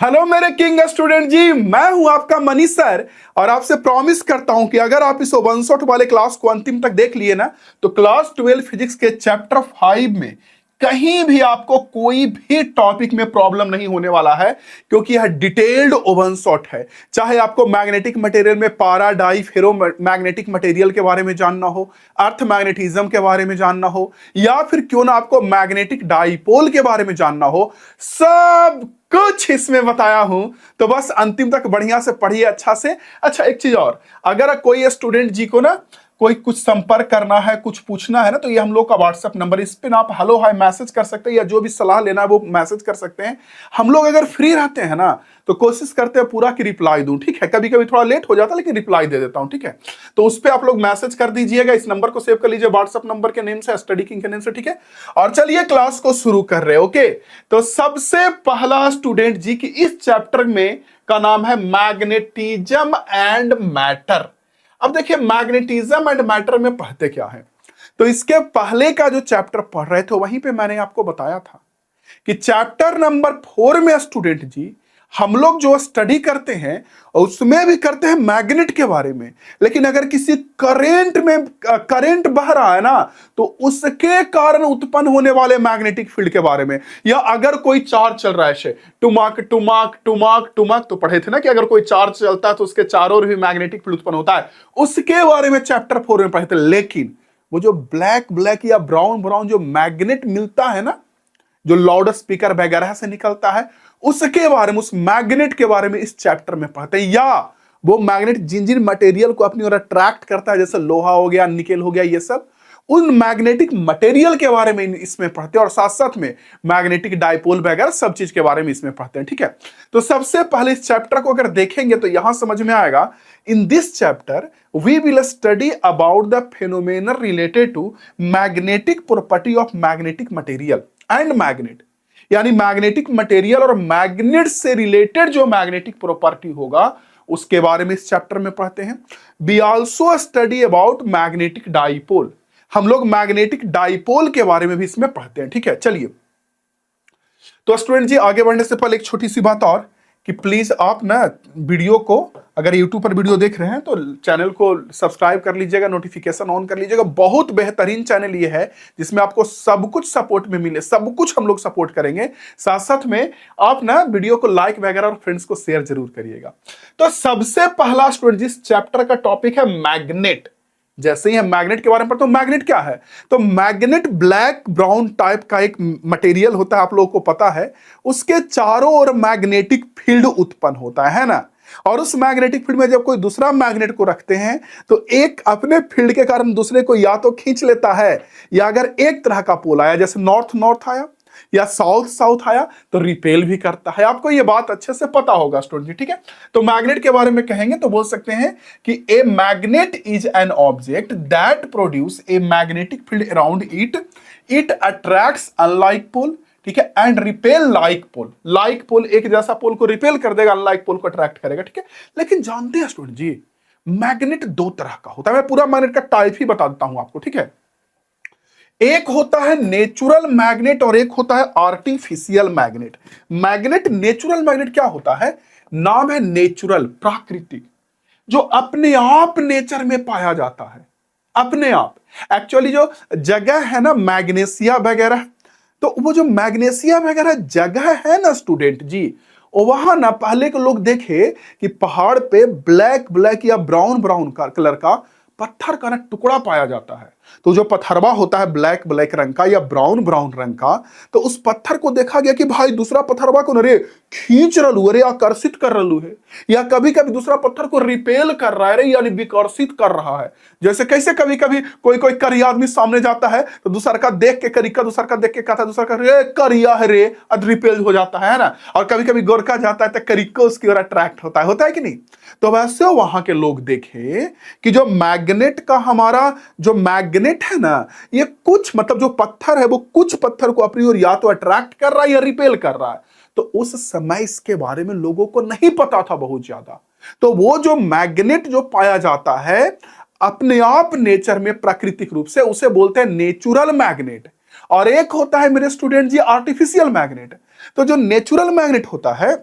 Hello मेरे king student जी, मैं हूं आपका मनीष सर। और आपसे प्रॉमिस करता हूं कि अगर आप इस 160 वाले क्लास को अंतिम तक देख लिए ना, तो क्लास 12 फिजिक्स के चैप्टर 5 में कहीं भी आपको कोई भी टॉपिक में प्रॉब्लम नहीं होने वाला है, क्योंकि यह डिटेल्ड ओवन शॉट है। चाहे आपको मैग्नेटिक मटेरियल में पारा डाई फेरो मैग्नेटिक मटेरियल के बारे में जानना हो, अर्थ मैग्नेटिज्म के बारे में जानना हो, या फिर क्यों ना आपको मैग्नेटिक डाइपोल के बारे में जानना हो, सब कुछ इसमें बताया हूं। तो बस अंतिम तक बढ़िया से पढ़िए, अच्छा से। अच्छा, एक चीज और, अगर कोई स्टूडेंट जी को ना कोई कुछ संपर्क करना है, कुछ पूछना है ना, तो ये हम लोग का व्हाट्सएप नंबर, इस पे ना आप हेलो हाय मैसेज कर सकते हैं, या जो भी सलाह लेना है वो मैसेज कर सकते हैं। हम लोग अगर फ्री रहते हैं ना, तो कोशिश करते हैं पूरा की रिप्लाई दूं, ठीक है। कभी कभी थोड़ा लेट हो जाता है, लेकिन रिप्लाई दे देता हूं, ठीक है। तो उस पर आप लोग मैसेज कर दीजिएगा, इस नंबर को सेव कर लीजिए व्हाट्सएप नंबर के नेम से, स्टडी किंग के नेम से, ठीक है। और चलिए क्लास को शुरू कर रहे हैं, ओके। तो सबसे पहला स्टूडेंट जी की इस चैप्टर में का नाम है मैग्नेटिज्म एंड मैटर। अब देखिए, मैग्नेटिज्म एंड मैटर में पढ़ते क्या है। तो इसके पहले का जो चैप्टर पढ़ रहे थे, वहीं पे मैंने आपको बताया था कि चैप्टर नंबर 4 में स्टूडेंट जी हम लोग जो स्टडी करते हैं उसमें भी करते हैं मैग्नेट के बारे में। लेकिन अगर किसी करंट बह रहा है ना, तो उसके कारण उत्पन्न होने वाले मैग्नेटिक फील्ड के बारे में, या अगर कोई चार्ज चल रहा है, टुमाक टुमाक टुमाक टुमाक, तो पढ़े थे ना कि अगर कोई चार्ज चलता है तो उसके चारों ओर भी मैग्नेटिक फील्ड उत्पन्न होता है, उसके बारे में चैप्टर 4 में पढ़े थे। लेकिन वो जो ब्लैक ब्लैक या ब्राउन ब्राउन जो मैग्नेट मिलता है ना, जो लाउड स्पीकर वगैरह से निकलता है, उसके बारे में, उस मैग्नेट के बारे में इस चैप्टर में पढ़ते हैं। या वो मैग्नेट जिन जिन मटेरियल को अपनी ओर अट्रैक्ट करता है, जैसे लोहा हो गया, निकेल हो गया, ये सब उन मैग्नेटिक मटेरियल के बारे में इसमें पढ़ते हैं। और साथ साथ में मैग्नेटिक डाइपोल वगैरह सब चीज के बारे में इसमें पढ़ते हैं, ठीक है। तो सबसे पहले इस चैप्टर को अगर देखेंगे तो यहां समझ में आएगा, in this chapter we will study about the phenomena related to magnetic property of magnetic material and magnet. यानी मैग्नेटिक मटेरियल और मैग्नेट से रिलेटेड जो मैग्नेटिक प्रॉपर्टी होगा, उसके बारे में इस चैप्टर में पढ़ते हैं। We also study about magnetic dipole. हम लोग मैग्नेटिक डाइपोल के बारे में भी इसमें पढ़ते हैं, ठीक है। चलिए, तो स्टूडेंट जी आगे बढ़ने से पहले एक छोटी सी बात और, कि प्लीज आप ना वीडियो को, अगर यूट्यूब पर वीडियो देख रहे हैं तो चैनल को सब्सक्राइब कर लीजिएगा, नोटिफिकेशन ऑन कर लीजिएगा। बहुत बेहतरीन चैनल ये है जिसमें आपको सब कुछ सपोर्ट में मिले, सब कुछ हम लोग सपोर्ट करेंगे। साथ साथ में आप ना वीडियो को लाइक वगैरह और फ्रेंड्स को शेयर जरूर करिएगा। तो सबसे पहला स्टूडेंट जिस चैप्टर का टॉपिक है मैग्नेट। जैसे ही हम मैग्नेट के बारे में पढ़ते हैं, मैग्नेट क्या है, तो मैग्नेट ब्लैक ब्राउन टाइप का एक मटेरियल होता है, आप लोगों को पता है। उसके चारों ओर मैग्नेटिक फील्ड उत्पन्न होता है ना। और उस मैग्नेटिक फील्ड में जब कोई दूसरा मैग्नेट को रखते हैं, तो एक अपने फील्ड के कारण दूसरे को या तो खींच लेता है, या अगर एक तरह का पोल आया, जैसे नॉर्थ नॉर्थ आया या साउथ साउथ आया, तो रिपेल भी करता है। आपको ये बात अच्छे से पता होगा स्टूडेंट जी, ठीक है। तो मैग्नेट के बारे में कहेंगे तो बोल सकते हैं कि a magnet is an object that produce a magnetic field around it. It attracts unlike pole, ठीक है, and repel like pole. Like pole एक जैसा पोल को रिपेल कर देगा, अनलाइक पोल को अट्रैक्ट करेगा, ठीक है। लेकिन जानते हैं स्टूडेंट जी, मैग्नेट दो तरह का होता है। मैं पूरा मैग्नेट का टाइप ही बता देता हूं आपको, ठीक है। एक होता है नेचुरल मैग्नेट और एक होता है artificial magnet. Magnet, natural magnet क्या होता है, नाम है नेचुरल, प्राकृतिक, जो अपने आप नेचर में पाया जाता है, अपने आप। एक्चुअली जो जगह है ना मैग्नेशिया वगैरह, तो वो जो मैग्नेशिया वगैरह जगह है ना स्टूडेंट जी, वहां ना पहले के लोग देखे कि पहाड़ पे ब्लैक ब्लैक या ब्राउन ब्राउन कलर का पत्थर का ना टुकड़ा पाया जाता है। तो जो पत्थरवा होता है ब्लैक ब्लैक रंग का या ब्राउन ब्राउन रंग का, तो उस पत्थर को देखा गया कि भाई दूसरा पत्थरवा को अरे खींच रलू, अरे आकर्षित कर रलू है, या कभी कभी दूसरा पत्थर को रिपेल कर रहा है, यानी विकर्षित कर रहा है। जैसे कैसे कभी कभी कोई कोई करिया आदमी सामने जाता है, तो दूसरा का देख के करिका, दूसरा का देख के कहता है दूसरा का रे करिया है रे, रिपेल हो जाता है ना। और कभी कभी गोरखा जाता है तो करिका उसकी ओर अट्रैक्ट होता है कि नहीं। तो वैसे वहां के लोग देखे कि जो मैग्नेट का हमारा जो मैग्नेट है ना, ये कुछ मतलब जो पत्थर है वो कुछ पत्थर को अपनी ओर या तो अट्रैक्ट कर रहा है या रिपेल कर रहा है। तो उस समय इसके बारे में लोगों को नहीं पता था बहुत ज्यादा। तो वो जो मैग्नेट जो पाया जाता है अपने आप नेचर में प्राकृतिक रूप से, उसे बोलते हैं नेचुरल मैग्नेट। और एक होता है मेरे स्टूडेंट जी आर्टिफिशियल मैग्नेट। तो जो नेचुरल मैग्नेट होता है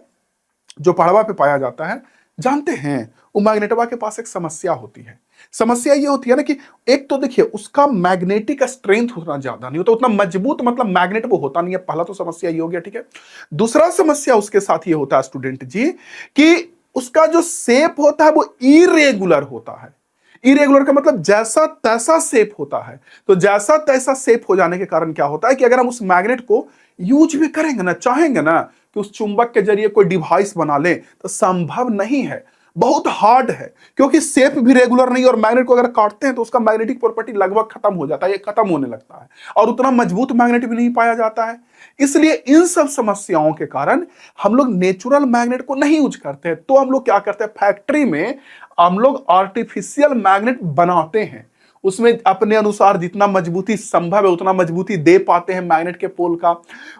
जो पहाड़वा पे पाया जाता है, जानते हैं वो मैग्नेटवा के पास एक समस्या होती है। समस्या ये होती है ना कि एक तो देखिए उसका मैग्नेटिक स्ट्रेंथ उतना ज्यादा नहीं होता, उतना मजबूत मतलब मैग्नेट वो होता नहीं है। पहला तो समस्या ये हो गया, ठीक है। दूसरा समस्या उसके साथ ये होता है स्टूडेंट जी कि उसका जो शेप होता है वो इरेगुलर होता है। इरेगुलर का मतलब जैसा तैसा शेप होता है। तो जैसा तैसा शेप हो जाने के कारण क्या होता है कि अगर हम उस मैग्नेट को यूज भी करेंगे ना, चाहेंगे ना कि उस चुंबक के जरिए कोई डिवाइस बना ले, तो संभव नहीं है, बहुत हार्ड है, क्योंकि शेप भी रेगुलर नहीं। और मैग्नेट को अगर काटते हैं तो उसका मैग्नेटिक प्रॉपर्टी लगभग खत्म हो जाता है, ये खत्म होने लगता है, और उतना मजबूत मैग्नेट भी नहीं पाया जाता है। इसलिए इन सब समस्याओं के कारण हम लोग नेचुरल मैग्नेट को नहीं यूज करते हैं। तो हम लोग क्या करते हैं, फैक्ट्री में हम लोग आर्टिफिशियल मैग्नेट बनाते हैं, उसमें अपने अनुसार जितना मजबूती संभव है उतना मजबूती दे पाते हैं मैग्नेट के पोल का।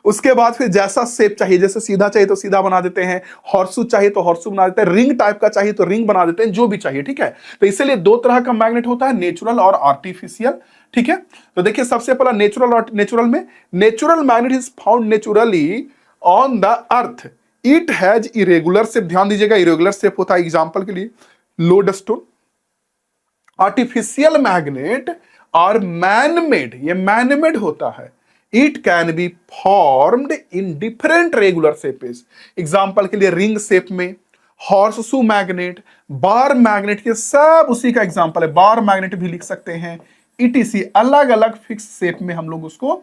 उसके बाद फिर जैसा शेप चाहिए, जैसे सीधा चाहिए तो सीधा बना देते हैं, हॉर्सू चाहिए तो हॉर्सू बना देते हैं, रिंग टाइप का चाहिए तो रिंग बना देते हैं, जो भी चाहिए, ठीक है। तो इसीलिए दो तरह का मैग्नेट होता है, नेचुरल और आर्टिफिशियल, ठीक है। तो देखिए सबसे पहला नेचुरल, और नेचुरल में natural magnet is found naturally on the earth, it has irregular shape. ध्यान दीजिएगा, इरेगुलर शेप होता है। एग्जांपल के लिए लोडस्टोन। आर्टिफिशियल मैग्नेट और मैनमेड, ये मैनमेड होता है। It can be formed in different regular shapes. Example के लिए रिंग शेप में, हॉर्सशू मैग्नेट, बार मैग्नेट, ये सब उसी का एग्जांपल है। बार मैग्नेट भी लिख सकते हैं, ईटीसी अलग अलग फिक्स शेप में हम लोग उसको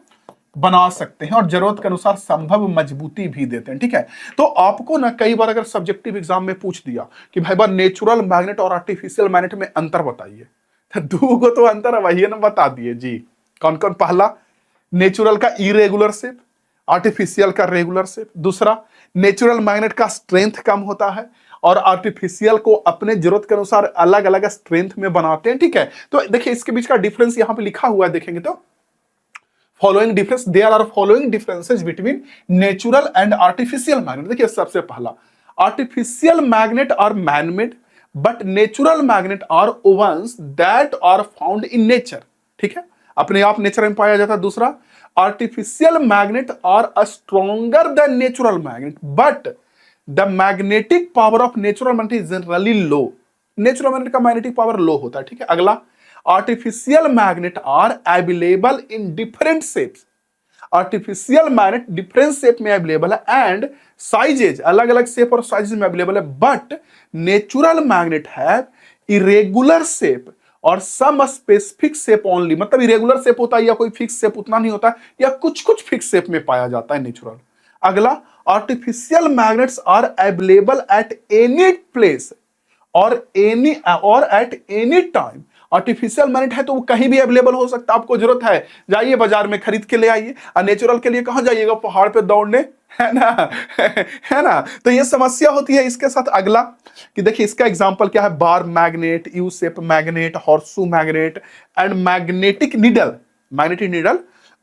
बना सकते हैं, और जरूरत के अनुसार संभव मजबूती भी देते हैं, ठीक है। तो आपको ना कई बार अगर सब्जेक्टिव एग्जाम में पूछ दिया कि भाई बार नेचुरल मैग्नेट और आर्टिफिशियल मैग्नेट में अंतर बताइए, तो दो को तो अंतर है, वही ना बता दिए जी। कौन कौन? पहला नेचुरल का इरेगुलर शेप, आर्टिफिशियल का रेगुलर शेप। दूसरा नेचुरल मैग्नेट का स्ट्रेंथ कम होता है, और आर्टिफिशियल को अपने जरूरत के अनुसार अलग अलग स्ट्रेंथ में बनाते हैं, ठीक है। तो देखिए इसके बीच का डिफरेंस यहां पे लिखा हुआ है, देखेंगे तो following difference, there are following differences between natural and artificial magnet. देखिए सबसे पहला, artificial magnet are manmade but natural magnet are ones that are found in nature, ठीक है, अपने आप नेचर में पाया जाता है। दूसरा, artificial magnet are stronger than natural magnet but the magnetic power of natural magnet is generally low. Natural magnet का मैग्नेटिक पावर लो होता है, ठीक है। अगला, artificial magnet are available in different shapes. Artificial magnet different shape में available है and sizes, अलग अलग शेप और साइजेज में अवेलेबल है, but natural magnet have irregular shape और सम स्पेसिफिक शेप ओनली। मतलब इरेगुलर शेप होता है या कोई फिक्स शेप उतना नहीं होता, या कुछ कुछ फिक्स शेप में पाया जाता है नेचुरल। अगला, artificial magnets are available at any place और at any time. Artificial magnet है तो वो कहीं भी अवेलेबल हो सकता है, आपको जरूरत है जाइए बाजार में खरीद के ले आइए। और नेचुरल के लिए कहां जाइएगा? पहाड़ पे दौड़ने, है ना है ना। तो ये समस्या होती है इसके साथ। अगला कि देखिए इसका एग्जांपल क्या है, bar magnet, U shape magnet, horseshoe magnet and magnetic needle, magnetic needle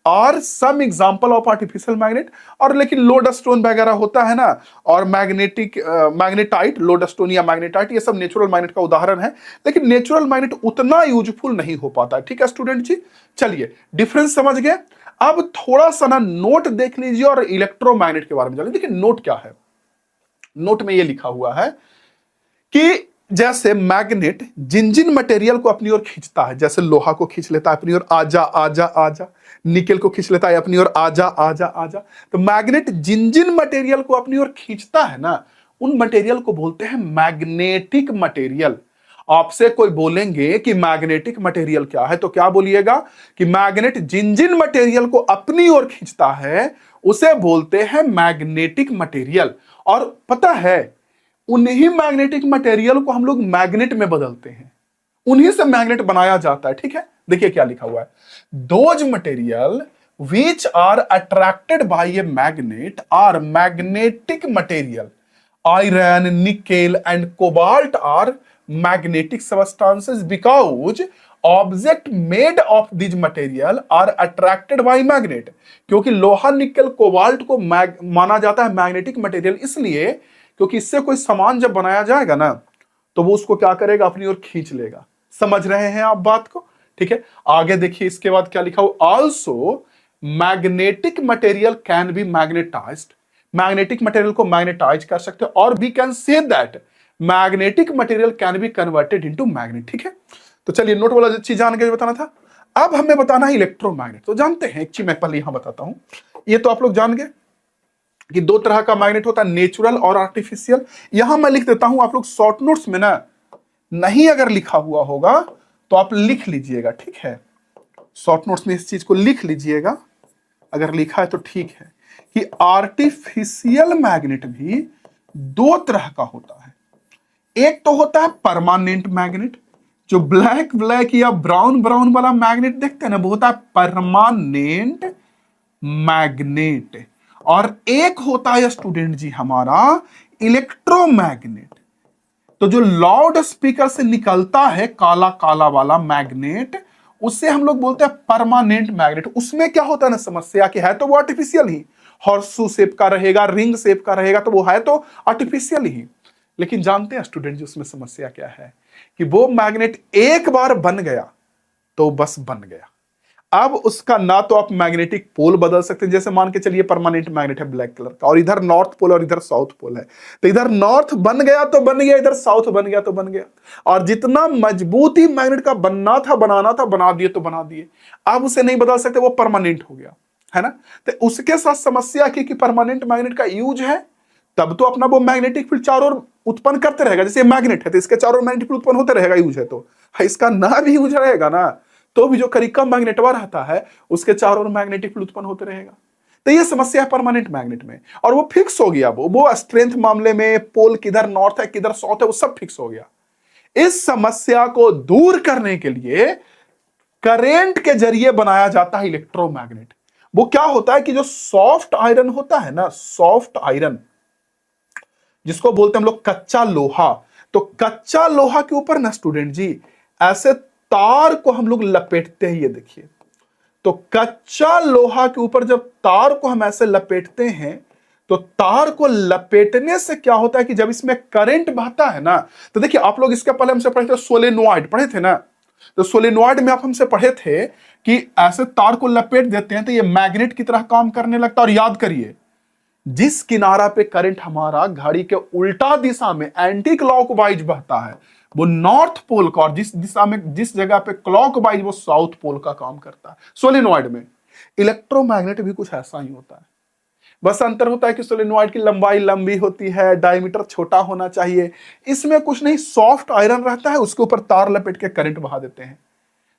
और some example of artificial magnet. और लेकिन लोडस्टोन वगैरह होता है ना, और मैग्नेटिक मैग्नेटाइट, लोडस्टोन या मैग्नेटाइट, ये सब नेचुरल मैग्नेट का उदाहरण है। लेकिन नेचुरल मैग्नेट उतना यूजफुल नहीं हो पाता है, ठीक है स्टूडेंट जी। चलिए डिफरेंस समझ गए। अब थोड़ा सा ना नोट देख लीजिए और इलेक्ट्रोमैग्नेट के बारे में जानिए। देखिए नोट क्या है, नोट में ये लिखा हुआ है कि जैसे मैग्नेट जिन जिन मटेरियल को अपनी ओर खींचता है, जैसे लोहा को खींच लेता है अपनी ओर, आजा आजा आजा, निकेल को खींच लेता है अपनी ओर, आजा आजा आजा। तो मैग्नेट जिन जिन मटेरियल को अपनी ओर खींचता है ना, उन मटेरियल को बोलते हैं मैग्नेटिक मटेरियल। आपसे कोई बोलेंगे कि मैग्नेटिक मटेरियल क्या है, तो क्या बोलिएगा कि मैग्नेट जिन जिन मटेरियल को अपनी ओर खींचता है उसे बोलते हैं मैग्नेटिक मटेरियल। और पता है उन्हीं मैग्नेटिक मटेरियल को हम लोग मैग्नेट में बदलते हैं, उन्हीं से मैग्नेट बनाया जाता है, ठीक है। देखिए क्या लिखा हुआ है, those material which are attracted by a magnet are magnetic material. Iron, nickel and cobalt are magnetic substances because object made of these material are attracted by magnet. क्योंकि लोहा, निकेल, कोबाल्ट को माना जाता है मैग्नेटिक मटेरियल, इसलिए क्योंकि इससे कोई सामान जब बनाया जाएगा ना तो वो उसको क्या करेगा, अपनी ओर खींच लेगा। समझ रहे हैं आप बात को, ठीक है। आगे देखिए इसके बाद क्या लिखा हुआ, also magnetic material can be magnetized magnetic material को मैग्नेटाइज कर सकते हैं, और we can say that magnetic material can be converted into magnet. ठीक है, तो चलिए नोट वाला चीज जान के बताना था। अब हमें बताना है इलेक्ट्रोमैग्नेट। तो जानते हैं, एक चीज मैं पहले यहां बताता हूं, ये तो आप लोग जान गए कि दो तरह का मैग्नेट होता है, नेचुरल और आर्टिफिशियल। यहां मैं लिख देता हूं, आप लोग शॉर्ट नोट्स में ना नहीं अगर लिखा हुआ होगा तो आप लिख लीजिएगा, ठीक है, शॉर्ट नोट्स में इस चीज को लिख लीजिएगा, अगर लिखा है तो ठीक है, कि आर्टिफिशियल मैग्नेट भी दो तरह का होता है। एक तो होता है परमानेंट मैग्नेट, जो ब्लैक ब्लैक या ब्राउन ब्राउन वाला मैग्नेट देखते हैं ना, वो होता है परमानेंट मैग्नेट। और एक होता है स्टूडेंट जी हमारा इलेक्ट्रोमैग्नेट। तो जो लाउड स्पीकर से निकलता है काला काला वाला मैग्नेट, उससे हम लोग बोलते हैं परमानेंट मैग्नेट। उसमें क्या होता है ना समस्या, कि है तो वो आर्टिफिशियल ही, हॉर्सू शेप का रहेगा, रिंग शेप का रहेगा, तो वो है तो आर्टिफिशियल ही। लेकिन जानते हैं स्टूडेंट जी उसमें समस्या क्या है, कि वो मैग्नेट एक बार बन गया तो बस बन गया। अब उसका ना तो आप मैग्नेटिक पोल बदल सकते हैं, जैसे मान के चलिए परमानेंट मैग्नेट है ब्लैक कलर का, और इधर नॉर्थ पोल और इधर साउथ पोल है, तो इधर नॉर्थ बन गया तो बन गया, इधर साउथ बन गया तो बन गया। और जितना मजबूती मैग्नेट का बनना था, बनाना था, बना दिए तो बना दिए। अब उसे नहीं बदल सकते, वो परमानेंट हो गया, है ना। तो उसके साथ समस्या की कि परमानेंट मैग्नेट का यूज है, तब तो अपना वो मैग्नेटिक फील्ड चारों ओर उत्पन्न करते रहेगा। जैसे मैग्नेट है तो इसके चारों ओर मैग्नेटिक फील्ड उत्पन्न होते रहेगा, यूज है तो। इसका ना भी यूज रहेगा ना, तो भी जो करिक्का मैग्नेटवा रहता है उसके चारों ओर मैग्नेटिक फील्ड उत्पन्न होते रहेगा। तो ये समस्या है परमानेंट मैग्नेट में, और वो फिक्स हो गया। वो स्ट्रेंथ मामले में पोल किधर नॉर्थ है किधर साउथ है, वो सब फिक्स हो गया। इस समस्या को दूर करने के लिए करेंट के जरिए बनाया जाता है इलेक्ट्रोमैग्नेट। वो क्या होता है कि जो सॉफ्ट आयरन होता है ना, सॉफ्ट आयरन जिसको बोलते हैं हम लोग कच्चा लोहा, तो कच्चा लोहा के ऊपर ना स्टूडेंट जी ऐसे तार को हम लोग लपेटते हैं, ये देखिए। तो कच्चा लोहा के ऊपर जब तार को हम ऐसे लपेटते हैं, तो तार को लपेटने से क्या होता है कि जब इसमें करंट बहता है ना, तो देखिए आप लोग इसके पहले हमसे पढ़े थे सोलेनोइड, पढ़े थे ना। तो सोलेनोइड में आप हमसे पढ़े थे कि ऐसे तार को लपेट देते हैं तो ये मैग्नेट की तरह काम करने लगता है। और याद करिए, जिस किनारा पे करंट हमारा घड़ी के उल्टा दिशा में एंटी क्लॉकवाइज बहता है, वो नॉर्थ पोल का, और जिस दिशा में जिस जगह पे क्लॉकवाइज, वो साउथ पोल का काम करता है सोलेनोइड में। इलेक्ट्रोमैग्नेट भी कुछ ऐसा ही होता है, बस अंतर होता है कि सोलेनोइड की लंबाई लंबी होती है, डायमीटर छोटा होना चाहिए। इसमें कुछ नहीं, सॉफ्ट आयरन रहता है, उसके ऊपर तार लपेट के करंट बहा देते हैं।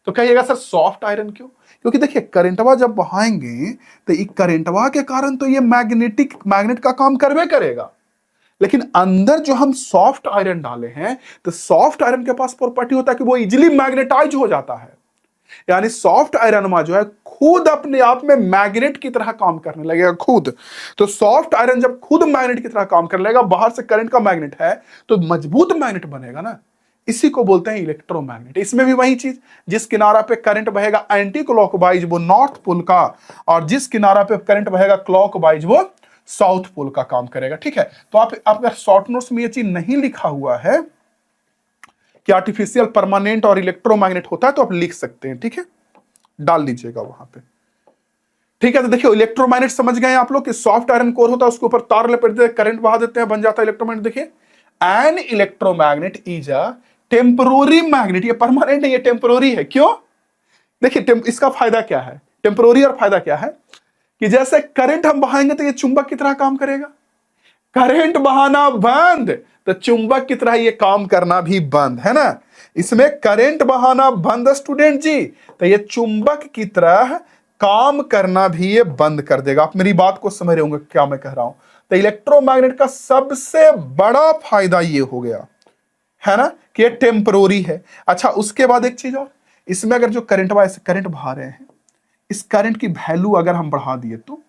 तो कहिएगा सर सॉफ्ट आयरन क्यों? क्योंकि देखिए करंटवा जब बहाएंगे तो ये करंटवा के कारण तो ये मैग्नेट का काम करवे करेगा। लेकिन अंदर जो हम सॉफ्ट आयरन डाले हैं, तो सॉफ्ट आयरन के पास प्रॉपर्टी होता है कि वो इजिली मैग्नेटाइज हो जाता है। यानी सॉफ्ट आयरन में जो है खुद अपने आप में मैग्नेट की तरह काम करने लगेगा खुद। तो सॉफ्ट आयरन जब खुद मैग्नेट की तरह काम करने लगेगा, बाहर से करंट का मैग्नेट है तो मजबूत मैग्नेट बनेगा ना, इसी को बोलते हैं इलेक्ट्रोमैग्नेट। इसमें भी वही चीज, जिस किनारा पे करंट बहेगा एंटी क्लॉकवाइज वो नॉर्थ पोल का, और जिस किनारा पे करंट बहेगा क्लॉकवाइज वो साउथ पोल का काम करेगा। ठीक है, तो आप अगर शॉर्ट नोट्स में ये चीज नहीं लिखा हुआ है कि आर्टिफिशियल परमानेंट और इलेक्ट्रोमैग्नेट होता है, तो आप लिख सकते हैं, ठीक है, डाल दीजिएगा वहां पे। ठीक है, तो देखिए इलेक्ट्रोमैग्नेट समझ गए आप लोग कि सॉफ्ट आयरन कोर होता है, उसके ऊपर तार लपेट देते हैं, करंट बहा देते हैं, बन जाता है इलेक्ट्रोमैग्नेट। देखिए an electromagnet is a temporary magnet. ये परमानेंट नहीं, ये टेम्परोरी है। क्यों? देखिए इसका फायदा क्या है, टेम्परोरी और फायदा क्या है, कि जैसे करंट हम बहाएंगे तो ये चुंबक की तरह काम करेगा। करंट बहाना बंद तो चुंबक की तरह ये काम करना भी बंद, है ना। इसमें करंट बहाना बंद स्टूडेंट जी, तो ये चुंबक की तरह काम करना भी ये बंद कर देगा। आप मेरी बात को समझ रहे होंगे क्या मैं कह रहा हूं। तो इलेक्ट्रोमैग्नेट का सबसे बड़ा फायदा ये हो गया, है ना, कि ये टेम्परोरी है। अच्छा, उसके बाद एक चीज और, इसमें अगर जो करंट वाइज करंट बहा रहे हैं, इस करंट की वैल्यू अगर हम बढ़ा दिए, तो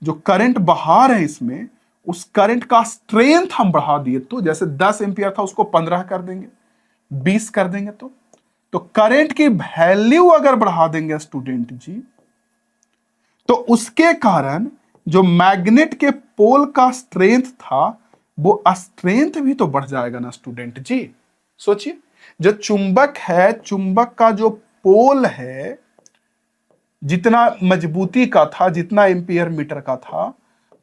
जो करंट बहा रहे हैं इसमें, उस करंट का स्ट्रेंथ हम बढ़ा दिए, तो जैसे 10 एम्पियर था उसको 15 कर देंगे, 20 कर देंगे, तो करंट की वैल्यू अगर बढ़ा देंगे स्टूडेंट जी, तो उसके कारण जो मैग्नेट के पोल का स्ट्रेंथ था, वो स्ट्रेंथ भी तो बढ़ जाएगा ना स्टूडेंट जी। सोचिए, जो चुंबक है, चुंबक का जो पोल है, जितना मजबूती का था, जितना एम्पियर मीटर का था,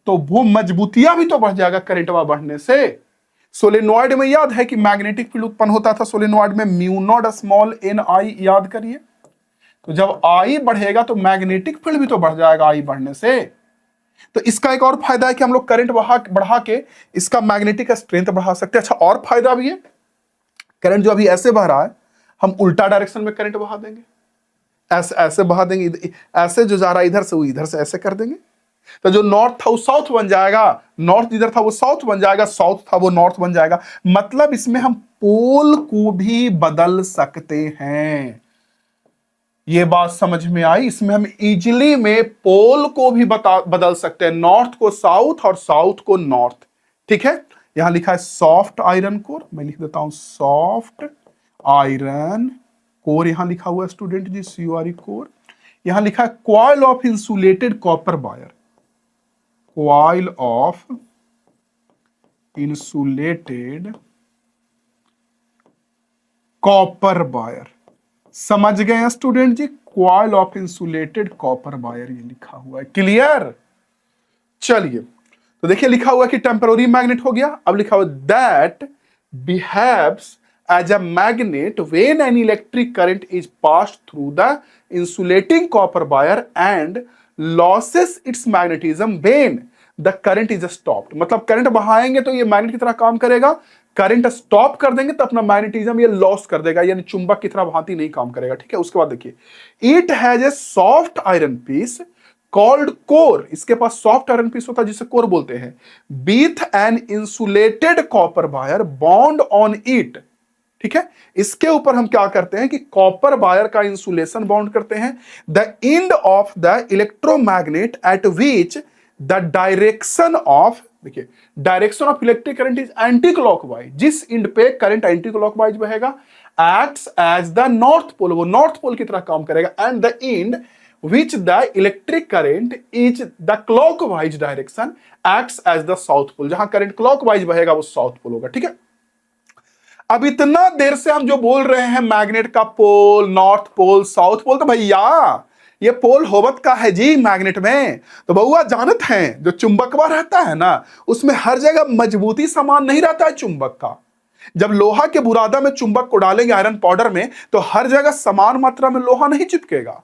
तो वो मजबूतियां भी तो बढ़ जाएगा करंटवा बढ़ने से। सोलेनॉइड में याद है कि मैग्नेटिक फील्ड उत्पन्न होता था सोलेनॉइड में म्यू नॉट स्मॉल एन आई, याद करिए। तो जब आई बढ़ेगा तो मैग्नेटिक फील्ड भी तो बढ़ जाएगा आई बढ़ने से। तो इसका एक और फायदा है कि हम लोग करंट बढ़ा के इसका मैग्नेटिक स्ट्रेंथ बढ़ा सकते हैं। अच्छा, और फायदा भी है, करंट जो अभी ऐसे बह रहा है हम उल्टा डायरेक्शन में करंट बहा देंगे, ऐसे ऐसे बहा देंगे, ऐसे जो जा रहा है इधर से वो इधर से ऐसे कर देंगे, तो जो नॉर्थ था वो साउथ बन जाएगा, नॉर्थ इधर था वो साउथ बन जाएगा, साउथ था वो नॉर्थ बन जाएगा। मतलब इसमें हम पोल को भी बदल सकते हैं। ये बात समझ में आई? इसमें हम इजिली में पोल को भी बदल सकते हैं, नॉर्थ को साउथ और साउथ को नॉर्थ। ठीक है, यहां लिखा है सॉफ्ट आयरन कोर, मैं लिख देता हूं सॉफ्ट आयरन कोर, यहां लिखा हुआ है स्टूडेंट जी CORE कोर। यहां लिखा है coil of insulated copper wire, coil of insulated copper wire. समझ गए हैं student ji? Coil of insulated copper wire ये लिखा हुआ है। क्लियर? चलिए, तो देखिए लिखा हुआ कि टेम्पररी मैग्नेट हो गया। अब लिखा हुआ that behaves as a magnet when an electric current is passed through the insulating copper wire and loses its magnetism when the current is stopped। मतलब करंट बहाएंगे तो ये मैग्नेट की तरह काम करेगा, करंट स्टॉप कर देंगे तो अपना मैग्नेटिज्म ये लॉस कर देगा, यानी चुंबक की तरह भांति नहीं काम करेगा। ठीक है, उसके बाद देखिए it has a soft iron piece called core, इसके पास सॉफ्ट आयरन पीस होता है जिसे कोर बोलते हैं, with an insulated copper wire bond on it. ठीक है, इसके ऊपर हम क्या करते हैं कि कॉपर वायर का इंसुलेशन बाउंड करते हैं। The end of the electromagnet at which the direction of, देखिए direction of electric current is anti clockwise, जिस एंड पे करंट एंटी क्लॉकवाइज बहेगा acts as the north pole, वो नॉर्थ पोल की तरह काम करेगा। And the end which the electric current is the clockwise direction acts as the south pole, जहां current clockwise बहेगा वो साउथ पोल होगा। ठीक है, अब इतना देर से हम जो बोल रहे हैं मैग्नेट का पोल, नॉर्थ पोल, साउथ पोल, तो भैया ये पोल होवत का है जी मैग्नेट में। तो बउआ जानत हैं जो चुंबकवा रहता है ना उसमें हर जगह मजबूती समान नहीं रहता है चुंबक का। जब लोहा के बुरादा में चुंबक को डालेंगे आयरन पाउडर में तो हर जगह समान मात्रा में लोहा नहीं चिपकेगा,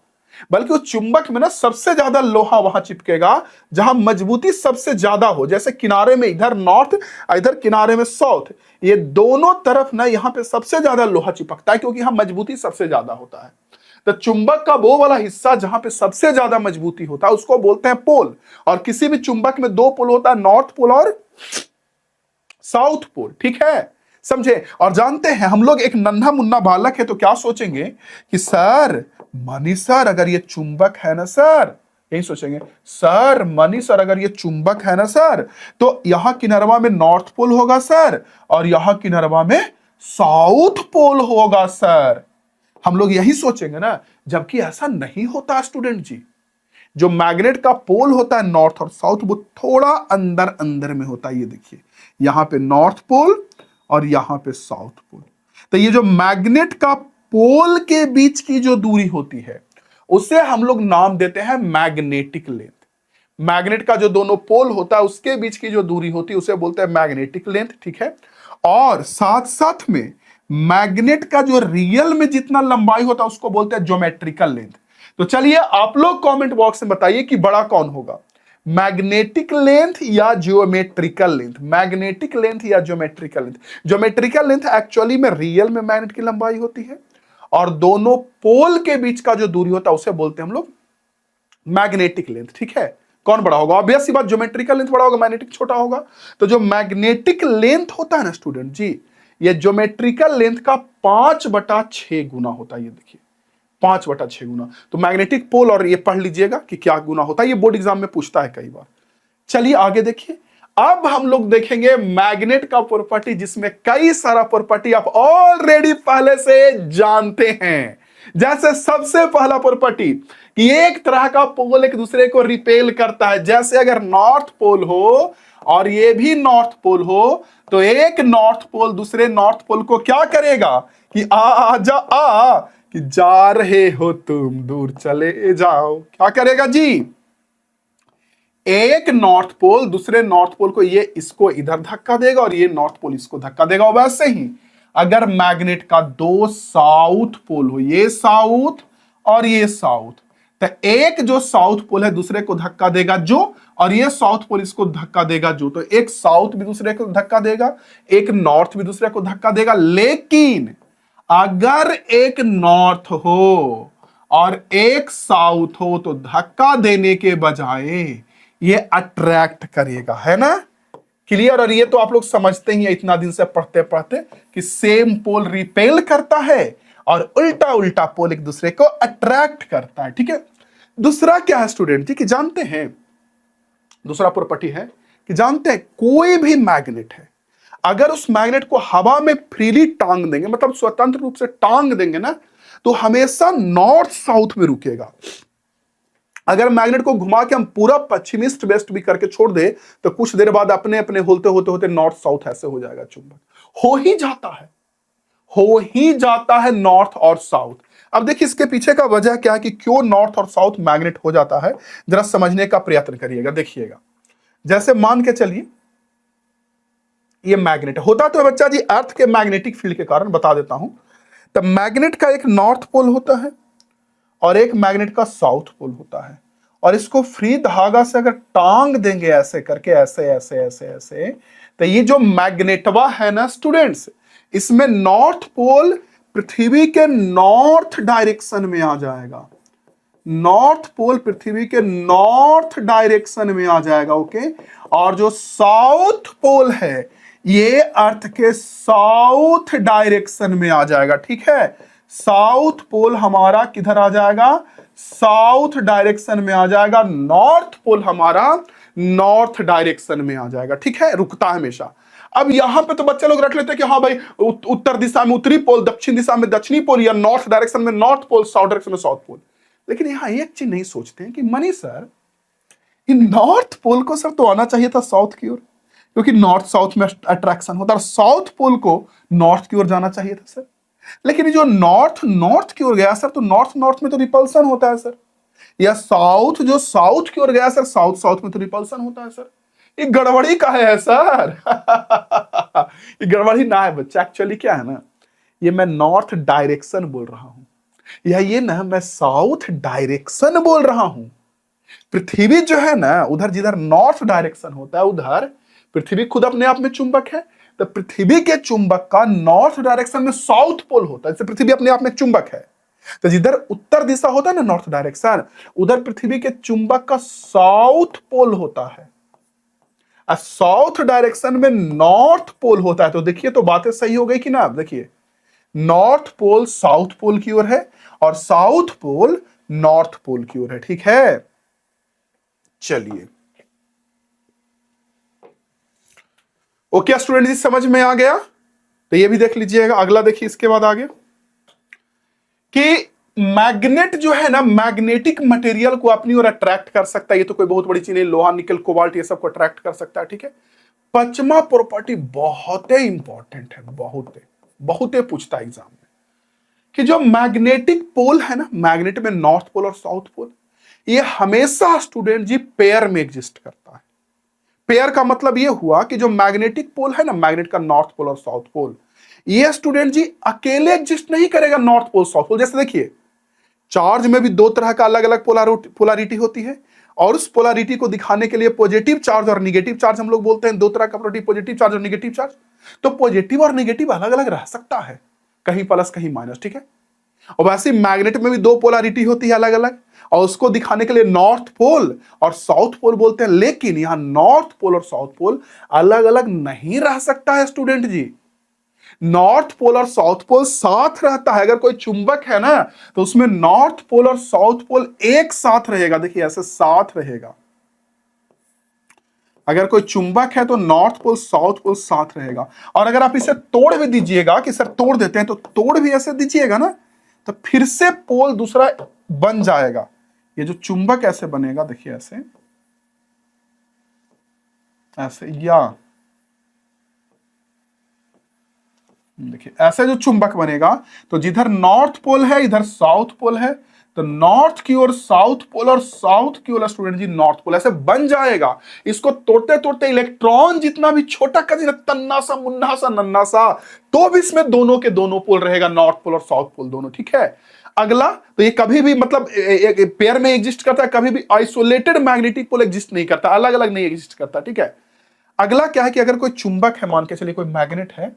बल्कि उस चुंबक में ना सबसे ज्यादा लोहा वहां चिपकेगा जहां मजबूती सबसे ज्यादा हो। जैसे किनारे में इधर नॉर्थ, इधर किनारे में साउथ, ये दोनों तरफ ना यहां पे सबसे ज्यादा लोहा चिपकता है क्योंकि यहां मजबूती सबसे ज्यादा होता है। तो चुंबक का वो वाला हिस्सा जहां पे सबसे ज्यादा मजबूती होता है उसको बोलते हैं पोल। और किसी भी चुंबक में दो पोल होता है, नॉर्थ पोल और साउथ पोल। ठीक है, समझे? और जानते हैं हम लोग एक नन्हा मुन्ना बालक है तो क्या सोचेंगे कि सर मनी सर अगर ये चुंबक है ना सर, यही सोचेंगे सर मनी सर अगर ये चुंबक है ना सर तो यहां किनारवा में नॉर्थ पोल होगा सर और यहां किनारवा में साउथ पोल होगा सर। हम लोग यही सोचेंगे ना, जबकि ऐसा नहीं होता स्टूडेंट जी। जो मैग्नेट का पोल होता है नॉर्थ और साउथ वो थोड़ा अंदर अंदर में होता है। ये देखिए यहां पे नॉर्थ पोल और यहां पे साउथ पोल। तो ये जो मैग्नेट का पोल के बीच की जो दूरी होती है उसे हम लोग नाम देते हैं मैग्नेटिक लेंथ। मैग्नेट का जो दोनों पोल होता है उसके बीच की जो दूरी होती है उसे बोलते हैं मैग्नेटिक लेंथ। ठीक है, और साथ साथ में मैग्नेट का जो रियल में जितना लंबाई होता है उसको बोलते हैं ज्योमेट्रिकल लेंथ। तो चलिए आप लोग कमेंट बॉक्स में बताइए कि बड़ा कौन होगा, मैग्नेटिक लेंथ या जियोमेट्रिकल लेंथ? मैग्नेटिक लेंथ या geometrical length? Geometrical length actually में रियल में मैग्नेट की लंबाई होती है और दोनों पोल के बीच का जो दूरी होता है उसे बोलते हैं हम लोग मैग्नेटिक लेंथ। ठीक है, कौन बड़ा होगा? ऑब्वियस सी बात, ज्योमेट्रिकल लेंथ बड़ा होगा, मैग्नेटिक छोटा होगा। तो जो मैग्नेटिक लेंथ होता है ना स्टूडेंट जी, ये ज्योमेट्रिकल लेंथ का 5/6 गुना होता है। ये देखिए 5/6 गुना। तो मैग्नेटिक पोल, और ये पढ़ लीजिएगा कि क्या गुना होता है, ये बोर्ड एग्जाम में पूछता है कई बार। चलिए आगे देखिए, अब हम लोग देखेंगे मैग्नेट का प्रॉपर्टी जिसमें कई सारा प्रॉपर्टी आप ऑलरेडी पहले से जानते हैं। जैसे सबसे पहला प्रॉपर्टी कि एक तरह का पोल एक दूसरे को रिपेल करता है। जैसे अगर नॉर्थ पोल हो और ये भी नॉर्थ पोल हो तो एक नॉर्थ पोल दूसरे नॉर्थ पोल को क्या करेगा कि आ कि जा रहे हो तुम दूर चले जाओ। क्या करेगा जी? एक नॉर्थ पोल दूसरे नॉर्थ पोल को, ये इसको इधर धक्का देगा और ये नॉर्थ पोल इसको धक्का देगा। वैसे ही अगर मैग्नेट का दो साउथ पोल हो, ये साउथ और ये साउथ, तो एक जो साउथ पोल है दूसरे को धक्का देगा जो, और ये साउथ पोल इसको धक्का देगा जो, तो एक साउथ भी दूसरे को धक्का देगा, एक नॉर्थ भी दूसरे को धक्का देगा। लेकिन अगर एक नॉर्थ हो और एक साउथ हो तो धक्का देने के बजाय ये अट्रैक्ट करेगा, है ना? क्लियर? और ये तो आप लोग समझते ही हैं इतना दिन से पढ़ते पढ़ते कि सेम पोल रिपेल करता है और उल्टा उल्टा पोल एक दूसरे को अट्रैक्ट करता है। ठीक है, दूसरा क्या है स्टूडेंट जी कि जानते हैं, दूसरा प्रॉपर्टी है कि जानते हैं कोई भी मैग्नेट है, अगर उस मैग्नेट को हवा में फ्रीली टांग देंगे, मतलब स्वतंत्र रूप से टांग देंगे ना, तो हमेशा नॉर्थ साउथ में रुकेगा। अगर मैग्नेट को घुमा के हम पूरा पश्चिम ईस्ट वेस्ट भी करके छोड़ दे तो कुछ देर बाद अपने अपने होते होते होते नॉर्थ साउथ ऐसे हो जाएगा, चुंबक हो ही जाता है, हो ही जाता है नॉर्थ और साउथ। अब देखिए इसके पीछे का वजह क्या है कि क्यों नॉर्थ और साउथ मैग्नेट हो जाता है, जरा समझने का प्रयत्न करिएगा। देखिएगा, जैसे मान के चलिए ये मैग्नेट होता तो बच्चा जी अर्थ के मैग्नेटिक फील्ड के कारण, बता देता हूं। तो मैग्नेट का एक नॉर्थ पोल होता है और एक मैग्नेट का साउथ पोल होता है, और इसको फ्री धागा से अगर टांग देंगे ऐसे करके, ऐसे ऐसे ऐसे ऐसे, तो ये जो मैग्नेटवा है ना स्टूडेंट्स, इसमें नॉर्थ पोल पृथ्वी के नॉर्थ डायरेक्शन में आ जाएगा, नॉर्थ पोल पृथ्वी के नॉर्थ डायरेक्शन में आ जाएगा। ओके, और जो साउथ पोल है ये अर्थ के साउथ डायरेक्शन में आ जाएगा। ठीक है, साउथ पोल हमारा किधर आ जाएगा, साउथ डायरेक्शन में आ जाएगा, नॉर्थ पोल हमारा नॉर्थ डायरेक्शन में आ जाएगा। ठीक है, रुकता है हमेशा। अब यहां पे तो बच्चे लोग रख लेते हैं कि हाँ भाई उत्तर दिशा में उत्तरी पोल, दक्षिण दिशा में दक्षिणी पोल, या नॉर्थ डायरेक्शन में नॉर्थ पोल, साउथ डायरेक्शन में साउथ पोल। लेकिन यहां एक चीज नहीं सोचते हैं कि मनी सर, इन नॉर्थ पोल को सर तो आना चाहिए था साउथ की ओर, क्योंकि नॉर्थ साउथ में अट्रैक्शन होता है, और साउथ पोल को नॉर्थ की ओर जाना चाहिए था सर। लेकिन ये जो नॉर्थ नॉर्थ की ओर गया सर, तो नॉर्थ नॉर्थ में तो रिपल्सन होता है सर, या साउथ जो साउथ की ओर गया सर, साउथ साउथ में तो रिपल्सन होता है सर। ये गड़बड़ी का है सर। ये गड़बड़ी ना है बच्चा, एक्चुअली क्या है ना, ये मैं नॉर्थ डायरेक्शन बोल रहा हूं, या ये ना मैं साउथ डायरेक्शन बोल रहा हूं। पृथ्वी जो है ना, उधर जिधर नॉर्थ डायरेक्शन होता है उधर पृथ्वी खुद अपने आप में चुंबक है, तो पृथ्वी के चुंबक का नॉर्थ डायरेक्शन में साउथ पोल होता है, जैसे पृथ्वी अपने आप में चुंबक है, तो जिधर उत्तर दिशा होता है ना नॉर्थ डायरेक्शन, उधर पृथ्वी के चुंबक का साउथ पोल होता है, और साउथ डायरेक्शन में नॉर्थ पोल होता है। तो देखिए, तो बातें सही हो गई कि ना? देखिए, नॉर्थ पोल साउथ पोल की ओर है और साउथ पोल नॉर्थ पोल की ओर है। ठीक है, चलिए ओके स्टूडेंट जी, समझ में आ गया? तो ये भी देख लीजिएगा। अगला देखिए इसके बाद आगे कि मैग्नेट जो है ना, मैग्नेटिक मटेरियल को अपनी ओर अट्रैक्ट कर सकता है। ये तो कोई बहुत बड़ी चीज नहीं, लोहा निकल कोबाल्ट ये सब को अट्रैक्ट कर सकता है। ठीक है, पांचवा प्रॉपर्टी बहुत ही इंपॉर्टेंट है, बहुत पूछता है एग्जाम में, कि जो मैग्नेटिक पोल है ना, मैग्नेट में नॉर्थ पोल और साउथ पोल, ये हमेशा स्टूडेंट जी पेयर में एग्जिस्ट करता है। पेयर का मतलब ये हुआ कि जो मैग्नेटिक पोल है ना, मैग्नेट का नॉर्थ पोल और साउथ पोल, ये स्टूडेंट जी अकेले एग्जिस्ट नहीं करेगा नॉर्थ पोल साउथ पोल। जैसे देखिए, चार्ज में भी दो तरह का अलग अलग पोलैरिटी होती है, और उस पोलैरिटी को दिखाने के लिए पॉजिटिव चार्ज और नेगेटिव चार्ज हम लोग बोलते हैं, दो तरह का प्रॉपर्टी, पॉजिटिव चार्ज और नेगेटिव चार्ज। तो पॉजिटिव और नेगेटिव अलग अलग रह सकता है, कहीं प्लस कहीं माइनस। ठीक है, और वैसे मैग्नेट में भी दो पोलैरिटी होती है अलग अलग, और उसको दिखाने के लिए नॉर्थ पोल और साउथ पोल बोलते हैं। लेकिन यहां नॉर्थ पोल और साउथ पोल अलग अलग नहीं रह सकता है स्टूडेंट जी, नॉर्थ पोल और साउथ पोल साथ रहता है। अगर कोई चुंबक है ना, तो उसमें नॉर्थ पोल और साउथ पोल एक साथ रहेगा। देखिए ऐसे साथ रहेगा, अगर कोई चुंबक है तो नॉर्थ पोल साउथ पोल साथ रहेगा। और अगर आप इसे तोड़ भी दीजिएगा कि सर तोड़ देते हैं, तो तोड़ भी ऐसे दीजिएगा ना, तो फिर से पोल दूसरा बन जाएगा। ये जो चुंबक ऐसे बनेगा, देखिए ऐसे ऐसे, या देखिए ऐसे जो चुंबक बनेगा, तो जिधर नॉर्थ पोल है इधर साउथ पोल है, तो नॉर्थ की ओर साउथ पोल और साउथ की ओर स्टूडेंट जी नॉर्थ पोल, ऐसे बन जाएगा। इसको तोड़ते तोड़ते इलेक्ट्रॉन जितना भी छोटा कर दिया, तन्ना सा मुन्ना सा नन्ना सा, तो भी इसमें दोनों के दोनों पोल रहेगा, नॉर्थ पोल और साउथ पोल दोनों, ठीक है। अगला, तो ये कभी भी मतलब एक पेयर में एग्जिस्ट करता है, कभी भी आइसोलेटेड मैग्नेटिक पोल एग्जिस्ट नहीं करता, अलग अलग नहीं एग्जिस्ट करता, ठीक है। अगला क्या है कि अगर कोई चुंबक है, मान के चलिए कोई मैग्नेट है,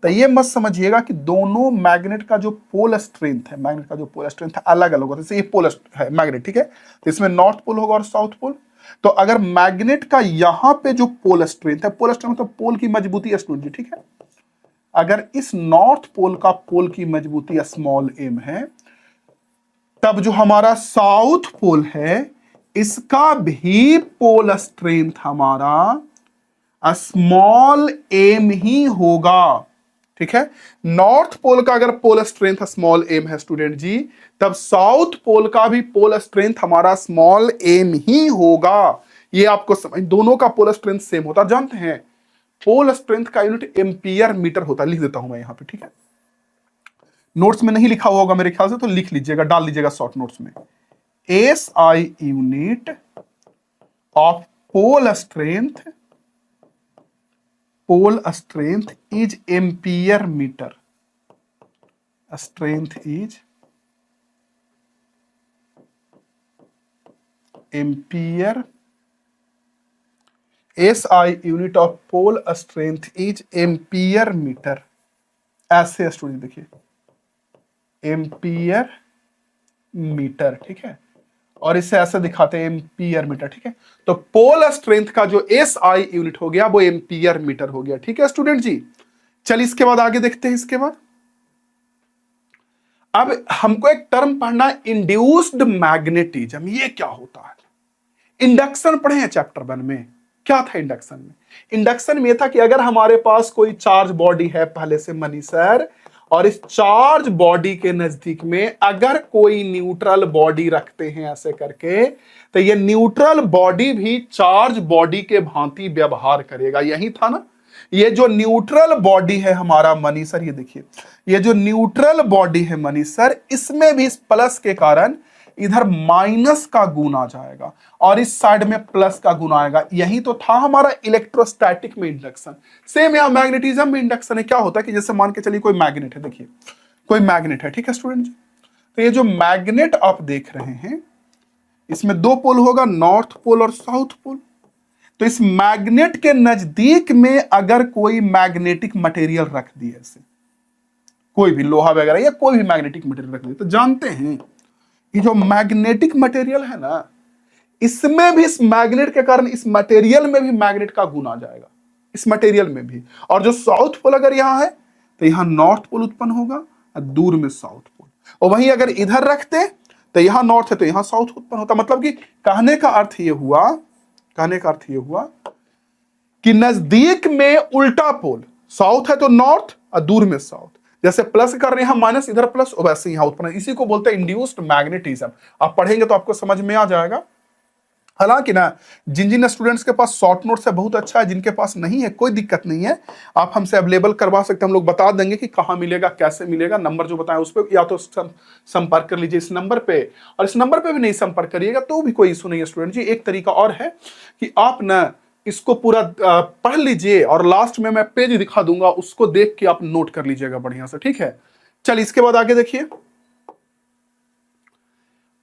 तो ये मत समझिएगा कि दोनों मैग्नेट का जो पोल स्ट्रेंथ है, मैग्नेट का जो पोल स्ट्रेंथ है अलग अलग होगा। जैसे ये पोल है मैग्नेट, ठीक है, तो इसमें नॉर्थ पोल होगा और साउथ पोल। तो अगर मैग्नेट का यहां पे जो पोल स्ट्रेंथ है, पोल स्ट्रेंथ मतलब पोल की मजबूती स्टूडेंट जी, ठीक है, अगर इस नॉर्थ पोल का पोल की मजबूती स्मॉल एम है, तब जो हमारा साउथ पोल है इसका भी पोल स्ट्रेंथ हमारा स्मॉल एम ही होगा, ठीक है। नॉर्थ पोल का अगर पोल स्ट्रेंथ स्मॉल एम है स्टूडेंट जी, तब साउथ पोल का भी पोल स्ट्रेंथ हमारा स्मॉल एम ही होगा। ये आपको समझ, दोनों का पोल स्ट्रेंथ सेम होता, जानते हैं पोल स्ट्रेंथ का यूनिट एम्पियर मीटर होता है। लिख देता हूं मैं यहां पे, ठीक है, नोट्स में नहीं लिखा हुआ होगा मेरे ख्याल से, तो लिख लीजिएगा, डाल लीजिएगा शॉर्ट नोट्स में। SI unit of pole strength is ampere metre, strength is ampere, SI unit of pole strength is ampere metre. ऐसे स्टूडेंट देखिए, एम्पियर मीटर, ठीक है, और इसे ऐसे दिखाते हैं एम्पियर मीटर, ठीक है। तो पोल स्ट्रेंथ का जो SI यूनिट हो गया वो एम्पियर मीटर हो गया, ठीक है स्टूडेंट जी। चलिए इसके बाद आगे देखते हैं। इसके बाद अब हमको एक टर्म पढ़ना, इंड्यूस्ड मैग्नेटिज्म। ये क्या होता है? इंडक्शन पढ़े हैं चैप्टर 1 में। क्या था इंडक्शन में? इंडक्शन में था कि अगर हमारे पास कोई चार्ज बॉडी है पहले से मनी सर, और इस चार्ज बॉडी के नजदीक में अगर कोई न्यूट्रल बॉडी रखते हैं ऐसे करके, तो ये न्यूट्रल बॉडी भी चार्ज बॉडी के भांति व्यवहार करेगा। यही था ना, ये जो न्यूट्रल बॉडी है हमारा मनी सर, ये देखिए, ये जो न्यूट्रल बॉडी है मनी सर, इसमें भी इस प्लस के कारण इधर माइनस का गुण आ जाएगा और इस साइड में प्लस का गुण आएगा। यही तो था हमारा इलेक्ट्रोस्टैटिक में इंडक्शन। सेम यहां मैग्नेटिज्म में इंडक्शन है। क्या होता है कि जैसे मान के चलिए कोई मैग्नेट है, देखिए कोई मैग्नेट है, ठीक है स्टूडेंट जी। तो ये जो मैग्नेट आप देख रहे हैं, इसमें दो पोल होगा, नॉर्थ पोल और साउथ पोल। तो इस मैग्नेट के नजदीक में अगर कोई मैग्नेटिक मटेरियल रख दिए, ऐसे कोई भी लोहा वगैरह या कोई भी मैग्नेटिक मटेरियल रख दिए, तो जानते हैं ये जो मैग्नेटिक मटेरियल है ना, इसमें भी, इस मैग्नेट के कारण इस मटेरियल में भी मैग्नेट का गुण आ जाएगा, इस मटेरियल में भी। और जो साउथ पोल अगर यहां है तो यहां नॉर्थ पोल उत्पन्न होगा और दूर में साउथ पोल। और वहीं अगर इधर रखते तो यहां नॉर्थ है तो यहां साउथ उत्पन्न होता। मतलब कि कहने का अर्थ ये हुआ, कहने का अर्थ ये हुआ कि नजदीक में उल्टा पोल, साउथ है तो नॉर्थ और दूर में साउथ। जैसे प्लस कर रहे हैं माइनस, इधर प्लस, वैसे यहां उत्पन्न। इसी को बोलते हैं इंड्यूस्ड मैग्नेटिज्म। आप पढ़ेंगे तो आपको समझ में आ जाएगा। हालांकि ना, जिन जिन स्टूडेंट्स के पास शॉर्ट नोट्स है बहुत अच्छा है, जिनके पास नहीं है कोई दिक्कत नहीं है, आप हमसे अवेलेबल करवा सकते हैं। हम लोग बता देंगे कि कहां मिलेगा, कैसे मिलेगा। नंबर जो बताएं उस पर या तो संपर्क कर लीजिए इस नंबर पे, और इस नंबर पे भी नहीं संपर्क करिएगा तो भी कोई इशू नहीं है स्टूडेंट जी। एक तरीका और है कि आप ना इसको पूरा पढ़ लीजिए और लास्ट में मैं पेज दिखा दूंगा, उसको देख के आप नोट कर लीजिएगा बढ़िया से, ठीक है। चलिए इसके बाद आगे देखिए।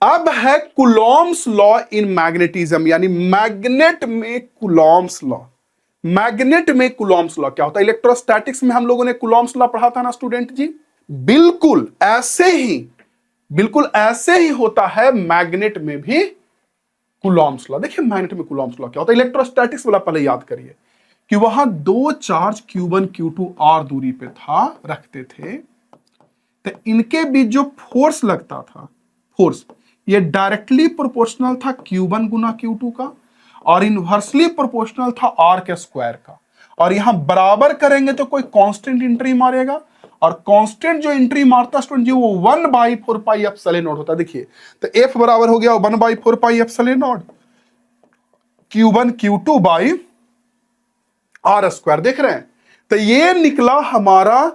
अब है कुलॉम्स लॉ इन मैग्नेटिज्म, यानी मैग्नेट में कुलॉम्स लॉ। मैग्नेट में कुलॉम्स लॉ क्या होता है? इलेक्ट्रोस्टैटिक्स में हम लोगों ने कुलॉम्स लॉ पढ़ा था ना स्टूडेंट जी। बिल्कुल ऐसे ही, बिल्कुल ऐसे ही होता है मैग्नेट में भी कुलॉम्स लॉ। देखिए मैग्नेट में कुलॉम्स लॉ क्या होता है, इलेक्ट्रोस्टैटिक्स वाला पहले याद करिए कि वहां दो चार्ज Q1 Q2 r दूरी पे था, रखते थे, तो इनके बीच जो फोर्स लगता था, फोर्स ये डायरेक्टली प्रोपोर्शनल था Q1 गुना Q2 का, और इनवर्सली प्रोपोर्शनल था R के स्क्वायर का। और यहां बराबर करेंगे तो कोई कांस्टेंट एंट्री मारेगा, और कांस्टेंट जो एंट्री मारता स्टूडेंट जी वो 1/4 पाई एप्सिलॉन नॉट होता है। देखिए तो F बराबर हो गया 1/4 pi epsilon not Q1 Q2 by R square. देख रहे हैं, तो ये निकला हमारा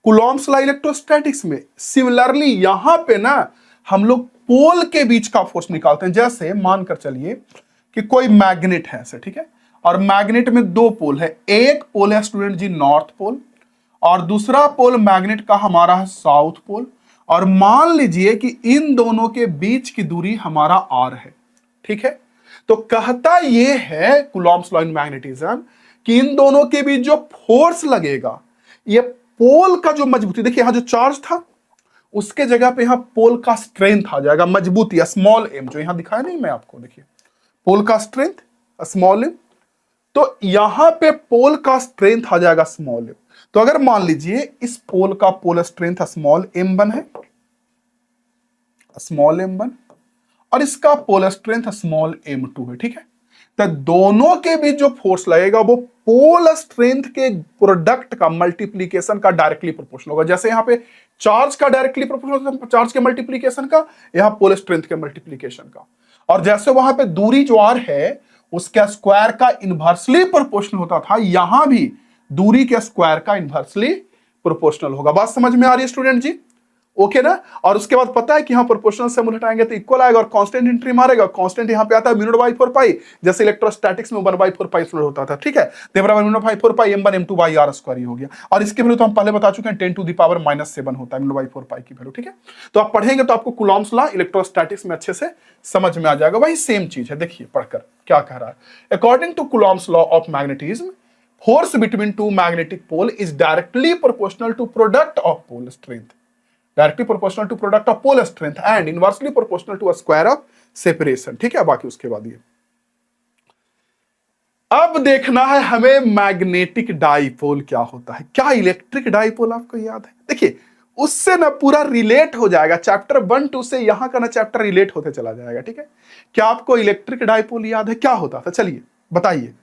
कुलॉम्स लॉ इलेक्ट्रोस्टैटिक्स में। सिमिलरली यहां पे ना हम लोग पोल के बीच का फोर्स निकालते हैं। जैसे मानकर चलिए कि कोई मैग्नेट है ऐसे, ठीक है, और मैग्नेट में दो पोल है। एक पोल है स्टूडेंट जी नॉर्थ पोल, और दूसरा पोल मैग्नेट का हमारा है साउथ पोल। और मान लीजिए कि इन दोनों के बीच की दूरी हमारा r है, ठीक है। तो कहता यह है कूलॉम्स लॉ इन मैग्नेटिज्म कि इन दोनों के बीच जो फोर्स लगेगा, ये पोल का जो मजबूती, देखिए यहां जो चार्ज था उसके जगह पे यहां पोल का स्ट्रेंथ आ जाएगा, मजबूती स्मॉल m, जो यहां दिखाया नहीं मैं आपको, देखिए पोल का स्ट्रेंथ स्मॉल m। तो यहां पे पोल का स्ट्रेंथ आ जाएगा स्मॉल m। तो अगर मान लीजिए इस पोल का पोल स्ट्रेंथ स्मॉल m1 है, स्मॉल m1, और इसका पोल स्ट्रेंथ स्मॉल m2 है, ठीक है। तो दोनों के बीच जो फोर्स लगेगा वो पोल स्ट्रेंथ के प्रोडक्ट का मल्टीप्लीकेशन का डायरेक्टली प्रोपोर्शनल होगा। जैसे यहां पे चार्ज का डायरेक्टली प्रोपोर्शनल, चार्ज के मल्टीप्लीकेशन का, यहां पोल स्ट्रेंथ के मल्टीप्लीकेशन का। और जैसे वहां पे दूरी जो r है उसके स्क्वायर का इनवर्सली प्रोपोर्शनल होता था, यहां भी दूरी के स्क्वायर का इनवर्सली प्रोपोर्शनल होगा। बात समझ में आ रही है स्टूडेंट जी? ओके ना। और उसके बाद पता है कि यहां प्रोपोर्शनल से हम हटाएंगे तो इक्वल आएगा, और कांस्टेंट एंट्री मारेगा। कांस्टेंट यहां पे आता है म्यू नॉट बाई 4 पाई, जैसे इलेक्ट्रोस्टैटिक्स में 1/4 पाई स्क्वायर होता था, ठीक है। तो बराबर mu naught by 4 pi m1 m2 by r square हो गया। और इसके वैल्यू तो हम पहले बता चुके हैं 10 टू द पावर -7 होता है म्यू नॉट बाई 4 पाई की वैल्यू, ठीक है। तो आप पढ़ेंगे तो आपको कूलॉम्स लॉ इलेक्ट्रोस्टैटिक्स में अच्छे से समझ में आ जाएगा। वही सेम चीज है, देखिए पढ़कर क्या कह रहा है। According to Coulomb's law of magnetism, force between two magnetic pole is directly proportional to product of pole strength, directly proportional to product of pole strength and inversely proportional to a square of separation, ठीक है। बाकी उसके बाद ये अब देखना है हमें मैग्नेटिक डाइपोल क्या होता है। क्या इलेक्ट्रिक डाइपोल आपको याद है? देखिए उससे ना पूरा रिलेट हो जाएगा, चैप्टर 1-2 से यहां का ना चैप्टर रिलेट होते चला जाएगा, ठीक है। क्या आपको इलेक्ट्रिक डाइपोल याद है? क्या होता था, चलिए बताइए।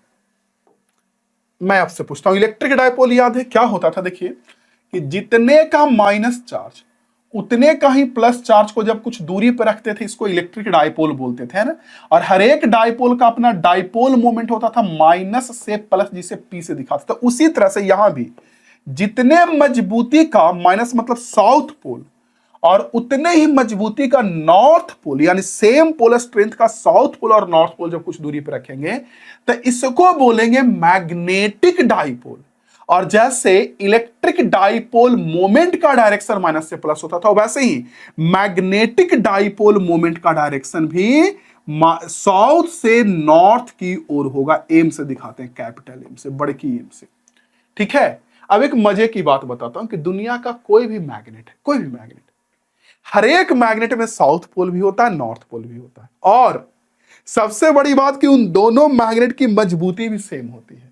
मैं आपसे पूछता हूं, इलेक्ट्रिक डायपोल याद है क्या होता था? देखिए कि जितने का माइनस चार्ज उतने का ही प्लस चार्ज को जब कुछ दूरी पर रखते थे, इसको इलेक्ट्रिक डायपोल बोलते थे, है ना। और हर एक डायपोल का अपना डायपोल मोमेंट होता था माइनस से प्लस, जिसे पी से दिखाते थे। उसी तरह से यहां भी जितने मजबूती का, माइनस मतलब साउथ पोल, और उतने ही मजबूती का नॉर्थ पोल, यानी सेम पोल स्ट्रेंथ का साउथ पोल और नॉर्थ पोल जब कुछ दूरी पर रखेंगे तो इसको बोलेंगे मैग्नेटिक डाइपोल। और जैसे इलेक्ट्रिक डाइपोल मोमेंट का डायरेक्शन माइनस से प्लस होता था, वैसे ही मैग्नेटिक डाइपोल मोमेंट का डायरेक्शन भी साउथ से नॉर्थ की ओर होगा। एम से दिखाते हैं, कैपिटल एम से, बड़े की एम से, ठीक है। अब एक मजे की बात बताता हूं कि दुनिया का कोई भी मैग्नेट है, कोई भी मैग्नेट, हर एक मैग्नेट में साउथ पोल भी होता है, नॉर्थ पोल भी होता है। और सबसे बड़ी बात कि उन दोनों मैग्नेट की मजबूती भी सेम होती है।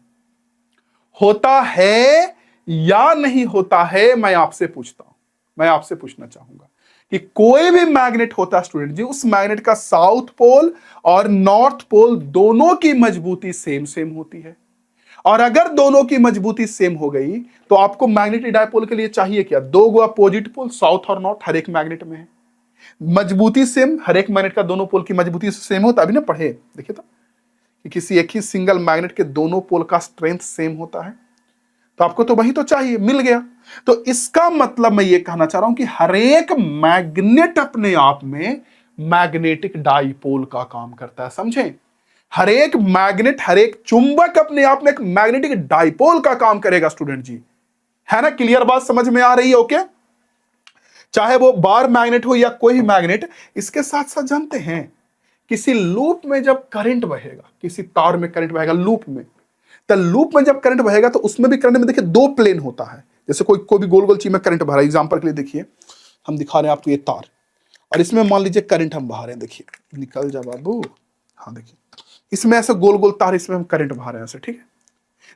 होता है या नहीं होता है, मैं आपसे पूछता हूं, मैं आपसे पूछना चाहूंगा कि कोई भी मैग्नेट होता है स्टूडेंट जी, उस मैग्नेट का साउथ पोल और नॉर्थ पोल दोनों की मजबूती सेम सेम होती है। और अगर दोनों की मजबूती सेम हो गई तो आपको मैग्नेटिक डायपोल के लिए चाहिए क्या? दो गो अपोजिट पोल, साउथ और नॉर्थ, हर एक मैग्नेट में है। मजबूती सेम, हर एक मैग्नेट का दोनों पोल की मजबूती सेम होता है। अभी ना पढ़े, देखिए तो कि किसी एक ही सिंगल मैग्नेट के दोनों पोल का स्ट्रेंथ सेम होता है। तो आपको तो वही तो चाहिए, मिल गया। तो इसका मतलब मैं ये कहना चाह रहा हूं कि हर एक मैग्नेट अपने आप में मैग्नेटिक डाइपोल का काम करता है, समझे। हर एक मैग्नेट, हर एक चुंबक अपने आप में एक मैग्नेटिक डाइपोल का काम करेगा स्टूडेंट जी, है ना। क्लियर बात समझ में आ रही है? ओके। चाहे वो बार मैग्नेट हो या कोई भी मैग्नेट। इसके साथ साथ जानते हैं किसी लूप में जब करंट बहेगा, किसी तार में करंट बहेगा लूप में, तो लूप में जब करंट बहेगा तो उसमें भी करंट में देखिए दो प्लेन होता है। जैसे कोई भी गोल गोल चीज में करंट बह रहा है, एग्जांपल के लिए देखिए हम दिखा रहे हैं आपको ये तार, और इसमें मान लीजिए करंट हम बहा रहे हैं, देखिए निकल जा बाबू, हाँ देखिए इसमें ऐसे गोल गोल तार, इसमें हम करंट बहा रहे हैं ऐसे, ठीक है।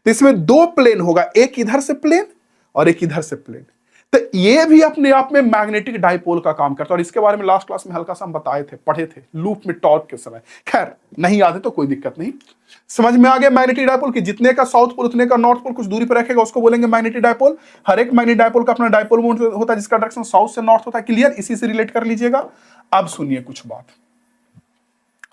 तो इसमें दो प्लेन होगा, एक इधर से प्लेन और एक इधर से प्लेन। तो ये भी अपने आप में मैग्नेटिक डाइपोल का काम करता है। और इसके बारे में लास्ट क्लास में हल्का सा हम बताए थे, पढ़े थे लूप में टॉर्क के समय। खैर नहीं याद है तो कोई दिक्कत नहीं, समझ में आ गया मैग्नेटिक डाइपोल की जितने का साउथ पोल उतने का नॉर्थ पोल कुछ दूरी पर रखेगा उसको बोलेंगे मैग्नेटिक डाइपोल। हर एक मैग्नेटिक डाइपोल का अपना डाइपोल मोमेंट होता है जिसका डायरेक्शन साउथ से नॉर्थ होता है। क्लियर? इसी से रिलेट कर लीजिएगा। अब सुनिए कुछ बात,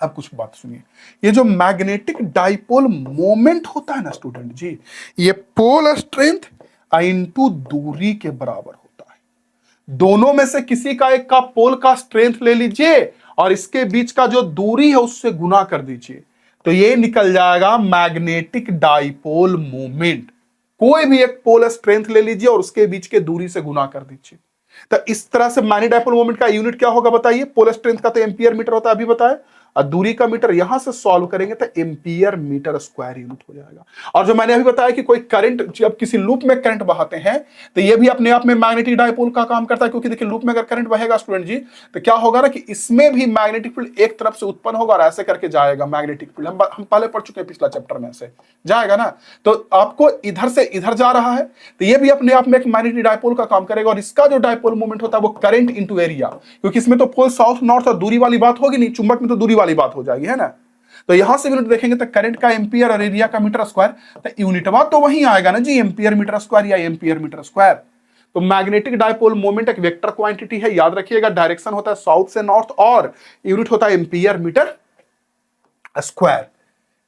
अब कुछ बात सुनिए। ये जो मैग्नेटिक डाइपोल मोमेंट होता है ना स्टूडेंट जी, ये पोल स्ट्रेंथ इनटू दूरी के बराबर होता है। दोनों में से किसी का एक का पोल का स्ट्रेंथ ले लीजिए और इसके बीच का जो दूरी है उससे गुना कर दीजिए, तो ये निकल जाएगा मैग्नेटिक डाइपोल मोमेंट। कोई भी एक पोल स्ट्रेंथ ले लीजिए और उसके बीच के दूरी से गुना कर दीजिए। तो इस तरह से मैग्नेटिक डाइपोल मोमेंट का यूनिट क्या होगा बताइए? पोल स्ट्रेंथ का तो एम्पियर मीटर होता है, अभी बताया, और दूरी का मीटर। यहां से सॉल्व करेंगे तो एम्पियर मीटर स्क्वायर यूनिट हो जाएगा। और जो मैंने अभी बताया कि कोई करंट, जब किसी लूप में करंट बहाते हैं तो ये भी अपने आप में मैग्नेटिक डाइपोल का काम करता है, क्योंकि देखिए लूप में अगर करंट बहेगा स्टूडेंट जी, तो क्या होगा ना कि इसमें भी मैग्नेटिक फील्ड एक तरफ से उत्पन्न होगा और ऐसे करके जाएगा मैग्नेटिक फील्ड। हम पहले पढ़ चुके हैं पिछला चैप्टर में, से जाएगा ना, तो आपको इधर से इधर जा रहा है, तो ये भी अपने आप में एक मैग्नेटिक डाइपोल का काम करेगा। और इसका जो डाइपोल मोमेंट होता है वो करंट इंटू एरिया, क्योंकि इसमें तो पोल साउथ नॉर्थ और दूरी वाली बात होगी नहीं, चुंबक में तो दूरी वाली बात हो जाएगी, है ना। तो यहां से यूनिट देखेंगे तो करंट का एम्पियर और एरिया का मीटर स्क्वायर, तो यूनिट बात तो वही आएगा ना जी, एम्पियर मीटर स्क्वायर या एम्पियर मीटर स्क्वायर। तो मैग्नेटिक डाइपोल मोमेंट एक वेक्टर क्वांटिटी है, याद रखिएगा। डायरेक्शन होता है साउथ से नॉर्थ और यूनिट होता है ampere metre square.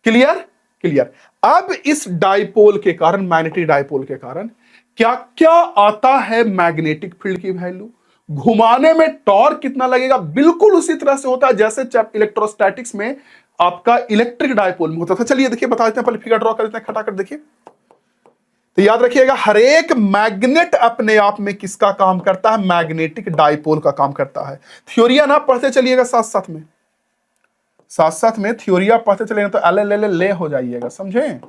Clear? Clear. अब इस डाइपोल के कारण, मैग्नेटिक डाइपोल के कारण क्या क्या आता है मैग्नेटिक फील्ड की वैल्यू, घुमाने में टॉर्क कितना लगेगा, बिल्कुल उसी तरह से होता है जैसे इलेक्ट्रोस्टैटिक्स में आपका इलेक्ट्रिक डाइपोल में होता था। चलिए देखिए बता देते हैं, पहले फिगर ड्रॉ कर देते हैं खटाखट। देखिए तो याद रखिएगा, हर एक मैग्नेट अपने आप में किसका काम करता है? मैग्नेटिक डाइपोल का काम करता है। थ्योरिया ना पढ़ते चलिएगा साथ साथ में, साथ साथ में थ्योरिया पढ़ते चलेंगे तो एल एल ले हो जाइएगा, समझे?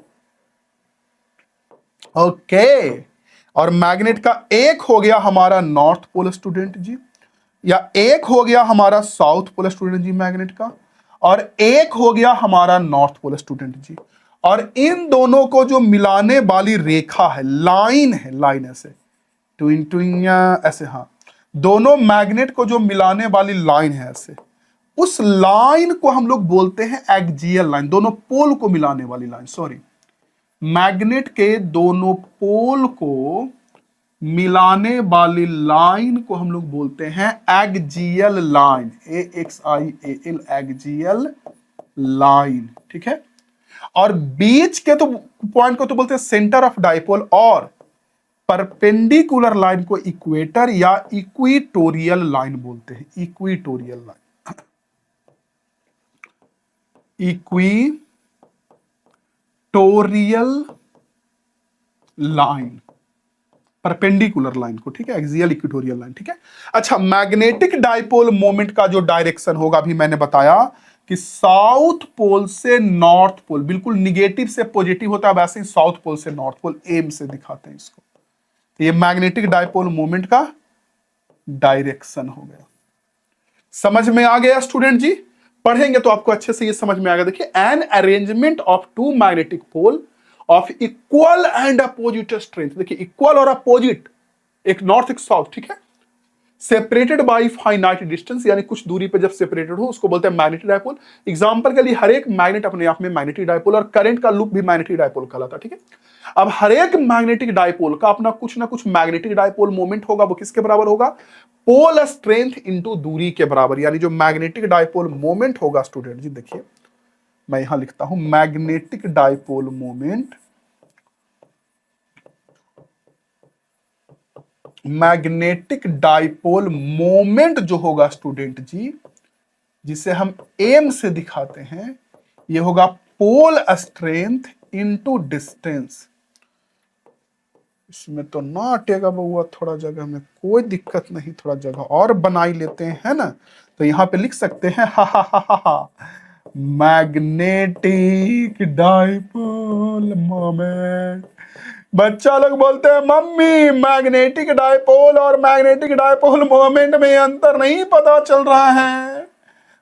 ओके। और मैग्नेट का एक हो गया हमारा नॉर्थ पोल स्टूडेंट जी, या एक हो गया हमारा साउथ पोल स्टूडेंट जी मैग्नेट का, और एक हो गया हमारा नॉर्थ पोल स्टूडेंट जी। और इन दोनों को जो मिलाने वाली रेखा है, लाइन है, लाइन ऐसे ट्विन ट्विन ऐसे, हाँ, दोनों मैग्नेट को जो मिलाने वाली लाइन है ऐसे, उस लाइन को हम लोग बोलते हैं एक्सियल लाइन। दोनों पोल को मिलाने वाली लाइन, सॉरी, मैग्नेट के दोनों पोल को मिलाने वाली लाइन को हम लोग बोलते हैं axial line, AXIAL, axial line, ठीक है। और बीच के तो पॉइंट को तो बोलते हैं सेंटर ऑफ डाइपोल, और परपेंडिकुलर लाइन को इक्वेटर या इक्विटोरियल लाइन बोलते हैं, equatorial line, equatorial line, perpendicular line को, ठीक है, एक्सियल इक्वेटोरियल लाइन, ठीक है। अच्छा, मैग्नेटिक डाइपोल मोमेंट का जो डायरेक्शन होगा, अभी मैंने बताया कि साउथ पोल से नॉर्थ पोल, बिल्कुल निगेटिव से पॉजिटिव होता है, वैसे ही साउथ पोल से नॉर्थ पोल, एम से दिखाते हैं इसको। तो ये मैग्नेटिक डाइपोल मोमेंट का डायरेक्शन हो गया। समझ में आ गया स्टूडेंट जी? पढ़ेंगे तो आपको अच्छे से ये समझ में आएगा। देखिए, an arrangement of two magnetic pole of equal and opposite strength. देखिए, इक्वल और अपोजिट, एक नॉर्थ एक साउथ, ठीक है, सेपरेटेड बाय फाइनाइट डिस्टेंस, यानी कुछ दूरी पे जब सेपरेटेड हो उसको बोलते हैं मैग्नेटिक डाइपोल। एग्जांपल के लिए हर एक मैग्नेट अपने आप में मैग्नेटिक डाइपोल, और करंट का लूप भी मैग्नेटिक डाइपोल कहलाता है, ठीक है। अब हर एक मैग्नेटिक डाइपोल का अपना कुछ ना कुछ मैग्नेटिक डाइपोल मोमेंट होगा, वो किसके बराबर होगा? पोल स्ट्रेंथ इंटू दूरी के बराबर। यानी जो मैग्नेटिक डाइपोल मोमेंट होगा स्टूडेंट जी, देखिए मैं यहां लिखता हूं, magnetic dipole moment, magnetic dipole moment जो होगा स्टूडेंट जी, जिसे हम एम से दिखाते हैं, ये होगा पोल स्ट्रेंथ इनटू डिस्टेंस। इसमें तो ना अटेगा बउआ, थोड़ा जगह में कोई दिक्कत नहीं, थोड़ा जगह और बनाई लेते हैं, है ना। तो यहां पे लिख सकते हैं मैग्नेटिक डाइपोल मोमेंट। बच्चा लोग बोलते हैं मम्मी मैग्नेटिक डाइपोल और मैग्नेटिक डाइपोल मोमेंट में अंतर नहीं पता चल रहा है।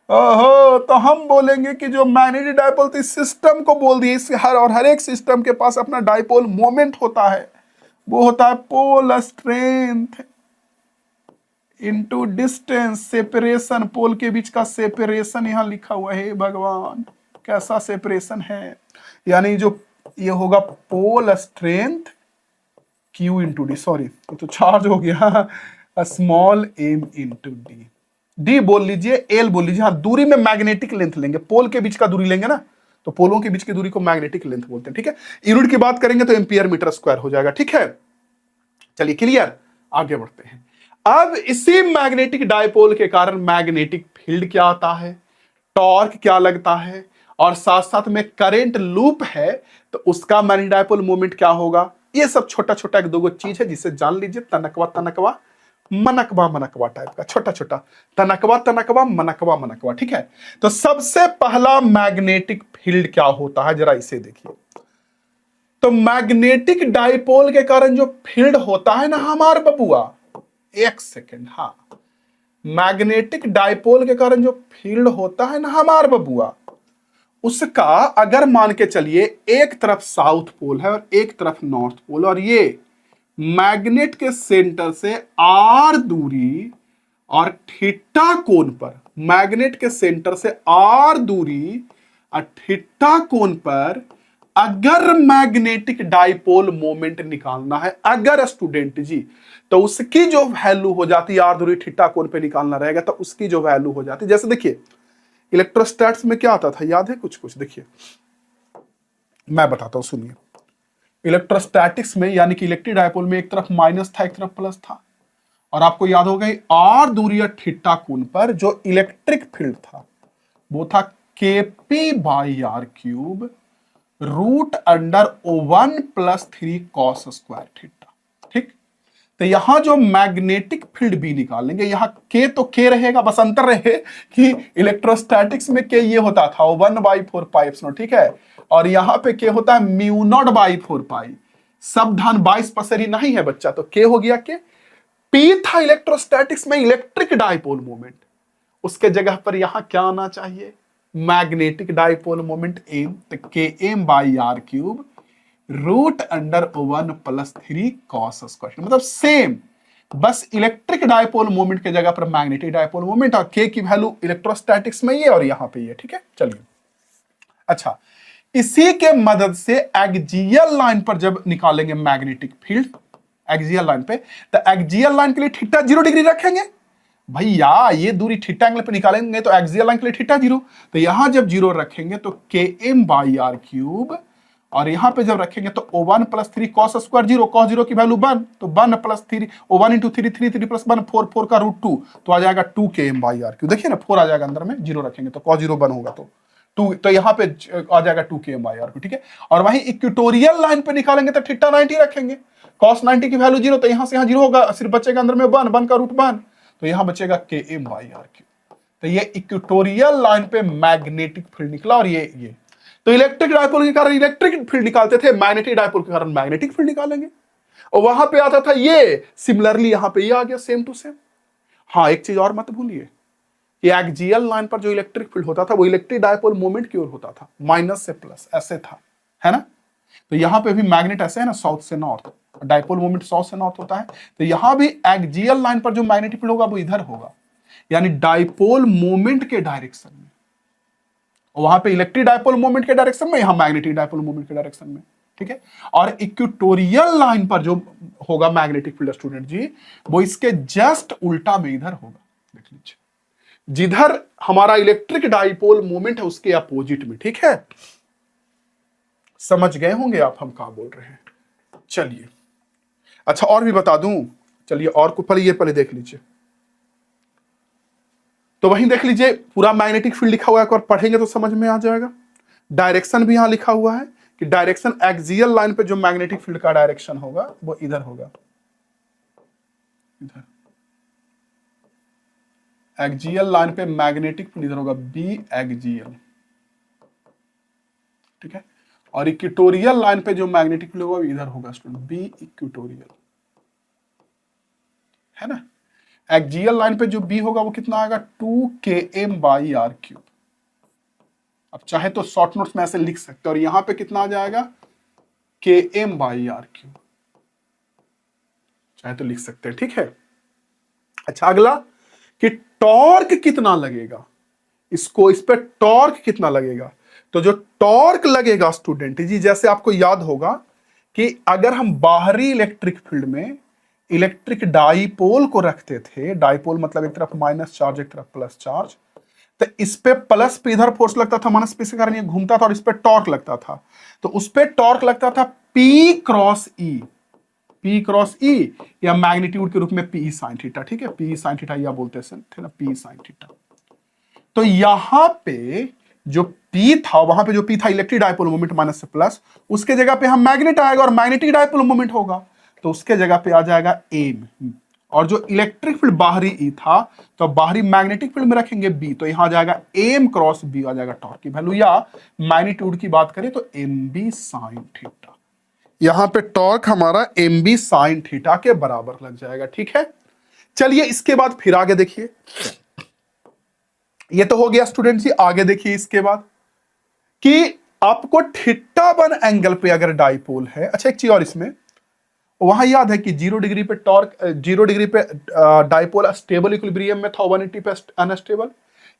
ओहो, तो हम बोलेंगे कि जो मैग्नेटिक डाइपोल थी, सिस्टम को बोल दिए, इसके हर एक सिस्टम के पास अपना डाइपोल मोमेंट होता है, वो होता है pole strength into distance, separation, pole के बीच का सेपरेशन यहां लिखा हुआ है। भगवान, कैसा सेपरेशन है, यानी जो ये होगा pole strength Q into d, sorry तो चार्ज हो गया, small m into d, d बोल लीजिए, एल बोल लीजिए। हाँ, दूरी में मैग्नेटिक लेंथ लेंगे, पोल के बीच का दूरी लेंगे ना, तो पोलों के बीच की दूरी को मैग्नेटिक लेंथ बोलते हैं, ठीक है। यूनिट की बात करेंगे तो एम्पियर मीटर स्क्वायर हो जाएगा, ठीक है। चलिए क्लियर, आगे बढ़ते हैं। अब इसी मैग्नेटिक डायपोल के कारण मैग्नेटिक फील्ड क्या आता है, टॉर्क क्या लगता है, और साथ साथ में करंट लूप है, तो उसका मैग्नेटिक डायपोल मोमेंट क्या होगा। ये सब छोटा छोटा एक दो चीज है जिसे जान लीजिए, तनकवा तनकवा मनकवा मनकवा टाइप का, छोटा छोटा तनकवा तनकवा मनकवा मनकवा, ठीक है। तो सबसे पहला मैग्नेटिक फील्ड क्या होता है, जरा इसे देखिए। तो मैग्नेटिक डायपोल के कारण जो फील्ड होता है ना हमार बबुआ, एक सेकेंड, हाँ, मैग्नेटिक डायपोल के कारण जो फील्ड होता है ना हमार बबुआ, उसका अगर मान के चलिए एक तरफ साउथ पोल है और एक तरफ नॉर्थ पोल, और ये मैग्नेट के सेंटर से आर दूरी और थीटा कोण पर, मैग्नेट के सेंटर से आर दूरी और थीटा कोण पर अगर मैग्नेटिक डायपोल मोमेंट निकालना है, अगर स्टूडेंट जी, तो उसकी जो वैल्यू हो जाती है, आर दूरी थीटा कोण पे निकालना रहेगा, तो उसकी जो वैल्यू हो जाती है, जैसे देखिए इलेक्ट्रोस्टैट्स में क्या आता था, याद है कुछ कुछ, देखिए मैं बताता हूं, सुनिए। इलेक्ट्रोस्टैटिक्स में यानी कि इलेक्ट्रिक डायपोल में एक तरफ माइनस था एक तरफ प्लस था, और आपको याद होगा आर दूरी और थीटा कोण पर जो इलेक्ट्रिक फील्ड था वो था k p by r cube root under one plus 3 cos square theta, ठीक। तो यहां जो मैग्नेटिक फील्ड भी निकालेंगे, यहां के तो के रहेगा, बस अंतर रहे कि इलेक्ट्रोस्टैटिक्स में के ये होता था 1/4 पाई एप्सिलॉन, ठीक है, और यहां पे के होता है म्यू नॉट बाई 4 पाई, सब धन 22 पसरी नहीं है बच्चा, तो के हो गया के। पी था इलेक्ट्रोस्टैटिक्स में इलेक्ट्रिक डायपोल मोमेंट, उसके जगह पर यहां क्या आना चाहिए, मैग्नेटिक डायपोल मोमेंट एम, तो k m by r cube root under 1 plus 3 cos square, मतलब सेम, बस इलेक्ट्रिक डायपोल मोमेंट के जगह पर मैग्नेटिक डायपोल मोमेंट, और के की वैल्यू इलेक्ट्रोस्टैटिक्स में ये और यहां पे ये, ठीक है। चलिए, अच्छा, इसी के मदद से एक्सियल लाइन पर जब निकालेंगे मैग्नेटिक फील्ड, एक्सियल लाइन पे, तो एक्सियल लाइन के लिए थीटा 0 डिग्री रखेंगे भैया, ये दूरी थीटा एंगल पे निकालेंगे तो एक्सियल लाइन के लिए थीटा 0, तो यहां जब 0 रखेंगे तो k m by r cube, और यहां पे जब रखेंगे तो ओ 1 प्लस 3 कॉस स्क्वायर 0, कॉस 0 की वैल्यू 1, तो 1 प्लस 3, ओ 1 इंटू 3, 3 प्लस 1 4, 4 का रूट 2, तो आ जाएगा 2 के एम बाई आर क्यूब, देखिए ना 4 आ जाएगा अंदर में, 0 रखेंगे तो कॉस 0 1 होगा, तो 2, तो यहां पे आ जाएगा 2 के एम बाई आर क्यूब, ठीक है। और वहीं इक्वेटोरियल लाइन पे निकालेंगे तो थीटा 90 रखेंगे, कॉस 90 की वैल्यू 0, तो यहां से यहां 0 होगा, सिर्फ बचेगा अंदर में 1, 1 का रूट 1, तो यहां बचेगा के एम बाई आर क्यूब। तो ये इक्वेटोरियल लाइन पे मैग्नेटिक फील्ड निकला, और ये तो इलेक्ट्रिक डायपोल के कारण इलेक्ट्रिक फील्ड निकालते थे, मैग्नेटिक डायपोल के कारण मैग्नेटिक फील्ड निकालेंगे, और वहां पे आता था ये, सिमिलरली यहां पे ये आ गया सेम टू सेम। हाँ, एक चीज और मत भूलिए कि एक्सियल लाइन पर जो इलेक्ट्रिक फील्ड होता था वो इलेक्ट्रिक डायपोल मोमेंट की ओर होता था, माइनस से प्लस ऐसे था, है ना। तो यहां पे भी मैग्नेट ऐसे है ना, साउथ से नॉर्थ, डायपोल मोमेंट साउथ से नॉर्थ होता है, तो यहां भी एक्सियल लाइन पर जो मैग्नेटिक फील्ड होगा वो इधर होगा, यानी डायपोल मोमेंट के डायरेक्शन में, वहां पे इलेक्ट्रिक डायपोल मोमेंट के डायरेक्शन में, यहां मैग्नेटिक डायपोल मोमेंट के डायरेक्शन में, ठीक है। और इक्वेटोरियल लाइन पर जो होगा मैग्नेटिक फील्ड स्टूडेंट जी, वो इसके जस्ट उल्टा में इधर होगा, देख लीजिए, जिधर हमारा इलेक्ट्रिक डायपोल मोमेंट है उसके अपोजिट में, ठीक है। समझ गए होंगे आप हम क्या बोल रहे हैं। चलिए, अच्छा और भी बता दूं, चलिए और को पहले देख लीजिए, तो वहीं देख लीजिए पूरा मैग्नेटिक फील्ड लिखा हुआ है, एक बार पढ़ेंगे तो समझ में आ जाएगा। डायरेक्शन भी यहां लिखा हुआ है कि डायरेक्शन एक्सियल लाइन पे जो मैग्नेटिक फील्ड का डायरेक्शन होगा वो इधर होगा, इधर एक्सियल लाइन पे मैग्नेटिक फील्ड इधर होगा, बी एक्सियल, ठीक है। और इक्वेटोरियल लाइन पे जो मैग्नेटिक फील्ड होगा इधर होगा स्टूडेंट, बी इक्वेटोरियल, है ना। एक्सियल लाइन पे जो बी होगा वो कितना आएगा, 2 के एम बाई आर क्यूब। अब चाहे तो शॉर्ट नोट्स में ऐसे लिख सकते हैं, और यहां पे कितना आ जाएगा, के एम बाई आर क्यूब, चाहे तो लिख सकते हैं, ठीक है। अच्छा, अगला कि टॉर्क कितना लगेगा, इसको, इस पे टॉर्क कितना लगेगा। तो जो टॉर्क लगेगा स्टूडेंट जी, जैसे आपको याद होगा कि अगर हम बाहरी इलेक्ट्रिक फील्ड में इलेक्ट्रिक डाइपोल को रखते थे, डाइपोल मतलब एक तरफ माइनस चार्ज एक तरफ प्लस चार्ज, तो इस पे प्लस पे इधर फोर्स लगता था, माइनस पे के कारण ये घूमता था, और इस पे टॉर्क लगता था, तो उस पे टॉर्क लगता था P cross E, P cross E या मैग्नीट्यूड के रूप में P साइन थीटा, ठीक है, P साइन थीटा या बोलते थे ना, P साइन थीटा। तो यहां पे जो P था, वहां पे जो P था इलेक्ट्रिक डायपोल मोमेंट माइनस से प्लस, उसके जगह पे हम मैग्नेट आएगा और मैग्नेटिक डायपोल मोमेंट होगा, तो उसके जगह पे आ जाएगा एम। और जो इलेक्ट्रिक फील्ड बाहरी ई था, तो बाहरी मैग्नेटिक फील्ड में रखेंगे बी, तो यहां आ जाएगा एम क्रॉस बी, आ जाएगा टॉर्क की वैल्यू, या मैग्नीट्यूड की बात करें तो एम बी साइन थीटा। यहां पे टॉर्क हमारा एम बी साइन थीटा के बराबर लग जाएगा, ठीक है। चलिए इसके बाद फिर आगे देखिए, ये तो हो गया स्टूडेंट जी। आगे देखिए इसके बाद कि आपको थीटा वन एंगल पे अगर डाइपोल है, अच्छा एक चीज और इसमें, वहां याद है कि 0 डिग्री पे टॉर्क, 0 डिग्री पे डाइपोल स्टेबल इक्विलिब्रियम में था, 180 पे अनस्टेबल।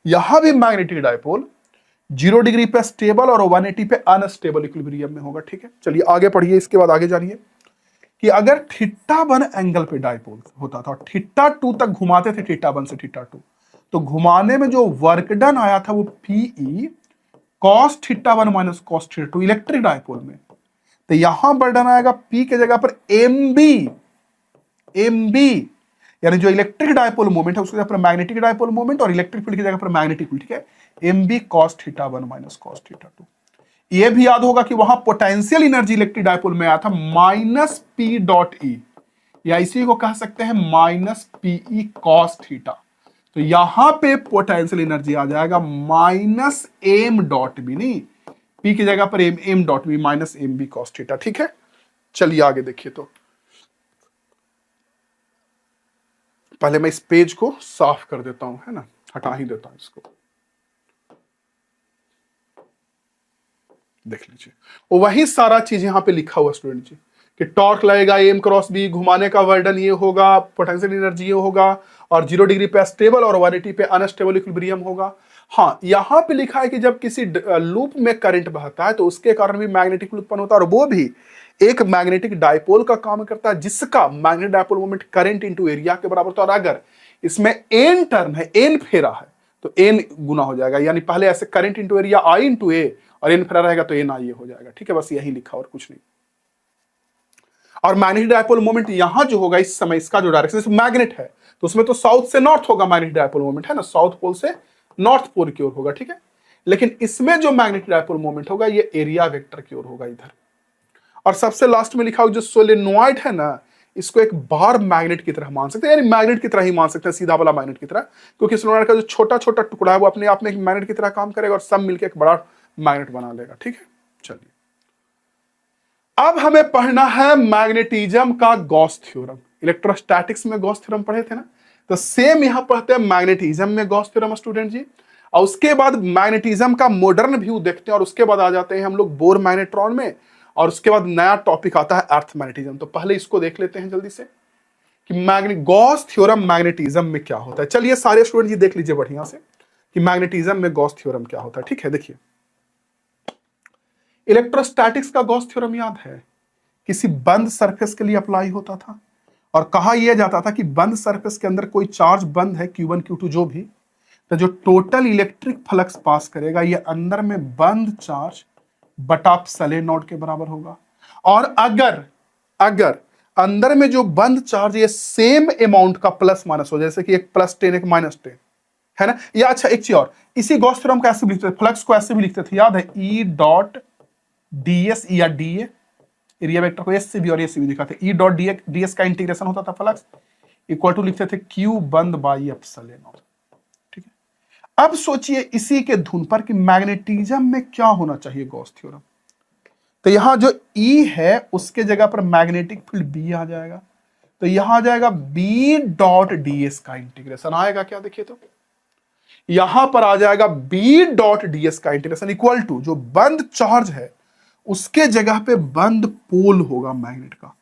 यहां भी मैग्नेटिक डाइपोल 0 डिग्री पे स्टेबल और 180 पे अनस्टेबल इक्विलिब्रियम में होगा, ठीक है। चलिए आगे पढ़िए, इसके बाद आगे जानिए कि अगर थीटा वन एंगल पे डाइपोल होता था, थीटा टू तक घुमाते थे, थीटा वन से थीटा टू, तो घुमाने में जो वर्क डन आया था वो p E cos theta one minus cos theta two electric dipole में। तो यहां बर्डन आएगा P के जगह पर एम बी, यानी जो इलेक्ट्रिक डायपोल मोमेंट है उसकी जगह पर मैग्नेटिक डायपोल मोमेंट, और इलेक्ट्रिक फील्ड की जगह पर मैग्नेटिक फील्ड, ठीक है, m b cos theta one minus cos theta two. ये भी याद होगा कि वहां पोटेंशियल एनर्जी इलेक्ट्रिक डायपोल में आया था माइनस पी डॉट ई, या इसी को कह सकते हैं माइनस पीई कॉस थीटा। तो यहां पे पोटेंशियल एनर्जी आ जाएगा माइनस एम डॉट बी, नहीं P की जगह पर m dot b minus m b cos theta, ठीक है। चलिए आगे देखिए, तो पहले मैं इस पेज को साफ कर देता हूं, है ना, हटा ही देता हूं इसको, देख लीजिए। वही सारा चीज यहां पे लिखा हुआ स्टूडेंट जी, कि टॉर्क लगेगा एम क्रॉस बी, घुमाने का वर्डन ये होगा, पोटेंशियल एनर्जी ये होगा, और 0 डिग्री पे स्टेबल और 180 पे अनस्टेबल इक्विलिब्रियम होगा। हाँ, यहां पे लिखा है कि जब किसी लूप में करंट बहता है तो उसके कारण भी मैग्नेटिक फील्ड उत्पन्न होता है, और वो भी एक मैग्नेटिक डायपोल का काम करता है, जिसका magnetic dipole moment current into area के बराबर होता है। और अगर इसमें एन टर्न है, एन फेरा है, तो एन गुना हो जाएगा, यानी पहले ऐसे current into area I into A, और एन फेरा रहेगा तो एन आई ए हो जाएगा, ठीक है। बस यही लिखा और कुछ नहीं। और मैग्नेटिक डायपोल मोमेंट यहां जो होगा इस समय, इसका जो डायरेक्शन मैग्नेट है, तो उसमें तो साउथ से नॉर्थ होगा मैग्नेटिक डायपोल मोमेंट, है ना, साउथ पोल से नॉर्थ पोल की ओर होगा, ठीक है। लेकिन इसमें जो मैग्नेटिक डायपोल मोमेंट होगा ये एरिया वेक्टर की ओर होगा इधर। और सबसे लास्ट में लिखा हुआ जो सोलेनोइड है ना, इसको एक बार मैग्नेट की तरह मान सकते हैं, यानी मैग्नेट की तरह ही मान सकते हैं, सीधा वाला मैग्नेट की तरह, क्योंकि सोलेनोइड का जो छोटा छोटा टुकड़ा है वो अपने आप में एक मैग्नेट की तरह काम करेगा और सब मिलकर एक बड़ा मैग्नेट बना लेगा, ठीक है। चलिए अब हमें पढ़ना है मैग्नेटिज्म का गॉस थ्योरम। इलेक्ट्रोस्टैटिक्स में गॉस थ्योरम पढ़े थे ना, तो सेम यहां पढ़ते हैं मैग्नेटिज्म में गॉस थ्योरम स्टूडेंट जी। और उसके बाद मैग्नेटिज्म का मॉडर्न व्यू देखते हैं, और उसके बाद आ जाते हैं हम लोग बोर मैग्नेट्रॉन में, और उसके बाद नया टॉपिक आता है अर्थ मैग्नेटिज्म। तो पहले इसको देख लेते हैं जल्दी से कि गॉस थ्योरम मैग्नेटिज्म में क्या होता है। चलिए सारे स्टूडेंट जी देख लीजिए बढ़िया से कि मैग्नेटिज्म में गॉस थ्योरम क्या होता है, ठीक है। देखिए इलेक्ट्रोस्टैटिक्स का गॉस थ्योरम याद है, किसी बंद सरफेस के लिए अप्लाई होता था, और कहा यह जाता था कि बंद सरफेस के अंदर कोई चार्ज बंद है Q1 Q2 जो भी, तो जो टोटल इलेक्ट्रिक फ्लक्स पास करेगा ये अंदर में बंद चार्ज बटा सोलेनोइड के बराबर होगा। और अगर अंदर में जो बंद चार्ज ये सेम अमाउंट का प्लस माइनस हो, जैसे कि एक +10 एक -10, है ना। या अच्छा एक चीज और, इसी गॉस थ्योरम को ऐसे भी लिखते थे, फ्लक्स को ऐसे भी लिखते थे, याद है, E डॉट ds या dA, एरिया वेक्टर को एस से भी और एस से भी दिखाते, E डॉट ds का इंटीग्रेशन होता था फ्लक्स इक्वल टू लिखते थे Q बंद बाई एप्सिलॉन, ठीक है। अब सोचिए इसी के धुन पर कि मैग्नेटिज्म में क्या होना चाहिए गॉस थ्योरम। तो यहां जो E है उसके जगह पर मैग्नेटिक फील्ड B आ जाएगा, तो यहां आ जाएगा B डॉट ds का इंटीग्रेशन आएगा क्या, देखिए तो यहां पर आ जाएगा B डॉट ds का इंटीग्रेशन इक्वल टू जो बंद चार्ज है उसके जगह पे बंद पोल होगा मैग्नेट का।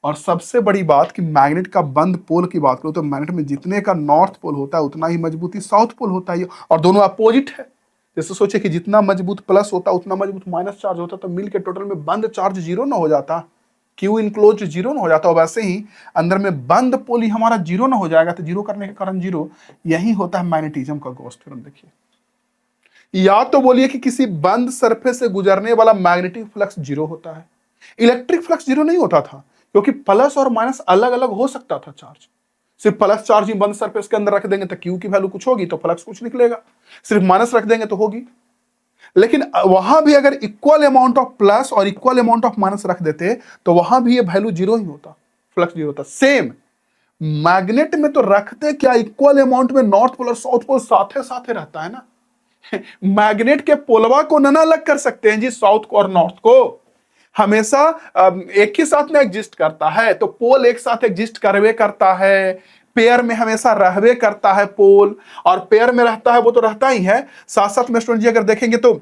और सबसे बड़ी बात कि मैग्नेट का बंद पोल की बात करो तो मैग्नेट में जितने का नॉर्थ पोल होता है उतना ही मजबूती साउथ पोल होता है, और दोनों अपोजिट है। जैसे सोचे कि जितना मजबूत प्लस होता उतना मजबूत माइनस चार्ज होता, तो मिलकर टोटल में बंद चार्ज जीरो ना हो जाता, Q इनक्लोज जीरो ना हो जाता, और वैसे ही अंदर में बंद पोल ही हमारा जीरो ना हो जाएगा, तो जीरो करने के कारण जीरो, यही होता है मैग्नेटिज्म का गॉस थ्योरम। देखिए या तो बोलिए कि किसी बंद सरफेस से गुजरने वाला मैग्नेटिक फ्लक्स जीरो होता है, इलेक्ट्रिक फ्लक्स जीरो नहीं होता था, क्योंकि प्लस और माइनस अलग अलग हो सकता था चार्ज। सिर्फ प्लस चार्ज ही बंद सरफेस के अंदर रख देंगे तो क्यू की वैल्यू कुछ होगी, तो फ्लक्स कुछ निकलेगा। सिर्फ माइनस रख देंगे तो होगी। लेकिन वहां भी अगर इक्वल अमाउंट ऑफ प्लस और इक्वल अमाउंट ऑफ माइनस रख देते तो वहां भी ये वैल्यू जीरो ही होता, फ्लक्स जीरो होता। सेम मैग्नेट में तो रखते क्या, इक्वल अमाउंट में नॉर्थ पोल और साउथ पोल साथे साथे रहता है ना। मैग्नेट के पोलवा को ना अलग कर सकते हैं जी, साउथ को और नॉर्थ को हमेशा एक ही साथ में एग्जिस्ट करता है। तो पोल एक साथ एग्जिस्ट करवे करता है, पेयर में हमेशा रहवे करता है पोल, और पेयर में रहता है वो तो रहता ही है। साथ साथ में स्टूडेंट जी अगर देखेंगे तो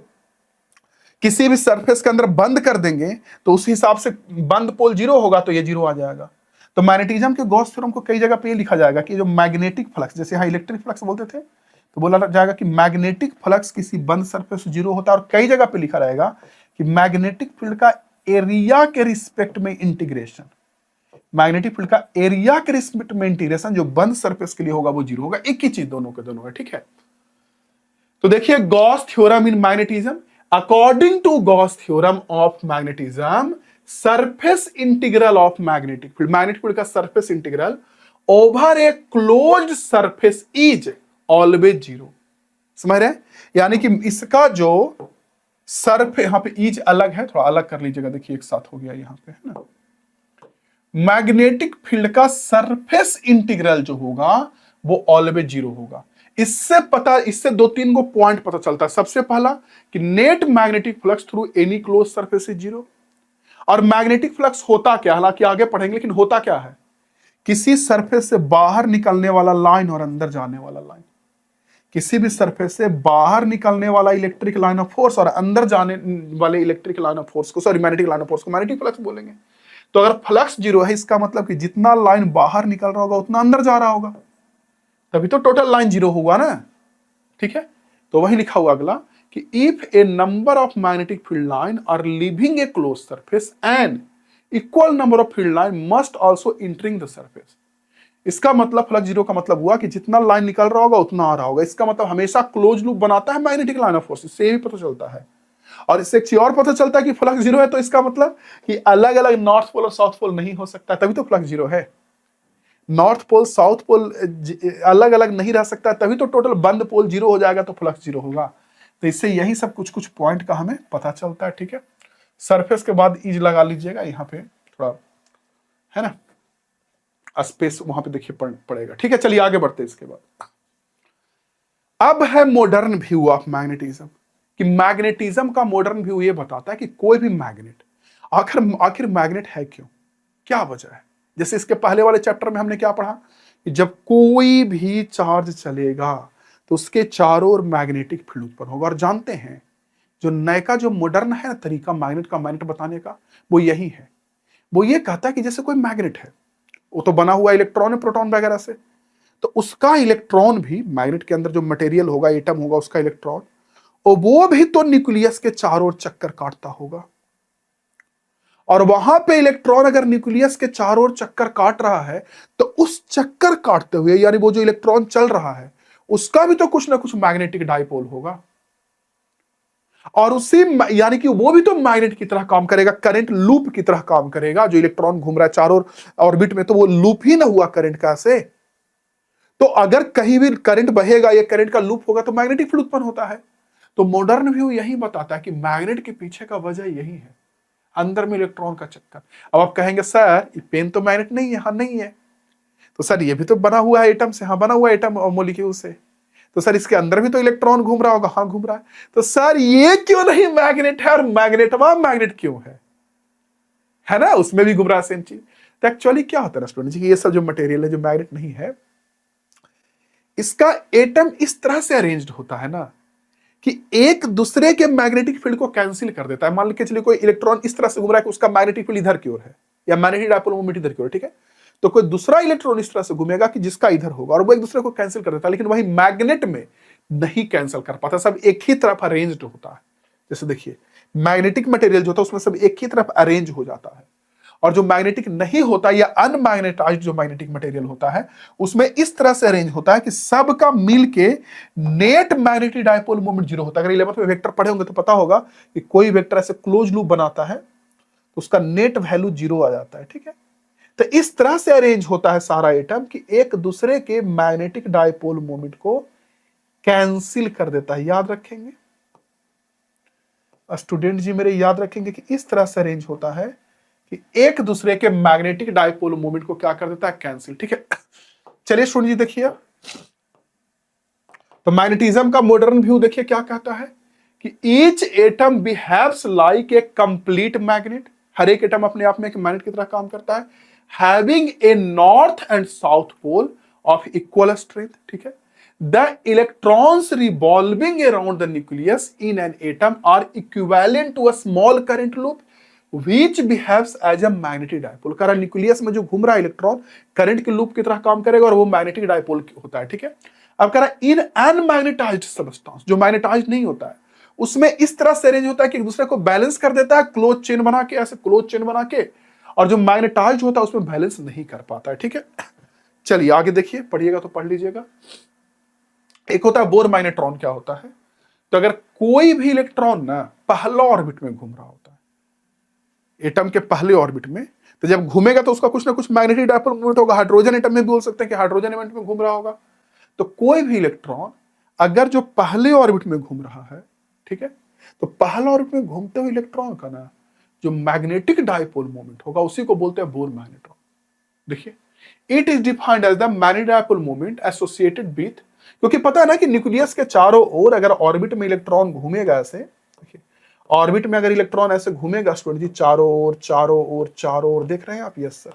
किसी भी सरफेस के अंदर बंद कर देंगे तो उस हिसाब से बंद पोल जीरो होगा, तो ये जीरो आ जाएगा। तो मैग्नेटिज्म के गॉस थ्योरम को कई जगह पे लिखा जाएगा कि जो मैग्नेटिक फ्लक्स, जैसे यहाँ इलेक्ट्रिक फ्लक्स बोलते थे, तो बोला जाएगा कि मैग्नेटिक फ्लक्स किसी बंद सरफेस से जीरो होता है। और कई जगह पे लिखा रहेगा कि मैग्नेटिक फील्ड का एरिया के रिस्पेक्ट में इंटीग्रेशन, मैग्नेटिक फील्ड का एरिया के रिस्पेक्ट में इंटीग्रेशन जो बंद सरफेस के लिए होगा वो जीरो होगा। एक ही चीज दोनों के दोनों है, ठीक है। तो देखिए Gauss theorem in magnetism, according to Gauss theorem of magnetism, surface integral of magnetic field, magnetic field का surface integral over a closed surface is always zero. समझ रहे हैं? यानी कि इसका जो सरफेस, यहां पे इज अलग है, थोड़ा अलग कर लीजिएगा, देखिए एक साथ हो गया यहां पे, है ना। मैग्नेटिक फील्ड का सरफेस इंटीग्रल जो होगा वो ऑलवेज जीरो होगा। इससे दो तीन गो पॉइंट पता चलता है। सबसे पहला कि net magnetic flux through any close surface is zero. और मैग्नेटिक फ्लक्स होता क्या, हालांकि आगे पढ़ेंगे, लेकिन होता क्या है, किसी सरफेस से बाहर निकलने वाला लाइन और अंदर जाने वाला लाइन, किसी भी सरफेस से बाहर निकलने वाला इलेक्ट्रिक लाइन ऑफ फोर्स और अंदर जाने वाले इलेक्ट्रिक लाइन ऑफ फोर्स को, sorry magnetic line of force को मैग्नेटिक फ्लक्स बोलेंगे। तो अगर फ्लक्स जीरो है, इसका मतलब कि जितना लाइन बाहर निकल रहा होगा उतना अंदर जा रहा होगा, तभी तो टोटल लाइन जीरो होगा ना, ठीक है। तो वही लिखा हुआ अगला कि if a number of magnetic field line are leaving a close surface and equal number of field line must also entering the surface. इसका मतलब फ्लक्स जीरो का मतलब हुआ कि जितना लाइन निकल रहा होगा उतना आ रहा होगा। इसका मतलब हमेशा क्लोज लूप बनाता है मैग्नेटिक लाइन ऑफ फोर्स, इससे भी पता चलता है। और इससे एक चीज और पता चलता है कि फ्लक्स जीरो है, तो इसका मतलब कि अलग अलग नॉर्थ पोल और साउथ पोल नहीं हो सकता, तभी तो फ्लक्स जीरो है। नॉर्थ पोल साउथ पोल अलग अलग नहीं रह सकता, तभी तो टोटल बंद पोल जीरो हो जाएगा, तो फ्लक्स जीरो होगा। तो इससे यही सब कुछ कुछ पॉइंट का हमें पता चलता है, ठीक है। सरफेस के बाद इज लगा लीजिएगा, यहाँ पे थोड़ा है ना स्पेस, वहां पे देखिए पड़ेगा, ठीक है। चलिए आगे बढ़ते हैं। इसके बाद अब है मॉडर्न व्यू ऑफ मैग्नेटिज्म, कि मैग्नेटिज्म का मॉडर्न व्यू ये बताता है कि कोई भी मैग्नेट, आखिर मैग्नेट है क्यों, क्या वजह है। जैसे इसके पहले वाले चैप्टर में हमने क्या पढ़ा कि जब कोई भी चार्ज चलेगा तो उसके चारों ओर मैग्नेटिक फील्ड उत्पन्न होगा। और जानते हैं जो नए का जो मॉडर्न है तरीका मैग्नेट बताने का, वो यही है। वो ये कहता है कि जैसे कोई मैग्नेट है, वो तो बना हुआ इलेक्ट्रॉन है, प्रोटॉन वगैरह से, तो उसका इलेक्ट्रॉन भी, मैग्नेट के अंदर जो मटेरियल होगा, एटम होगा, उसका इलेक्ट्रॉन, और वो भी तो न्यूक्लियस के चारों ओर चक्कर काटता होगा। और वहां पे इलेक्ट्रॉन अगर न्यूक्लियस के चारों ओर चक्कर काट रहा है, तो उस चक्कर काटते हुए, यानी वो जो इलेक्ट्रॉन चल रहा है, उसका भी तो कुछ ना कुछ मैग्नेटिक डाइपोल होगा। और उसी, यानी कि वो भी तो मैग्नेट की तरह काम करेगा, करंट लूप की तरह काम करेगा। जो इलेक्ट्रॉन घूम रहा है चारों ऑर्बिट में, तो वो लूप ही ना हुआ करंट का से। तो अगर कहीं भी करंट बहेगा, ये करंट का लूप होगा, तो मैग्नेटिक फील्ड उत्पन्न होता है। तो मॉडर्न व्यू यही बताता है कि मैग्नेट के पीछे का वजह यही है, अंदर में इलेक्ट्रॉन का चक्कर। अब आप कहेंगे सर ये पेन तो मैग्नेट नहीं है, हाँ नहीं है। तो सर ये भी तो बना हुआ है एटम से, हाँ बना हुआ है एटम और मॉलिक्यूल से। तो सर इसके अंदर भी तो इलेक्ट्रॉन घूम रहा होगा, हाँ घूम रहा है। तो सर ये क्यों नहीं मैग्नेट है, और मैग्नेटवा मैग्नेट क्यों है ना, उसमें भी घूम रहा है सेम चीज। तो एक्चुअली क्या होता है स्टूडेंट जी, ये सब जो मटेरियल है जो मैग्नेट नहीं है, इसका एटम इस तरह से अरेंज्ड होता है ना कि एक दूसरे के मैग्नेटिक फील्ड को कैंसिल कर देता है। मान के चलिए कोई इलेक्ट्रॉन इस तरह से घूम रहा है कि उसका मैग्नेटिक फील्ड इधर की ओर है, या मैग्नेटिक डाइपोल मोमेंट इधर की ओर, ठीक है। तो कोई दूसरा इलेक्ट्रॉन इस तरह से घूमेगा कि जिसका इधर होगा, और वो एक दूसरे को कैंसिल कर देता है। लेकिन वही मैग्नेट में नहीं कैंसिल कर पाता, सब एक ही तरफ अरेंज्ड होता है। जैसे देखिए मैग्नेटिक मटेरियल जो होता है उसमें सब एक ही तरफ अरेंज हो जाता है, और जो मैग्नेटिक नहीं होता या अनमैग्नेटाइज्ड जो मैग्नेटिक मटेरियल होता है उसमें इस तरह से अरेंज होता है कि सबका मिलके net magnetic dipole moment zero होता है। अगर 11th में वेक्टर पढ़े होंगे तो पता होगा कि कोई वेक्टर ऐसे क्लोज लूप बनाता है तो उसका नेट वैल्यू जीरो आ जाता है, ठीक है। तो इस तरह से अरेंज होता है सारा एटम कि एक दूसरे के मैग्नेटिक डायपोल मोमेंट को कैंसिल कर देता है। याद रखेंगे स्टूडेंट जी मेरे, याद रखेंगे कि इस तरह से अरेंज होता है कि एक दूसरे के मैग्नेटिक डायपोल मोमेंट को क्या कर देता है, कैंसिल। ठीक है, चलिए स्टूडेंट जी देखिए, तो मैग्नेटिज्म का मॉडर्न व्यू देखिए क्या कहता है कि each atom behaves like a complete magnet. हर एक एटम अपने आप में एक मैग्नेट की तरह काम करता है, having a north and south pole of equal strength. ठीक है, the electrons revolving around the nucleus in an atom are equivalent to a small current loop which behaves as a magnetic dipole। कारण nucleus में जो घूम रहा है electron current के loop की तरह काम करेगा और वो मैग्नेटिक डायपोल होता है। ठीक है, अब कह रहा इन अनमैग्नेटाइज्ड सब्सटेंस, जो मैग्नेटाइज्ड नहीं होता है उसमें इस तरह से अरेंज होता है कि एक दूसरे को बैलेंस कर देता है क्लोज चेन बना के, ऐसे क्लोज चेन बना के, और जो मैग्नेटाइज्ड होता है उसमें बैलेंस नहीं कर पाता है। ठीक है, चलिए आगे देखिए, पढ़िएगा तो पढ़ लीजिएगा। एक होता है बोर मैग्नेट्रॉन। क्या होता है, तो अगर कोई भी इलेक्ट्रॉन ना पहला ऑर्बिट में घूम रहा होता है, एटम के पहले ऑर्बिट में, तो जब घूमेगा तो उसका कुछ ना कुछ मैग्नेटिक डायपोल मोमेंट होगा। हाइड्रोजन एटम में भी बोल सकते हैं कि हाइड्रोजन एटम में घूम रहा होगा। तो कोई भी इलेक्ट्रॉन अगर जो पहले ऑर्बिट में घूम रहा है, ठीक है, तो पहला ऑर्बिट में घूमते हुए इलेक्ट्रॉन का ना जो मैग्नेटिक डायपोल मोमेंट होगा उसी को बोलते हैं बोर मैग्नेट्रॉन। देखिए, it is defined as the magnetic dipole moment associated with, क्योंकि पता है ना कि न्यूक्लियस के चारों ओर अगर ऑर्बिट में इलेक्ट्रॉन घूमेगा ऐसे, देखिए ऑर्बिट में अगर इलेक्ट्रॉन ऐसे घूमेगा स्टूडेंट जी चारों ओर चारों ओर चारों ओर, देख रहे हैं आप? Yes sir.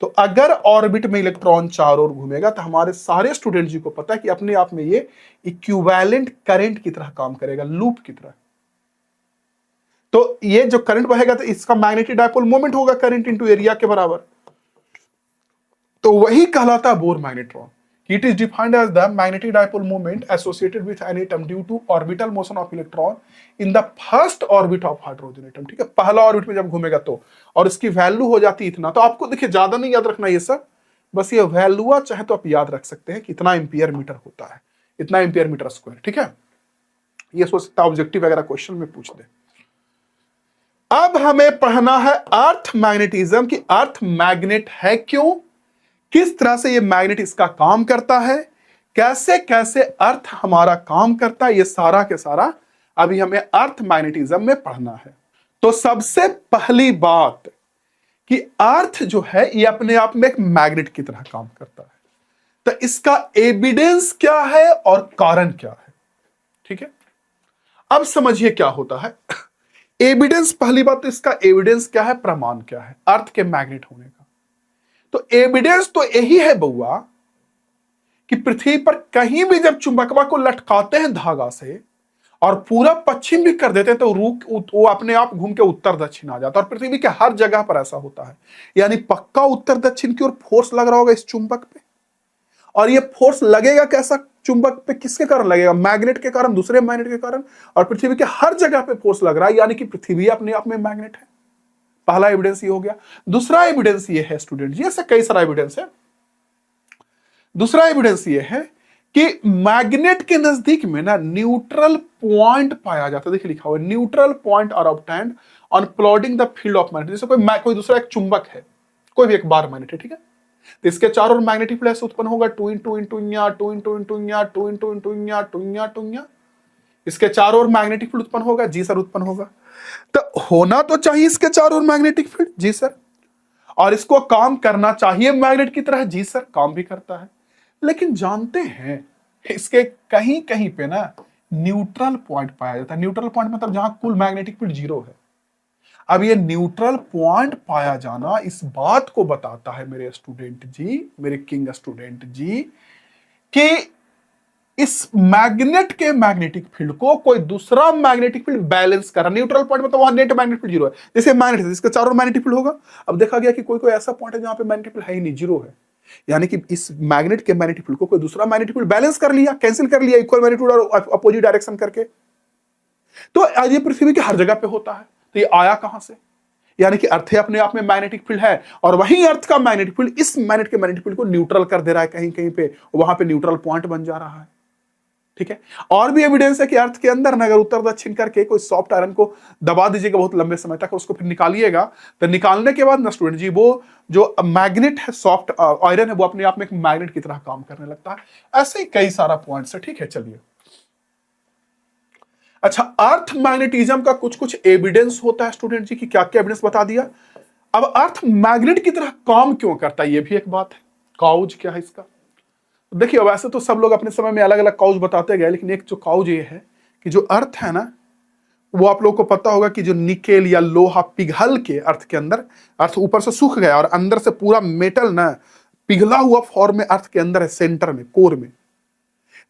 तो अगर ऑर्बिट में इलेक्ट्रॉन चारों ओर घूमेगा तो हमारे सारे स्टूडेंट जी को पता है कि अपने आप में ये इक्विवेलेंट करंट की तरह काम करेगा, लूप की तरह। तो ये जो करंट बहेगा तो इसका मैग्नेटिक डायपोल मोमेंट होगा करंट इनटू एरिया के बराबर, तो वही कहलाता है bore magnetron. It is defined as the magnetic dipole moment associated with an atom due to orbital motion of electron in the first orbit of hydrogen atom। ठीक है, पहला ऑर्बिट में जब घूमेगा तो, और इसकी वैल्यू हो जाती है इतना। तो आपको देखिए ज्यादा नहीं याद रखना ये सब, बस ये वैल्यू चाहे तो आप याद रख सकते हैं कि इतना एम्पियर मीटर होता है, इतना एम्पियर मीटर स्क्वायर। ठीक है, ये सोच सकता ऑब्जेक्टिव वगैरह क्वेश्चन में पूछ दे। अब हमें पढ़ना है अर्थ मैग्नेटिज्म की अर्थ मैग्नेट है क्यों, किस तरह से ये मैग्नेट इसका काम करता है, कैसे कैसे अर्थ हमारा काम करता है, ये सारा के सारा अभी हमें अर्थ मैग्नेटिज्म में पढ़ना है। तो सबसे पहली बात कि अर्थ जो है ये अपने आप में एक मैग्नेट की तरह काम करता है। तो इसका एविडेंस क्या है और कारण क्या है। ठीक है, अब समझिए क्या होता है एविडेंस। पहली बात तो इसका एविडेंस क्या है, प्रमाण क्या है अर्थ के मैग्नेट होने का। तो एविडेंस तो यही है बउआ कि पृथ्वी पर कहीं भी जब चुंबकवा को लटकाते हैं धागा से और पूरा पश्चिम भी कर देते हैं तो वो अपने आप घूम के उत्तर दक्षिण आ जाता है। और पृथ्वी के हर जगह पर ऐसा होता है, यानी पक्का उत्तर दक्षिण की ओर फोर्स लग रहा होगा इस चुंबक पे। और ये फोर्स लगेगा कैसा चुंबक पे, किसके कारण लगेगा, मैग्नेट के कारण, दूसरे मैग्नेट के कारण। और पृथ्वी के हर जगह पे फोर्स लग रहा है, यानी कि पृथ्वी अपने आप में मैग्नेट है। पहला एविडेंस ये हो गया। दूसरा एविडेंस ये है स्टूडेंट जी, ऐसे कई सारा एविडेंस है। दूसरा एविडेंस ये है कि मैग्नेट के नजदीक में ना न्यूट्रल पॉइंट पाया जाता है। देखिए लिखा हुआ है neutral point are obtained on plotting the field of magnet. जैसे कोई दूसरा एक चुंबक है, कोई भी एक बार मैग्नेट है, ठीक है, तो इसके चारों ओर मैग्नेटिक फील्ड उत्पन्न होगा, टू इंटू इंटू या टू इंटू इंटू या टू इंटू इंटू या टू या टू या, इसके चारों ओर मैग्नेटिक फील्ड उत्पन्न होगा। जी सर, उत्पन्न होगा। तो होना तो चाहिए इसके चारों ओर मैग्नेटिक फील्ड। जी सर। और इसको काम करना चाहिए मैग्नेट की तरह। जी सर, काम भी करता है। लेकिन जानते हैं इसके कहीं कहीं पे ना न्यूट्रल पॉइंट पाया जाता है। न्यूट्रल पॉइंट मतलब जहां कुल मैग्नेटिक फील्ड जीरो है। अब ये न्यूट्रल पॉइंट पाया जाना इस बात को बताता है मेरे स्टूडेंट जी, मेरे किंग स्टूडेंट जी, कि इस मैग्नेट के मैग्नेटिक फील्ड को कोई दूसरा मैग्नेटिक फील्ड बैलेंस कर रहा है। न्यूट्रल पॉइंट मतलब वहां नेट मैग्नेटिक फील्ड जीरो है। जैसे मैग्नेट है, इसके चारों मैग्नेटिक फील्ड होगा। अब देखा गया कि कोई कोई ऐसा पॉइंट है जहां पे मैग्नेटिक फील्ड है ही नहीं, जीरो है, यानी कि इस मैग्नेट के मैग्नेटिक फील्ड को कोई दूसरा मैग्नेटिक फील्ड बैलेंस कर लिया, कैंसिल कर लिया, इक्वल मैग्नेटिक फील्ड और अपोजिट डायरेक्शन करके। तो आज ये पृथ्वी के हर जगह पे होता है। तो ये आया कहां से, यानी कि अर्थ अपने आप में मैग्नेटिक फील्ड है और वही अर्थ का मैग्नेटिक फील्ड इस मैग्नेट के मैग्नेटिक फील्ड को न्यूट्रल कर दे रहा है कहीं कहीं पे, वहां पे न्यूट्रल पॉइंट बन जा रहा है। ठीक है। और भी एविडेंस है कि अर्थ के अंदर ना अगर उत्तर दक्षिण करके कोई सॉफ्ट आयरन को दबा दीजिएगा बहुत लंबे समय तक, उसको फिर निकालिएगा, तो निकालने के बाद ना स्टूडेंट जी वो जो मैग्नेट है, सॉफ्ट आयरन है, वो अपने आप में एक मैग्नेट की तरह काम करने लगता है। ऐसे ही कई सारा पॉइंट्स है, ठीक है। चलिए, अच्छा, अर्थ मैग्नेटिज्म का कुछ कुछ एविडेंस होता है स्टूडेंट जी, की क्या क्या एविडेंस बता दिया। अब अर्थ मैग्नेट की तरह काम क्यों करता है, ये भी एक बात है। काउज क्या है इसका, देखिए वैसे तो सब लोग अपने समय में अलग अलग काउज बताते गए, लेकिन एक जो काउज ये है कि जो अर्थ है ना, वो आप लोगों को पता होगा कि जो निकेल या लोहा पिघल के अर्थ के अंदर, अर्थ ऊपर से सूख गया और अंदर से पूरा मेटल ना पिघला हुआ फॉर्म में अर्थ के अंदर है, सेंटर में, कोर में।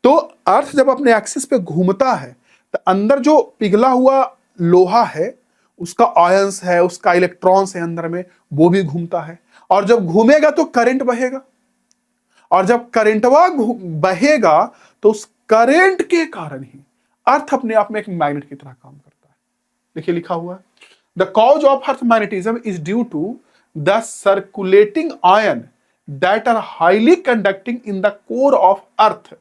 तो अर्थ जब अपने एक्सिस पे घूमता है तो अंदर जो पिघला हुआ लोहा है, उसका आयंस है, उसका इलेक्ट्रॉन्स है अंदर में, वो भी घूमता है। और जब घूमेगा तो करंट बहेगा, और जब करंटवा बहेगा तो उस करंट के कारण ही अर्थ अपने आप में एक मैग्नेट की तरह काम करता है। देखिए लिखा हुआ है, the cause of earth magnetism is due to the circulating ion that are highly conducting in the core of earth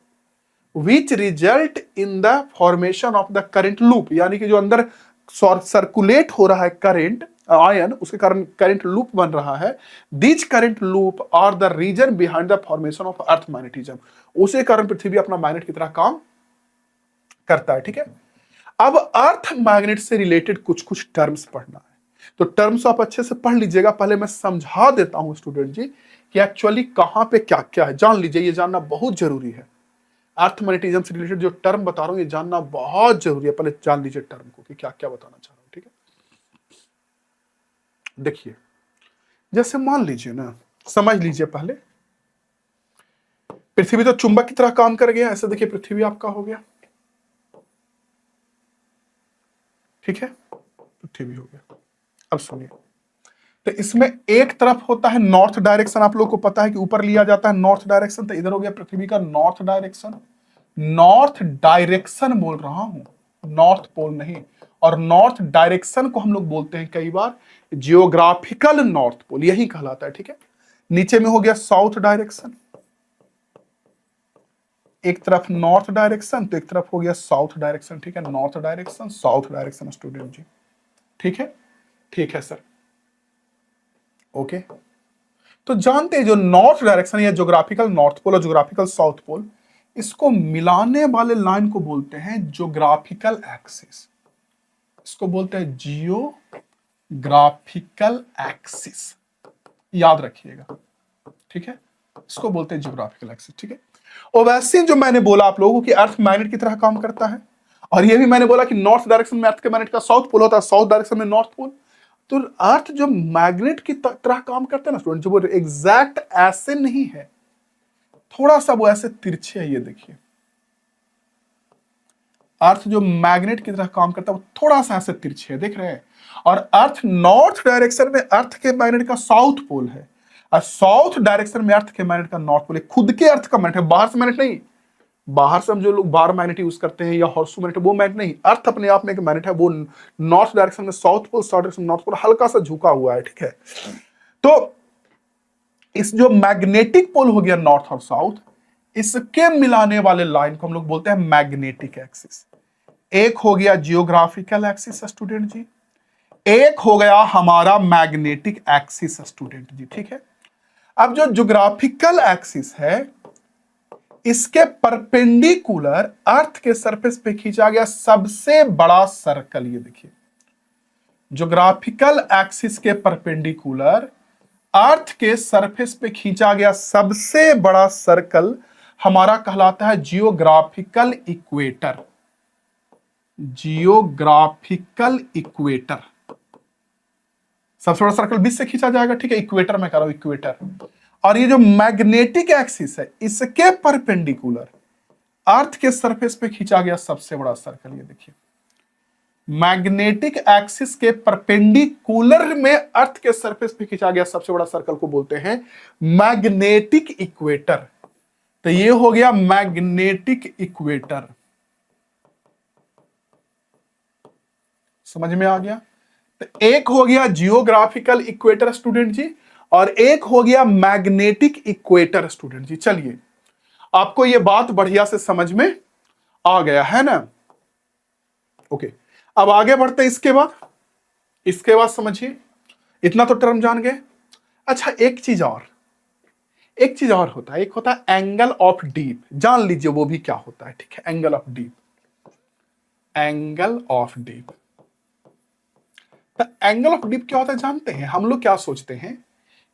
which result in the formation of the current loop. यानी कि जो अंदर सर्कुलेट हो रहा है करंट आयन, उसके कारण current loop बन रहा है। This current loop are the reason behind the formation of earth magnetism. उसी कारण पृथ्वी अपना मैग्नेट की तरह काम करता है, ठीक है। अब अर्थ मैग्नेट से रिलेटेड कुछ कुछ टर्म्स पढ़ना है, तो टर्म्स आप अच्छे से पढ़ लीजिएगा। पहले मैं समझा देता हूं स्टूडेंट जी कि एक्चुअली कहां पे क्या क्या है, जान लीजिए, ये जानना बहुत जरूरी है। अर्थ मैग्नेटिज्म से रिलेटेड जो टर्म बता रहा हूं ये जानना बहुत जरूरी है, पहले जान लीजिए टर्म को कि क्या क्या बताना चाह रहा हूं, ठीक है। देखिए, जैसे मान लीजिए ना, समझ लीजिए पहले, पृथ्वी तो चुंबक की तरह काम कर गया, ऐसे देखिए पृथ्वी आपका हो गया, ठीक है, पृथ्वी हो गया। अब सुनिए, तो इसमें एक तरफ होता है नॉर्थ डायरेक्शन, आप लोगों को पता है कि ऊपर लिया जाता है नॉर्थ डायरेक्शन, तो इधर हो गया पृथ्वी का नॉर्थ डायरेक्शन। नॉर्थ डायरेक्शन बोल रहा हूं, नॉर्थ पोल नहीं। और नॉर्थ डायरेक्शन को हम लोग बोलते हैं कई बार जियोग्राफिकल नॉर्थ पोल, यही कहलाता है, ठीक है। नीचे में हो गया साउथ डायरेक्शन, एक तरफ नॉर्थ डायरेक्शन तो एक तरफ हो गया साउथ डायरेक्शन, ठीक है। North direction, south direction student जी, ठीक है, ठीक है सर, ओके। तो जानते हैं जो नॉर्थ डायरेक्शन या ज्योग्राफिकल नॉर्थ पोल और ज्योग्राफिकल साउथ पोल, इसको मिलाने वाले लाइन को बोलते हैं ज्योग्राफिकल एक्सिस। इसको बोलते हैं जियोग्राफिकल एक्सिस, याद रखिएगा, ठीक है। इसको बोलते हैं ज्योग्राफिकल एक्सिस, ठीक है। और वैसे जो मैंने बोला आप लोगों की अर्थ मैग्नेट की तरह काम करता है, और ये भी मैंने बोला कि नॉर्थ डायरेक्शन में अर्थ के मैग्नेट का साउथ पोल होता है, साउथ डायरेक्शन में नॉर्थ पोल। तो अर्थ जो मैग्नेट की तरह काम करता है ना स्टूडेंट, जो वो एग्जैक्ट ऐसे नहीं है, थोड़ा सा वो ऐसे तिरछे है। ये देखिए, अर्थ जो मैग्नेट की तरह काम करता है वो थोड़ा सा ऐसे तिरछे है, देख रहे हैं। और अर्थ नॉर्थ डायरेक्शन में अर्थ के मैग्नेट का साउथ पोल है, और साउथ डायरेक्शन में अर्थ के मैग्नेट का नॉर्थ पोल है। खुद के अर्थ का मैग्नेट है, बाहर से मैग्नेट नहीं। बाहर से हम जो लोग बार मैग्नेट यूज करते हैं या हॉर्सू मैग्नेट, वो मैग्नेट नहीं। अर्थ अपने आप में एक मैग्नेट है, वो नॉर्थ डायरेक्शन में साउथ पोल, साउथ डायरेक्शन में नॉर्थ पोल, हल्का सा झुका हुआ है, ठीक है। तो इस जो मैग्नेटिक पोल हो गया नॉर्थ और साउथ, इसके मिलाने वाले लाइन को हम लोग बोलते हैं मैग्नेटिक एक्सिस। एक हो गया जियोग्राफिकल एक्सिस स्टूडेंट जी, एक हो गया हमारा मैग्नेटिक एक्सिस स्टूडेंट जी, ठीक है। अब जो ज्योग्राफिकल एक्सिस है, इसके परपेंडिकुलर अर्थ के सरफेस पे खींचा गया सबसे बड़ा सर्कल, ये देखिए, ज्योग्राफिकल एक्सिस के परपेंडिकुलर अर्थ के सरफेस पे खींचा गया सबसे बड़ा सर्कल हमारा कहलाता है जियोग्राफिकल इक्वेटर। जियोग्राफिकल इक्वेटर, सबसे बड़ा सर्कल बीच से खींचा जाएगा, ठीक है, इक्वेटर में करो, इक्वेटर। और ये जो मैग्नेटिक एक्सिस है, इसके परपेंडिकुलर अर्थ के सरफेस पे खींचा गया सबसे बड़ा सर्कल, ये देखिए, मैग्नेटिक एक्सिस के परपेंडिकुलर में अर्थ के सरफेस पे खींचा गया सबसे बड़ा सर्कल को बोलते हैं मैग्नेटिक इक्वेटर। तो ये हो गया मैग्नेटिक इक्वेटर, समझ में आ गया। तो एक हो गया जियोग्राफिकल इक्वेटर स्टूडेंट जी, और एक हो गया मैग्नेटिक इक्वेटर स्टूडेंट जी। चलिए, आपको यह बात बढ़िया से समझ में आ गया है ना। ओके, अब आगे बढ़ते हैं। इसके बाद समझिए, इतना तो टर्म जान गए। अच्छा, एक चीज और होता है, एक होता है एंगल ऑफ डीप। जान लीजिए वो भी क्या होता है, ठीक है। Angle of deep, angle of deep. तो एंगल ऑफ डीप क्या होता है जानते हैं? हम लोग क्या सोचते हैं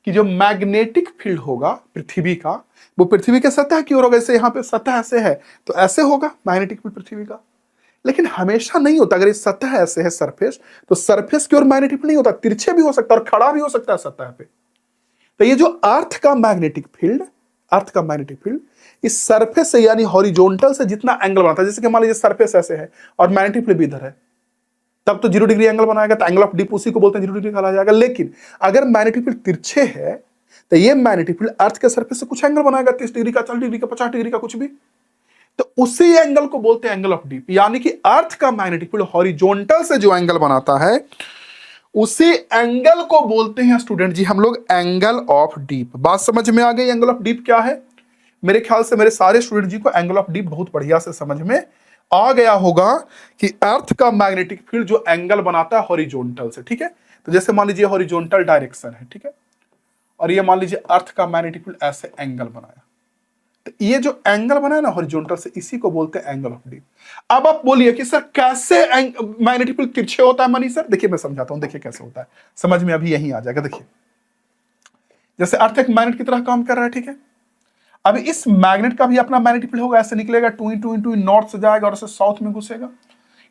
कि जो मैग्नेटिक फील्ड होगा पृथ्वी का, वो पृथ्वी के सतह की ओर होगा। जैसे यहाँ पे सतह ऐसे है तो ऐसे होगा मैग्नेटिक फील्ड पृथ्वी का। लेकिन हमेशा नहीं होता। अगर ये सतह ऐसे है सरफेस, तो सरफेस की ओर मैग्नेटिक फील्ड नहीं होता, तिरछे भी हो सकता है और खड़ा भी हो सकता है सतह पे। तो ये जो अर्थ का मैग्नेटिक फील्ड इस सरफेस से यानी हॉरिजॉन्टल से जितना एंगल बनाता है, जैसे कि मान लीजिए सरफेस ऐसे है और मैग्नेटिक फील्ड भी इधर है, तब तो 0 डिग्री एंगल बनाएगा, तो एंगल ऑफ डीप उसी को बोलते हैं 0 डिग्री कहा जाएगा। लेकिन अगर मैग्नेटिक फील्ड तिरछे है तो ये मैग्नेटिक फील्ड अर्थ के सरफेस से कुछ एंगल बनाएगा, 30 डिग्री का, 40 डिग्री का, 50 डिग्री का, कुछ भी। तो उसी एंगल को बोलते हैं एंगल ऑफ डीप। यानी कि अर्थ का मैग्नेटिक फील्ड हॉरिजॉन्टल से जो एंगल बनाता है, उसी एंगल को बोलते हैं स्टूडेंट जी हम लोग एंगल ऑफ डीप। बात समझ में आ गई एंगल ऑफ डीप क्या है? मेरे ख्याल से मेरे सारे स्टूडेंट जी को एंगल ऑफ डीप बहुत बढ़िया से समझ में आ गया होगा कि अर्थ का मैग्नेटिक फील्ड जो एंगल बनाता है हॉरिजॉन्टल से, ठीक है। तो जैसे मान लीजिए हॉरिजॉन्टल डायरेक्शन है, ठीक है, और ये मान लीजिए अर्थ का मैग्नेटिक फील्ड ऐसे एंगल बनाया, तो ये जो एंगल बना है ना हॉरिजॉन्टल से, इसी को बोलते हैं एंगल ऑफ डीप। अब आप बोलिए कि सर कैसे मैग्नेटिक फील्ड तिरछे होता है मनी सर? देखिए मैं समझाता हूं, देखिए कैसे होता है, समझ में अभी यही आ जाएगा। देखिए, जैसे अर्थ एक मैग्नेट की तरह काम कर रहा है, ठीक है। अब इस मैग्नेट का भी अपना मैग्नेटिक फील्ड होगा, ऐसे निकलेगा, टुई टुई टुई नॉर्थ से जाएगा और ऐसे साउथ में घुसेगा।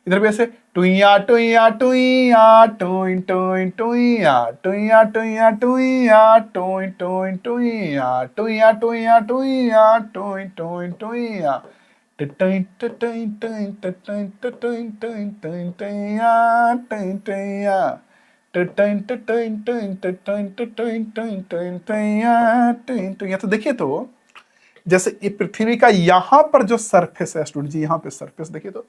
इधर भी ऐसे टुइया टुइया टुइया टुई टुई टुइया टुइया टुइया टुइया टुई टुई टुइया टुइया टुइया टुइया टुई टुई टुइया टटई टटई टई टटई टटई टई टई टइया टई टइया टटई टटई टई टटई टटई टई टई टइया टई टइया। तो देखिए, तो जैसे ये पृथ्वी का यहां पर जो सरफेस है स्टूडेंट जी, यहां पे सरफेस देखिए, तो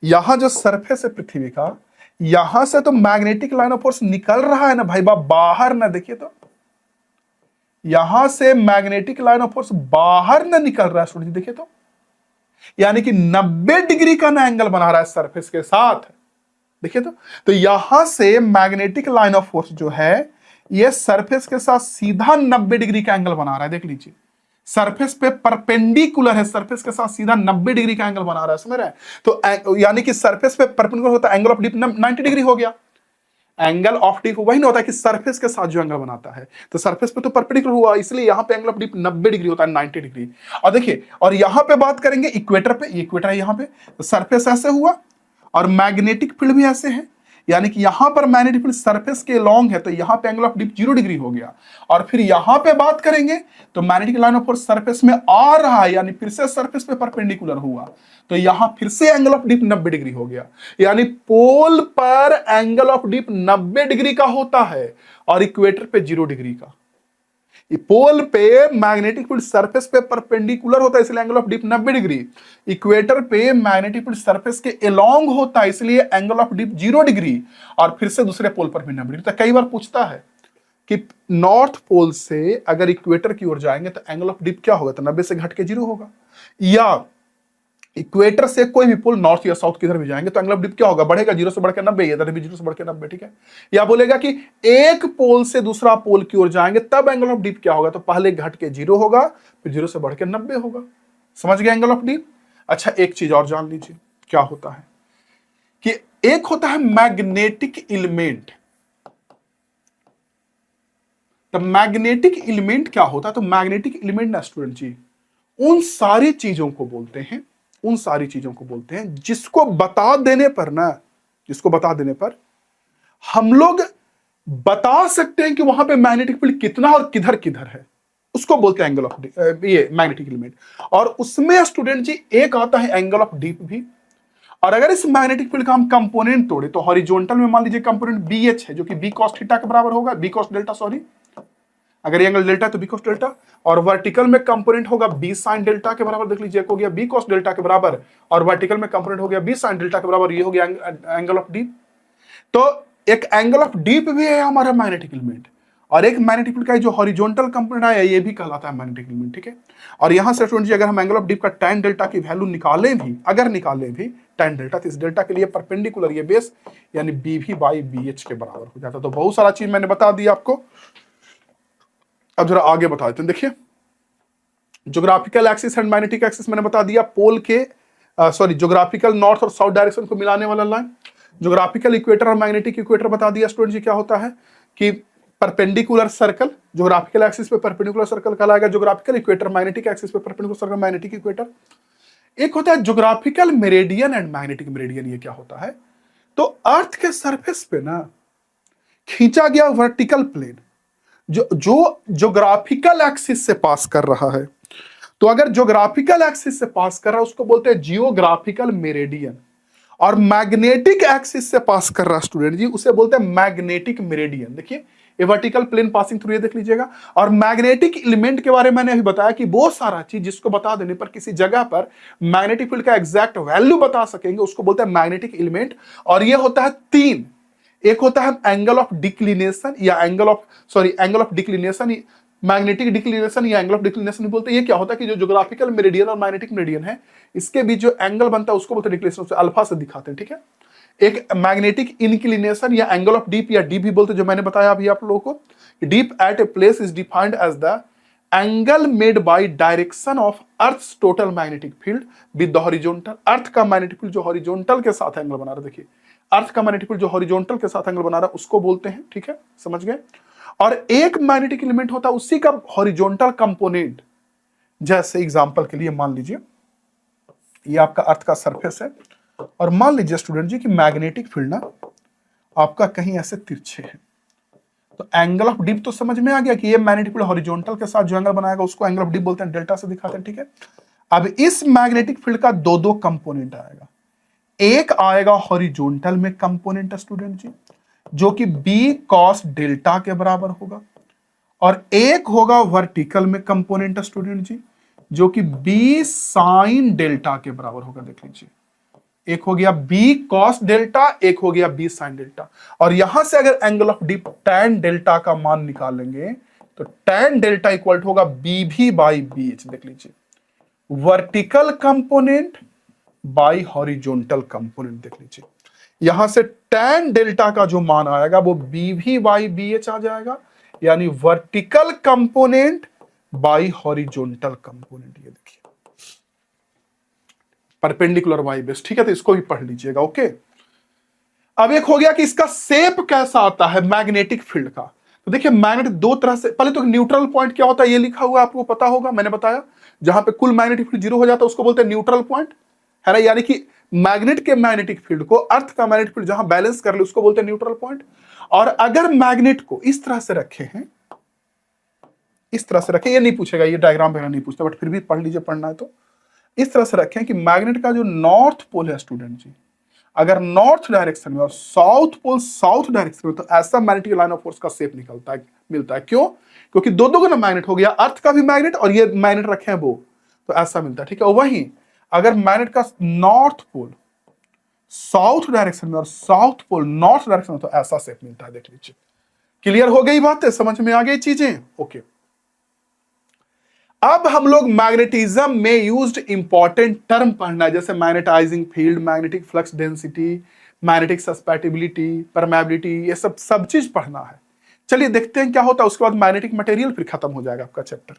यहां जो सरफेस है पृथ्वी का, यहां से तो मैग्नेटिक लाइन ऑफ फोर्स निकल रहा है ना भाई बाहर ना। देखिए, तो यहां से मैग्नेटिक लाइन ऑफ फोर्स बाहर ना निकल रहा है स्टूडेंट जी, देखिए, तो यानी कि 90 डिग्री का ना एंगल बना रहा है सरफेस के साथ, देखिए। तो यहां से मैग्नेटिक लाइन ऑफ फोर्स जो है ये सरफेस के साथ सीधा 90 डिग्री का एंगल बना रहा है, देख लीजिए। सरफेस पे परपेंडिकुलर है, सरफेस के साथ सीधा 90 डिग्री का एंगल बना रहा है, समझ रहे हैं? तो यानी कि सरफेस पे परपेंडिकुलर होता है, एंगल ऑफ डीप 90 डिग्री हो गया। एंगल ऑफ डीप वही ना होता है कि सरफेस के साथ जो एंगल बनाता है, तो सरफेस पे तो परपेंडिकुलर हुआ, इसलिए यहां पे एंगल ऑफ डीप 90 डिग्री होता है, 90 डिग्री। और देखिए, और यहां पे बात करेंगे इक्वेटर पे, इक्वेटर है यहां पे, तो सरफेस ऐसे हुआ और मैग्नेटिक फील्ड भी ऐसे है, यानी कि यहां पर मैग्नेटिक फील्ड सरफेस के लॉन्ग है, तो यहां पे एंगल ऑफ डीप 0 डिग्री हो गया। और फिर यहां पे बात करेंगे तो magnetic line of force surface में आ रहा है, यानी फिर से सरफेस पे परपेंडिकुलर हुआ, तो यहां फिर से एंगल ऑफ डीप 90 डिग्री हो गया। यानी पोल पर एंगल ऑफ डीप 90 डिग्री का होता है और इक्वेटर पे 0 डिग्री का। पोल पे मैग्नेटिक फील्ड सरफेस पे परपेंडिकुलर होता है, इसलिए angle of deep 90 degree. Equator पे मैग्नेटिक फील्ड सरफेस के अलोंग होता है, इसलिए एंगल ऑफ डीप 0 डिग्री। और फिर से दूसरे पोल पर भी 90 डिग्री। तो कई बार पूछता है कि नॉर्थ पोल से अगर इक्वेटर की ओर जाएंगे तो एंगल ऑफ डीप क्या होगा? तो 90 से घट के 0 होगा। या इक्वेटर से कोई भी पोल नॉर्थ या साउथ किधर भी जाएंगे तो एंगल ऑफ डीप क्या होगा? बढ़ेगा, 0 से बढ़कर 90, इधर भी 0 से बढ़कर 90, ठीक है। या बोलेगा कि एक पोल से दूसरा पोल की ओर जाएंगे तब एंगल ऑफ डीप क्या होगा? तो पहले घट के 0 होगा, फिर 0 से बढ़कर 90 होगा। समझ गए एंगल ऑफ डीप? अच्छा, एक चीज और जान लीजिए क्या होता है कि एक होता है मैग्नेटिक एलिमेंट। तो मैग्नेटिक एलिमेंट क्या होता है? तो मैग्नेटिक एलिमेंट ना स्टूडेंट जी उन सारी चीजों को बोलते हैं जिसको बता देने पर हम लोग बता सकते हैं कि वहां पे मैग्नेटिक फील्ड कितना और किधर किधर है, उसको बोलते हैं एंगल ऑफ ये मैग्नेटिक एलिमेंट। और उसमें स्टूडेंट जी एक आता है एंगल ऑफ डीप भी। और अगर इस मैग्नेटिक फील्ड का हम कंपोनेंट तोड़े तो हॉरिजॉन्टल में मान लीजिए कंपोनेंट BH है, जो कि B cos थीटा के बराबर होगा, B cos डेल्टा, सॉरी, अगर ये एंगल डेल्टा है तो B cos डेल्टा। और वर्टिकल में कंपोनेंट होगा B sin डेल्टा के बराबर, देख लीजिए, एक हो गया B cos डेल्टा के बराबर और वर्टिकल में कंपोनेंट हो गया B sin डेल्टा के बराबर, ये हो गया एंगल ऑफ डीप। तो एक एंगल ऑफ डीप भी है हमारा मैग्नेटिक एलिमेंट, और एक मैग्नेटिक फील्ड का जो हॉरिजॉन्टल कंपोनेंट है ये भी कहलाता है मैग्नेटिक एलिमेंट, ठीक है। और यहां से स्टूडेंट जी अगर हम एंगल ऑफ डिप का tan डेल्टा की वैल्यू निकालें भी, अगर निकालें भी tan डेल्टा, तो इस डेल्टा के लिए परपेंडिकुलर ये बेस यानी BV बाई BH के बराबर हो जाता है। तो बहुत सारा चीज मैंने बता दिया आपको। अब जरा आगे बता देते हैं। देखिए geographical axis and magnetic axis मैंने बता दिया, पोल के ज्योग्राफिकल नॉर्थ और साउथ डायरेक्शन को मिलाने वाला लाइन। ज्योग्राफिकल इक्वेटर और मैग्नेटिक इक्वेटर बता दिया स्टूडेंट जी क्या होता है कि परपेंडिकुलर सर्कल ज्योग्राफिकल एक्सिस पे परपेंडिकुलर सर्कल कहलाएगा ज्योग्राफिकल इक्वेटर, मैग्नेटिक एक्सिस पे परपेंडिकुलर सर्कल मैग्नेटिक इक्वेटर। एक होता है geographical meridian and magnetic meridian. ये क्या होता है, तो अर्थ के सरफेस पे ना खींचा गया वर्टिकल प्लेन जो ज्योग्राफिकल एक्सिस से पास कर रहा है, तो अगर ज्योग्राफिकल एक्सिस से पास कर रहा है उसको बोलते हैं जियोग्राफिकल मेरिडियन, और मैग्नेटिक एक्सिस से पास कर रहा स्टूडेंट जी उसे बोलते हैं मैग्नेटिक मेरिडियन। देखिए ये वर्टिकल प्लेन पासिंग थ्रू, ये देख लीजिएगा। और मैग्नेटिक एलिमेंट के बारे में मैंने अभी बताया कि वो सारा चीज जिसको बता देने पर किसी जगह पर मैग्नेटिक फील्ड का एग्जैक्ट वैल्यू बता सकेंगे उसको बोलते हैं मैग्नेटिक एलिमेंट। और ये होता है तीन, एक होता है एंगल ऑफ डिक्लिनेशन या angle of declination, magnetic declination या एंगल ऑफ डिक्लिनेशन बोलते हैं। ये क्या होता है कि जो ज्योग्राफिकल मेरिडियन और मैग्नेटिक मेरिडियन है इसके बीच जो एंगल बनता है उसको बोलते हैं डिक्लिनेशन, उसे अल्फा से दिखाते हैं, ठीक है। एक मैग्नेटिक इंक्लिनेशन या एंगल ऑफ डीप या डीप भी बोलते हैं, जो मैंने बताया अभी आप लोगों को। Dip at a place is defined as the angle made by direction of earth's total magnetic field with the horizontal. Earth का मैग्नेटिक फील्ड जो हॉरिजॉन्टल के साथ एंगल बना रहा है, देखिए अर्थ का मैग्नेटिक फील्ड जो हॉरिजॉन्टल के साथ एंगल बना रहा है उसको बोलते हैं, ठीक है, समझ गए। और एक मैग्नेटिक एलिमेंट होता है उसी का हॉरिजॉन्टल कंपोनेंट, जैसे एग्जांपल के लिए मान लीजिए ये आपका अर्थ का सरफेस है और मान लीजिए स्टूडेंट जी कि मैग्नेटिक फील्ड ना आपका कहीं ऐसे तिरछे है, तो एंगल ऑफ डिप तो समझ में आ गया कि ये मैग्नेटिक फील्ड हॉरिजॉन्टल के साथ जो एंगल बनाएगा उसको एंगल ऑफ डिप बोलते हैं, डेल्टा से दिखाते हैं, ठीक है। अब इस मैग्नेटिक फील्ड का दो दो कंपोनेंट आएगा, एक आएगा हॉरिजॉन्टल में कंपोनेंट स्टूडेंट जी जो कि बी कॉस डेल्टा के बराबर होगा, और एक होगा वर्टिकल में कंपोनेंट स्टूडेंट जी जो कि बी साइन डेल्टा के बराबर होगा। देख लीजिए एक हो गया बी कॉस डेल्टा, एक हो गया बी साइन डेल्टा। और यहां से अगर angle of dip tan delta का मान निकालेंगे तो tan डेल्टा इक्वल होगा BV बाई BH। देख लीजिए vertical component by horizontal component, देख लीजिए यहां से tan डेल्टा का जो मान आएगा वो BV बाई BH आ जाएगा, यानी vertical component by horizontal component. ये देखिए परपेंडिकुलर बाई बेस, ठीक है, तो इसको भी पढ़ लीजिएगा, ओके। अब एक हो गया कि इसका शेप कैसा आता है मैग्नेटिक फील्ड का। तो देखिए मैग्नेट दो तरह से, पहले तो न्यूट्रल पॉइंट क्या होता है ये लिखा हुआ आपको पता होगा, मैंने बताया जहां पे कुल मैग्नेटिक फील्ड जीरो हो जाता है उसको बोलते हैं न्यूट्रल पॉइंट, है ना। यानी कि मैग्नेट के मैग्नेटिक फील्ड को अर्थ का मैग्नेटिक फील्ड जहां बैलेंस कर ले उसको बोलते हैं न्यूट्रल पॉइंट। और अगर मैग्नेट को इस तरह से रखे हैं, इस तरह से रखें, ये नहीं पूछेगा, ये डायग्राम वगैरह नहीं पूछता, बट फिर भी पढ़ लीजिए, पढ़ना है तो इस तरह से रखें कि मैग्नेट का जो नॉर्थ पोल है स्टूडेंट जी अगर नॉर्थ डायरेक्शन में और साउथ पोल साउथ डायरेक्शन में, तो ऐसा मैग्नेटिक लाइन ऑफ फोर्स का शेप निकलता है, मिलता है। क्यों? क्योंकि दो दो का मैग्नेट हो गया, अर्थ का भी मैग्नेट और ये मैग्नेट रखे हैं वो, तो ऐसा मिलता है, ठीक है। वहीं अगर मैग्नेट का नॉर्थ पोल साउथ डायरेक्शन में और साउथ पोल नॉर्थ डायरेक्शन में, तो ऐसा शेप मिलता है। देख लीजिए, क्लियर हो गई बात है, समझ में आ गई चीजें, ओके। अब हम लोग मैग्नेटिज्म में यूज्ड इंपॉर्टेंट टर्म पढ़ना है, जैसे magnetising field, magnetic flux density, magnetic susceptibility, permeability, ये सब चीज पढ़ना है। चलिए देखते हैं क्या होता है, उसके बाद मैग्नेटिक मटेरियल, फिर खत्म हो जाएगा आपका चैप्टर।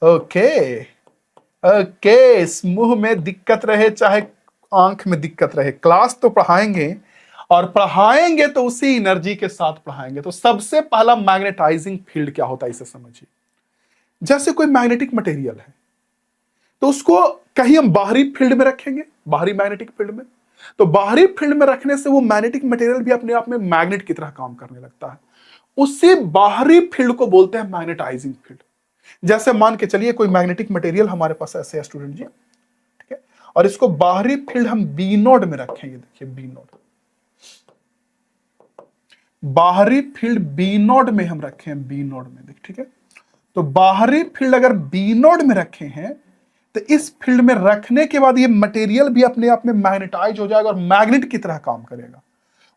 ओके ओके, मुंह में दिक्कत रहे चाहे आंख में दिक्कत रहे, क्लास तो पढ़ाएंगे और पढ़ाएंगे तो उसी एनर्जी के साथ पढ़ाएंगे। तो सबसे पहला मैग्नेटाइजिंग फील्ड क्या होता है इसे समझिए। जैसे कोई मैग्नेटिक मटेरियल है तो उसको कहीं हम बाहरी फील्ड में रखेंगे, बाहरी मैग्नेटिक फील्ड में, तो बाहरी फील्ड में रखने से वो मैग्नेटिक मटेरियल भी अपने आप में मैग्नेट की तरह काम करने लगता है। उसी बाहरी फील्ड को बोलते हैं मैग्नेटाइजिंग फील्ड। जैसे मान के चलिए कोई मैग्नेटिक मटेरियल हमारे पास ऐसे है स्टूडेंट जी, ठीक है, और इसको बाहरी फील्ड हम बी नोड में रखेंगे। देखिए बी नोड, बाहरी फील्ड बी नोड में हम रखे हैं, बी नोड में, ठीक है। तो बाहरी फील्ड अगर बी नोड में रखे हैं तो इस फील्ड में रखने के बाद ये मटेरियल भी अपने आप में मैग्नेटाइज हो जाएगा और मैग्नेट की तरह काम करेगा।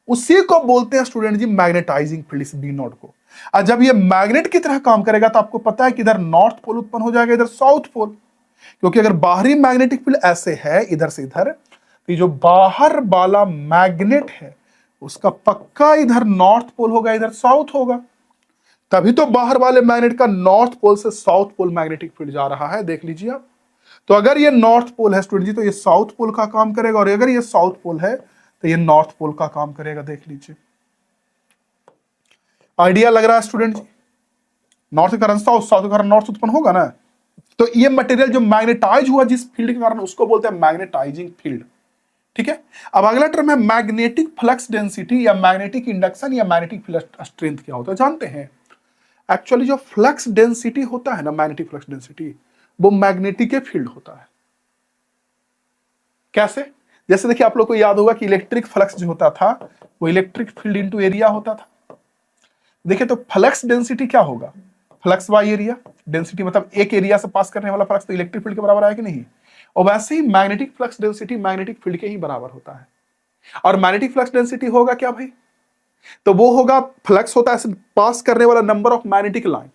उसी को बोलते हैं स्टूडेंट जी मैग्नेटाइजिंग फील्ड, इस बी नॉट को। और जब ये मैग्नेट की तरह काम करेगा तो आपको पता है कि इधर नॉर्थ पोल उत्पन्न हो जाएगा, इधर साउथ पोल। क्योंकि अगर बाहरी मैग्नेटिक फील्ड ऐसे है इधर से इधर, तो जो बाहर वाला मैग्नेट है उसका पक्का इधर नॉर्थ पोल होगा, इधर साउथ होगा। तभी तो बाहर वाले मैग्नेट का नॉर्थ पोल से साउथ पोल मैग्नेटिक फील्ड जा रहा है, देख लीजिए आप। तो अगर ये नॉर्थ पोल है स्टूडेंट जी तो ये साउथ पोल का काम करेगा, और अगर ये साउथ पोल है तो ये नॉर्थ पोल का काम करेगा, देख लीजिए। आइडिया लग रहा है स्टूडेंट जी? नॉर्थ के कारण साउथ, साउथ के कारण नॉर्थ उत्पन्न होगा ना। तो ये मटेरियल जो मैग्नेटाइज हुआ जिस फील्ड के कारण, उसको बोलते हैं मैग्नेटाइजिंग फील्ड। ठीक है। अब अगला टर्म है मैग्नेटिक फ्लक्स डेंसिटी या मैग्नेटिक इंडक्शन या मैग्नेटिक फ्लक्स स्ट्रेंथ। क्या होता है जानते हैं? एक्चुअली जो फ्लक्स डेंसिटी होता है ना, मैग्नेटिक फ्लक्स डेंसिटी, वो मैग्नेटिक फील्ड होता है। कैसे? जैसे देखिए आप लोग को याद होगा कि इलेक्ट्रिक फ्लक्स जो होता था वो इलेक्ट्रिक फील्ड इनटू एरिया होता था। देखिए तो फ्लक्स डेंसिटी क्या होगा? Flux by area. डेंसिटी मतलब एक एरिया से पास करने वाला फ्लक्स तो इलेक्ट्रिक फील्ड के बराबर आया कि नहीं? और वैसे ही magnetic flux density magnetic field के ही बराबर होता है। और मैग्नेटिक फ्लक्स डेंसिटी होगा क्या भाई? तो वो होगा, फ्लक्स होता है पास करने वाला नंबर ऑफ मैग्नेटिक लाइन,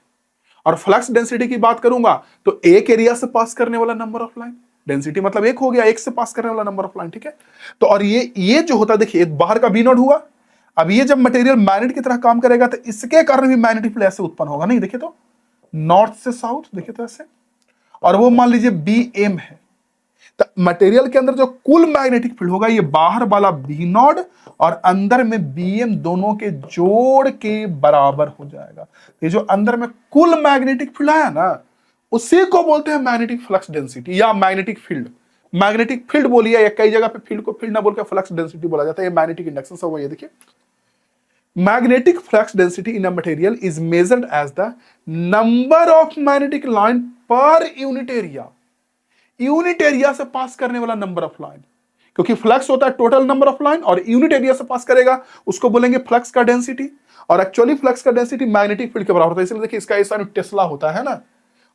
और फ्लक्स डेंसिटी की बात करूंगा तो एक एरिया से पास करने वाला नंबर ऑफ लाइन। डेंसिटी मतलब एक हो गया, एक से पास करने वाला नंबर ऑफ लाइन। ठीक है। तो और ये जो होता है, देखिए एक बाहर का बी नोड हुआ। अब ये जब मटेरियल मैग्नेट की तरह काम करेगा तो इसके कारण भी मैग्नेटिक फील्ड ऐसे उत्पन्न होगा। नहीं देखिए तो नॉर्थ से साउथ, देखिए तो ऐसे, और वो मान लीजिए बी एम है। तो मटेरियल के अंदर जो कुल मैग्नेटिक फील्ड होगा ये बाहर वाला बी नॉड और अंदर में बी एम दोनों के जोड़ के बराबर हो जाएगा। ये जो अंदर में कुल मैग्नेटिक फील्ड आया ना, उसी को बोलते हैं मैग्नेटिक फ्लक्स डेंसिटी या मैग्नेटिक फील्ड। मैग्नेटिक फील्ड बोलिए, या कई जगह पे फील्ड को फील्ड ना बोलकर फ्लक्स डेंसिटी बोला जाता है। ये मैग्नेटिक इंडक्शन से हुआ। ये देखिए magnetic flux density in a material is measured as the number of magnetic line per unit area। Unit area से पास करने वाला नंबर ऑफ लाइन, क्योंकि फ्लक्स होता है टोटल नंबर ऑफ लाइन, और यूनिट एरिया से पास करेगा उसको बोलेंगे फ्लक्स का डेंसिटी। और एक्चुअली फ्लक्स का डेंसिटी मैग्नेटिक फील्ड के बराबर होता है। इसलिए देखिए इसका ऐसा टेस्ला होता है ना,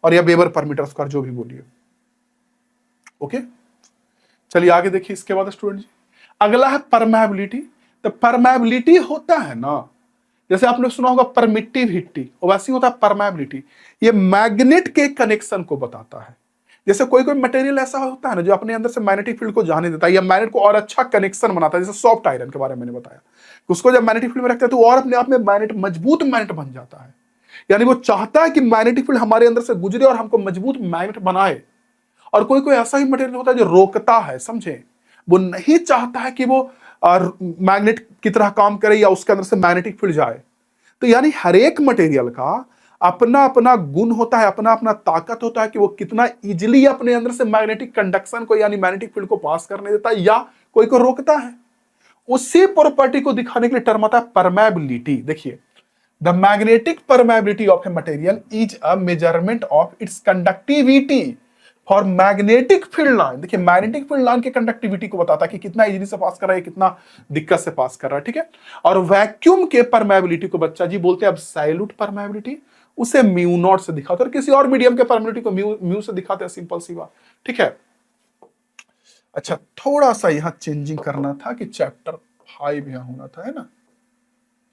और या वेबर पर मीटर स्क्वायर जो भी बोलिए। ओके, चलिए आगे देखिए। इसके बाद स्टूडेंट जी अगला है परमेबिलिटी। तो परमेबिलिटी होता है ना, जैसे आपने सुना होगा परमिटिविटी, और वैसे होता है परमेबिलिटी। ये मैग्नेट के कनेक्शन को बताता है। जैसे कोई कोई मटेरियल ऐसा होता है ना जो अपने अंदर से मैग्नेटिक फील्ड को जाने देता है या मैग्नेट को और अच्छा कनेक्शन बनाता है। जैसे सॉफ्ट आयरन के बारे में मैंने बताया, उसको जब मैग्नेटिक फील्ड में रखते हैं तो और अपने आप में मैग्नेट मजबूत मैग्नेट बन जाता है। यानी वो चाहता है कि मैग्नेटिक फील्ड हमारे अंदर से गुजरे और हमको मजबूत मैग्नेट बनाए। और कोई कोई ऐसा ही मटेरियल होता है जो रोकता है, समझे, वो नहीं चाहता है कि वो मैग्नेट की तरह काम करे या उसके अंदर से मैग्नेटिक फील्ड जाए। तो यानी हर एक मटेरियल का अपना अपना गुण होता है, अपना अपना ताकत होता है कि वो कितना इजीली अपने अंदर से मैग्नेटिक कंडक्शन को यानी मैग्नेटिक फील्ड को पास करने देता है या कोई को रोकता है। उसी प्रॉपर्टी को दिखाने के लिए टर्म आता है परमेबिलिटी। देखिए the magnetic permeability of a material is a measurement of its conductivity for magnetic field line. देखिए मैग्नेटिक फील्ड लाइन के कंडक्टिविटी को बताता है कि कितना इजीली से पास कर रहा है, कितना दिक्कत से पास कर रहा है। ठीक है। और वैक्यूम के परमेबिलिटी को बच्चा जी बोलते हैं एब्सोल्यूट परमेबिलिटी, उसे म्यू नॉट से दिखाते हैं, और किसी और मीडियम के परमेबिलिटी को म्यू से दिखाते हैं, सिंपल सी बात। ठीक है। अच्छा थोड़ा सा यहां चेंजिंग करना था कि चैप्टर 5 यहां होना था, है ना,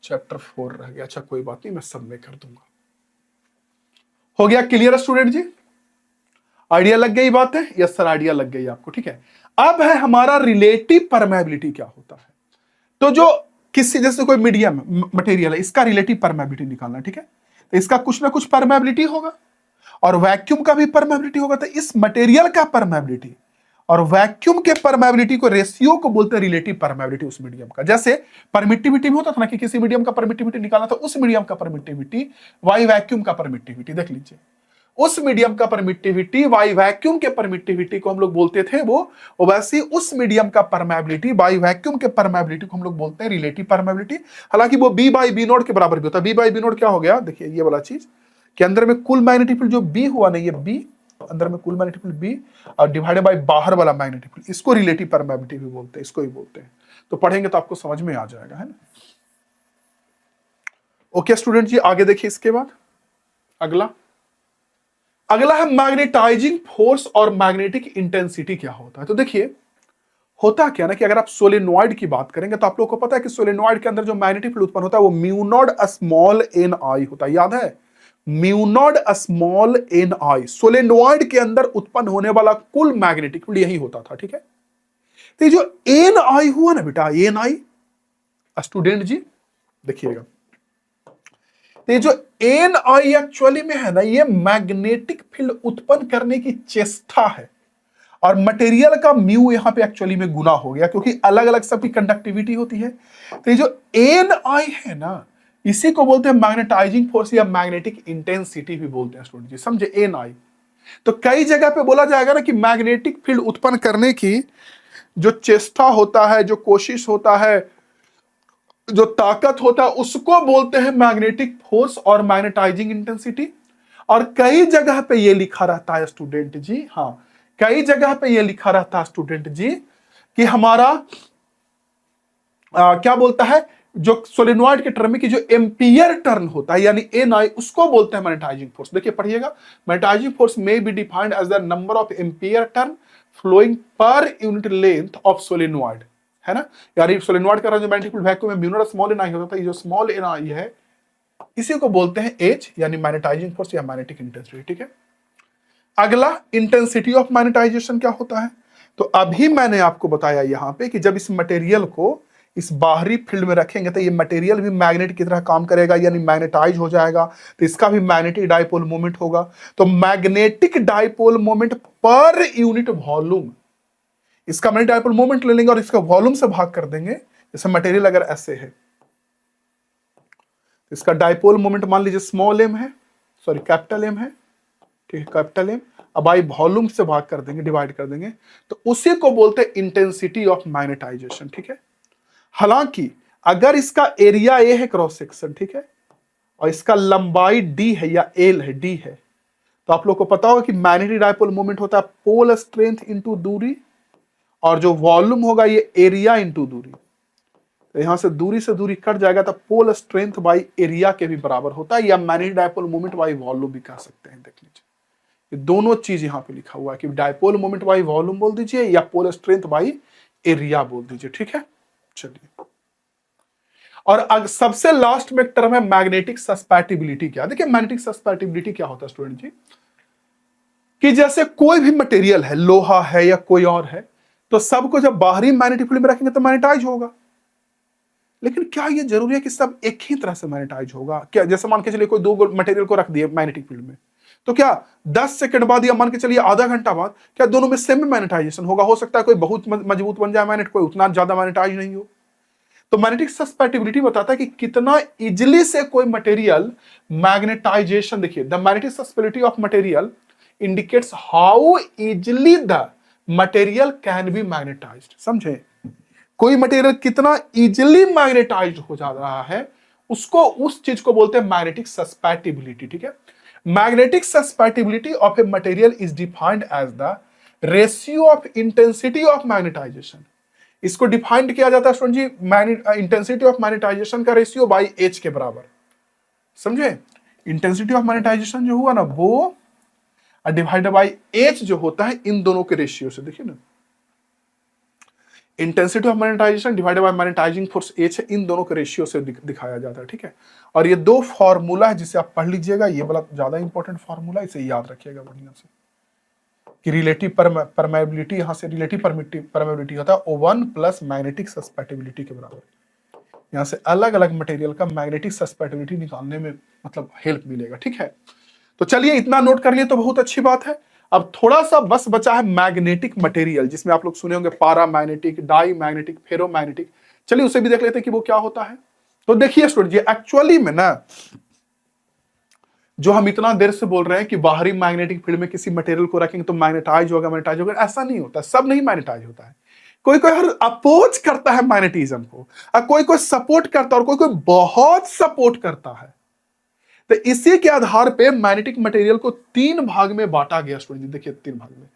चैप्टर 4 रह गया। अच्छा कोई बात नहीं, मैं सब में कर दूंगा। हो गया क्लियर स्टूडेंट जी? आइडिया लग गई बात है? यस सर आइडिया लग गई आपको। ठीक है। अब है हमारा रिलेटिव परमेबिलिटी क्या होता है। तो जो किसी जैसे कोई मीडियम मटेरियल है, इसका रिलेटिव परमेबिलिटी निकालना। ठीक है। तो इसका कुछ ना कुछ परमेबिलिटी होगा, और वैक्यूम का भी परमेबिलिटी होगा। तो इस मटेरियल का परमेबिलिटी और वैक्यूम के परमेबिलिटी को रेशियो को बोलते हैं रिलेटिव परमेबिलिटी उस मीडियम का। जैसे परमिटिविटी में होता था ना कि किसी मीडियम का परमिटिविटी निकालना, तो उस मीडियम का परमिटिविटी वाई वैक्यूम का परमिटिविटी, देख लीजिए उस मीडियम का परमिटिविटी वाई वैक्यूम के परमिटिविटी को हम लोग बोलते थे वो, और वैसे उस मीडियम का परमेबिलिटी बाई वैक्यूम के परमेबिलिटी को हम लोग बोलते हैं रिलेटिव परमेबिलिटी। हालांकि वो बी बाई बी नोड के बराबर भी होता है। बी बाई बी नोड क्या हो गया, देखिए ये वाला चीज कि अंदर में कुल मैग्नेटिक फील्ड जो बी हुआ नहीं, ये बी अंदर में कुल मैग्नेटिक फील्ड बी और डिवाइडेड बाय बाहर वाला मैग्नेटिक फील्ड, इसको रिलेटिव परमेबिलिटी भी बोलते हैं, इसको ही बोलते हैं। तो पढ़ेंगे तो आपको समझ में आ जाएगा, है ना। ओके स्टूडेंट जी आगे देखिए। इसके बाद अगला है मैग्नेटाइजिंग फोर्स और मैग्नेटिक इंटेंसिटी क्या होता है। तो देखिए होता क्या ना कि अगर आप सोलेनॉइड की बात करेंगे तो आप लोग को पता है कि सोलेनॉइड के अंदर जो मैग्नेटिक फील्ड उत्पन्न होता है वो mu naught small n i होता है, याद है? म्यू नॉट स्मॉल एन आई, सोलेनॉइड के अंदर उत्पन्न होने वाला कुल मैग्नेटिक फील्ड यही होता था, ठीक है? तो ये जो एन आई हुआ ना बेटा, एन आई, स्टूडेंट जी देखिएगा, तो ये जो एन आई एक्चुअली में है ना, ये मैग्नेटिक फील्ड उत्पन्न करने की चेष्टा है, और मटेरियल का म्यू यहां पे एक्चुअली में गुना हो गया, क्योंकि अलग अलग सबकी कंडक्टिविटी होती है। तो ये जो एन आई है ना, इसी को बोलते हैं मैग्नेटाइजिंग फोर्स या मैग्नेटिक इंटेंसिटी भी बोलते हैं स्टूडेंट जी, समझे? एन आई। तो कई जगह पे बोला जाएगा ना कि मैग्नेटिक फील्ड उत्पन्न करने की जो चेष्टा होता है, जो कोशिश होता है, जो ताकत होता है, उसको बोलते हैं मैग्नेटिक फोर्स और मैग्नेटाइजिंग इंटेंसिटी। और कई जगह पे ये लिखा रहता है स्टूडेंट जी, हाँ, कई जगह पे ये लिखा रहता है स्टूडेंट जी कि हमारा क्या बोलता है, जो सोलेनॉइड के टर्म में की जो एम्पियर टर्न होता है यानी एन आई, उसको बोलते हैं मैग्नेटाइजिंग फोर्स। देखिए पढ़िएगा, मैग्नेटाइजिंग फोर्स में be defined as the number of ampere turn flowing per unit length of solenoid, है ना? यानी सोलेनॉइड का जो मैग्नेटिक फील्ड वैक्यूम में mu naught small n i होता है, ये जो स्मॉल एन आई है इसी को बोलते हैं एच, यानी मैग्नेटाइजिंग फोर्स या मैग्नेटिक इंटेंसिटी, ठीक है? अगला इंटेंसिटी ऑफ मैग्नेटाइजेशन क्या होता है? तो अभी मैंने आपको बताया यहां पे कि जब इस मटेरियल को इस बाहरी फील्ड में रखेंगे तो ये मटेरियल भी मैग्नेट की तरह काम करेगा, यानी मैग्नेटाइज हो जाएगा, तो इसका भी मैग्नेटिक डाइपोल मोमेंट होगा। तो magnetic dipole moment per unit volume, इसका मैग्नेटिक डाइपोल मोमेंट ले लेंगे और इसका वॉल्यूम से भाग कर देंगे। जैसे मटेरियल अगर ऐसे है, तो इसका डाइपोल मोमेंट मान लीजिए स्मॉल एम है, सॉरी कैपिटल एम है, ठीक है, कैपिटल एम। अब आई वॉल्यूम से भाग कर देंगे, डिवाइड कर देंगे, तो उसी को बोलते हैं इंटेंसिटी ऑफ मैग्नेटाइजेशन, ठीक है? हालांकि अगर इसका एरिया ए है क्रॉस सेक्शन, ठीक है, और इसका लंबाई डी है या एल है, डी है, तो आप लोग को पता होगा कि मैग्नेटिक डाइपोल मोमेंट होता है पोल स्ट्रेंथ इंटू दूरी, और जो वॉल्यूम होगा ये एरिया इंटू दूरी। तो यहां से दूरी कट जाएगा, तो पोल स्ट्रेंथ बाई एरिया के भी बराबर होता है, या magnetic dipole moment by volume भी कह सकते हैं। देख लीजिए, ये दोनों चीज यहां पे लिखा हुआ है कि डाइपोल मोमेंट बाई वॉल्यूम बोल दीजिए या पोल स्ट्रेंथ बाई एरिया बोल दीजिए, ठीक है? चलिए, और सबसे लास्ट में एक टर्म है मैग्नेटिक सस्पेटिबिलिटी। क्या देखिए, मैग्नेटिक सस्पेटिबिलिटी क्या होता है स्टूडेंट जी, कि जैसे कोई भी मटेरियल है, लोहा है या कोई और है, तो सबको जब बाहरी मैग्नेटिक फील्ड में रखेंगे तो मैग्नेटाइज होगा। लेकिन क्या ये जरूरी है कि सब एक ही तरह से मैग्नेटाइज होगा? क्या जैसे मान के चलिए कोई दो मटेरियल को रख दिए मैग्नेटिक फील्ड में, तो क्या 10 सेकंड बाद या मान के चलिए आधा घंटा बाद क्या दोनों में सेम मैग्नेटाइजेशन होगा? हो सकता है कोई बहुत मजबूत बन जाए मैग्नेट, कोई उतना ज्यादा मैग्नेटाइज नहीं हो। तो मैग्नेटिक सस्पेटिबिलिटी बताता है कि कितना इजिली से कोई मटेरियल मैग्नेटाइजेशन, देखिए the magnetic susceptibility of material indicates how easily the material can be magnetised. समझे? कोई मटेरियल कितना इजिली मैग्नेटाइज्ड हो जा रहा है, उसको, उस चीज को बोलते हैं मैग्नेटिक सस्पेटिबिलिटी, ठीक है? Magnetic susceptibility of a material is defined as the ratio of intensity of magnetization. इसको डिफाइंड किया जाता है स्टूडेंट जी, इंटेंसिटी ऑफ मैग्नेटाइजेशन का रेशियो बाई एच के बराबर। समझे? इंटेंसिटी ऑफ मैग्नेटाइजेशन जो हुआ ना, वो डिवाइडेड बाई एच जो होता है इन दोनों के रेशियो से। देखिए ना, intensity of magnetization divided by magnetizing force h है, इन दोनों के रेशियो से दिखाया जाता है, ठीक है? और ये दो फॉर्मूला है जिसे आप पढ़ लीजिएगा, ये वाला ज्यादा इंपॉर्टेंट फॉर्मूला, इसे याद रखिएगा बढ़िया से, कि रिलेटिव परमेबिलिटी, यहां से रिलेटिव परमेबिलिटी होता है O1 प्लस मैग्नेटिक सस्पेटिबिलिटी के बराबर। यहां से अलग अलग मटेरियल का मैग्नेटिक सस्पेटिबिलिटी निकालने में मतलब हेल्प मिलेगा, ठीक है? तो चलिए इतना नोट कर लिए तो बहुत अच्छी बात है। अब थोड़ा सा बस बचा है मैग्नेटिक मटेरियल, जिसमें आप लोग सुने होंगे पारा मैग्नेटिक, डाई मैग्नेटिक, फेरो मैग्नेटिक। चलिए उसे भी देख लेते हैं कि वो क्या होता है। तो देखिए स्टूडेंट जी, एक्चुअली में ना, जो हम इतना देर से बोल रहे हैं कि बाहरी मैग्नेटिक फील्ड में किसी मटेरियल को रखेंगे तो मैग्नेटाइज होगा, मैग्नेटाइज होगा, ऐसा नहीं होता, सब नहीं मैग्नेटाइज होता है। कोई कोई हर अपोज करता है मैग्नेटिज्म को, और कोई कोई सपोर्ट करता है, और कोई कोई बहुत सपोर्ट करता है। तो इसी के आधार पे मैग्नेटिक मटेरियल को तीन भाग में बांटा गया स्टूडेंट जी। देखिए तीन भाग में,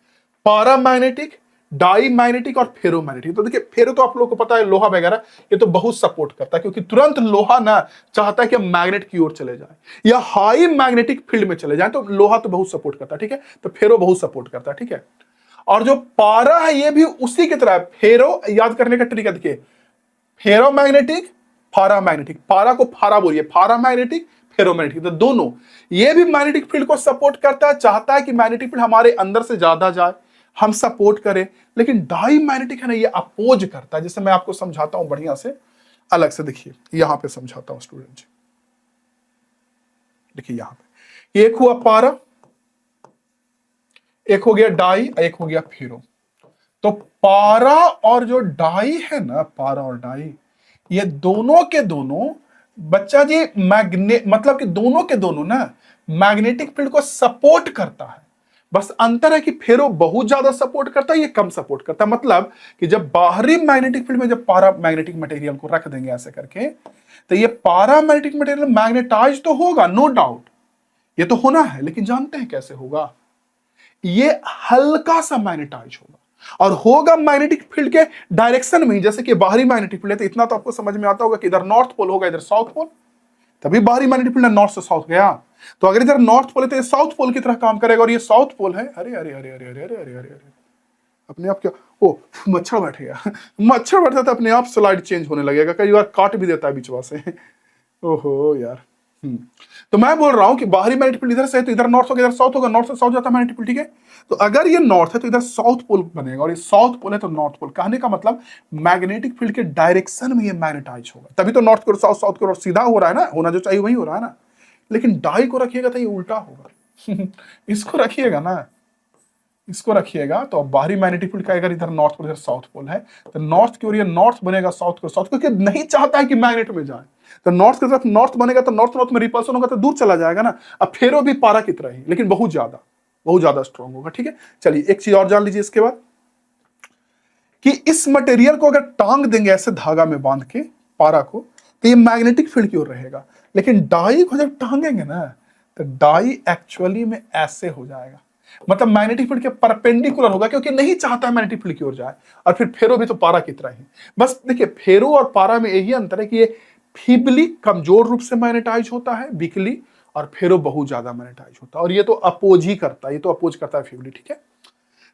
पारा मैग्नेटिक, डाई मैग्नेटिक और फेरो मैग्नेटिक। तो देखिए फेरो तो आप लोगों को पता है, लोहा वगैरह, ये तो बहुत सपोर्ट करता है, क्योंकि तुरंत लोहा ना चाहता है कि मैग्नेट की ओर चले जाए या हाई मैग्नेटिक फील्ड में चले जाए, तो लोहा तो बहुत सपोर्ट करता है, ठीक है? तो फेरो बहुत सपोर्ट करता है, ठीक है? और जो पारा है ये भी उसी की तरह है। फेरो याद करने का तरीका देखिए, फेरोमैग्नेटिक, फारामैग्नेटिक। पारा को फारा बोलिए, फारामैग्नेटिक, फेरोमैग्नेटिक, तो दोनों ये भी मैग्नेटिक फील्ड को सपोर्ट करता है, चाहता है कि मैग्नेटिक फील्ड हमारे अंदर से ज्यादा जाए, हम सपोर्ट करें। लेकिन डाई मैग्नेटिक है ना, ये अपोज करता है। जैसे मैं आपको समझाता हूं बढ़िया से, अलग से देखिए, यहां पे समझाता हूं स्टूडेंट जी। देखिए यहां पे एक हुआ पारा, एक हो गया डाई, एक हो गया फेरो। तो पारा और जो डाई है ना, पारा और डाई, ये दोनों के दोनों बच्चा जी मतलब कि दोनों के दोनों ना मैग्नेटिक फील्ड को सपोर्ट करता है। बस अंतर है कि फेरो बहुत ज्यादा सपोर्ट करता है, ये कम सपोर्ट करता है। मतलब कि जब बाहरी मैग्नेटिक फील्ड में जब पारा मैग्नेटिक मटेरियल को रख देंगे ऐसे करके, तो ये पारा मैग्नेटिक मटेरियल मैग्नेटाइज तो होगा, नो डाउट, ये तो होना है। लेकिन जानते हैं कैसे होगा? ये हल्का सा मैग्नेटाइज होगा, और होगा मैग्नेटिक फील्ड के डायरेक्शन में ही। जैसे कि बाहरी मैग्नेटिक फील्ड है, तो इतना तो आपको समझ में आता होगा कि इधर नॉर्थ पोल होगा, इधर साउथ पोल, तभी बाहरी मैग्नेटिक फील्ड नॉर्थ से साउथ गया। तो अगर इधर नॉर्थ पोल है तो ये साउथ पोल की तरह काम करेगा, और ये साउथ पोल है। अरे अरे अरे अरे अरे अरे अरे अरे अरे, अपने आप क्या, ओ मच्छर बैठ गया। मच्छर बैठता तो अपने आप स्लाइड चेंज होने लगेगा, कई बार काट भी देता है बीचवा से। ओहो यार। तो मैं बोल रहा हूं कि बाहरी मैग्नेटिक फील्ड इधर से है तो इधर नॉर्थ होगा, इधर साउथ होगा, नॉर्थ से साउथ जाता है मैग्नेटिक फील्ड, ठीक है। तो अगर ये नॉर्थ है तो इधर साउथ पोल बनेगा, और ये साउथ पोल है तो नॉर्थ पोल। कहने का मतलब मैग्नेटिक फील्ड के डायरेक्शन में ये मैग्नेटाइज होगा, तभी तो नॉर्थ की ओर साउथ, साउथ की ओर सीधा हो रहा है ना, होना जो चाहिए वही हो रहा है ना। लेकिन डाई को रखिएगा तो ये उल्टा होगा। इसको रखिएगा ना, इसको रखिएगा तो बाहरी मैग्नेटिक फील्ड का अगर इधर नॉर्थ पोल इधर साउथ पोल है, तो नॉर्थ की ओर ये नॉर्थ बनेगा, साउथ की ओर साउथ, क्योंकि नहीं चाहता है कि मैग्नेट में जाए। तो नॉर्थ की तरफ नॉर्थ बनेगा तो नॉर्थ नॉर्थ में रिपल्सन होगा, तो दूर चला जाएगा ना। अब फेरो भी पारा की तरह ही, लेकिन बहुत ज्यादा स्ट्रॉन्ग होगा, ठीक है। चलिए एक चीज और जान लीजिए इसके बाद, कि इस मटेरियल को अगर टांग देंगे ऐसे धागा में बांध के पारा को, तो ये मैग्नेटिक फील्ड की ओर रहेगा। लेकिन डाई को जब टांगेंगे ना, तो डाई एक्चुअली में ऐसे हो जाएगा, मतलब मैग्नेटिक फील्ड के परपेंडिकुलर होगा, क्योंकि नहीं चाहता है मैग्नेटिक फील्ड की ओर जाए। और फिर फेरो भी तो पारा की तरह ही। बस देखिए, फेरो और पारा में यही अंतर है कि ये फीबली कमजोर रूप से मैग्नेटाइज होता है, वीकली, और फेरो बहुत ज्यादा मैग्नेटाइज होता है। और ये तो अपोज ही करता है, ये तो अपोज करता है फीबली, ठीक है।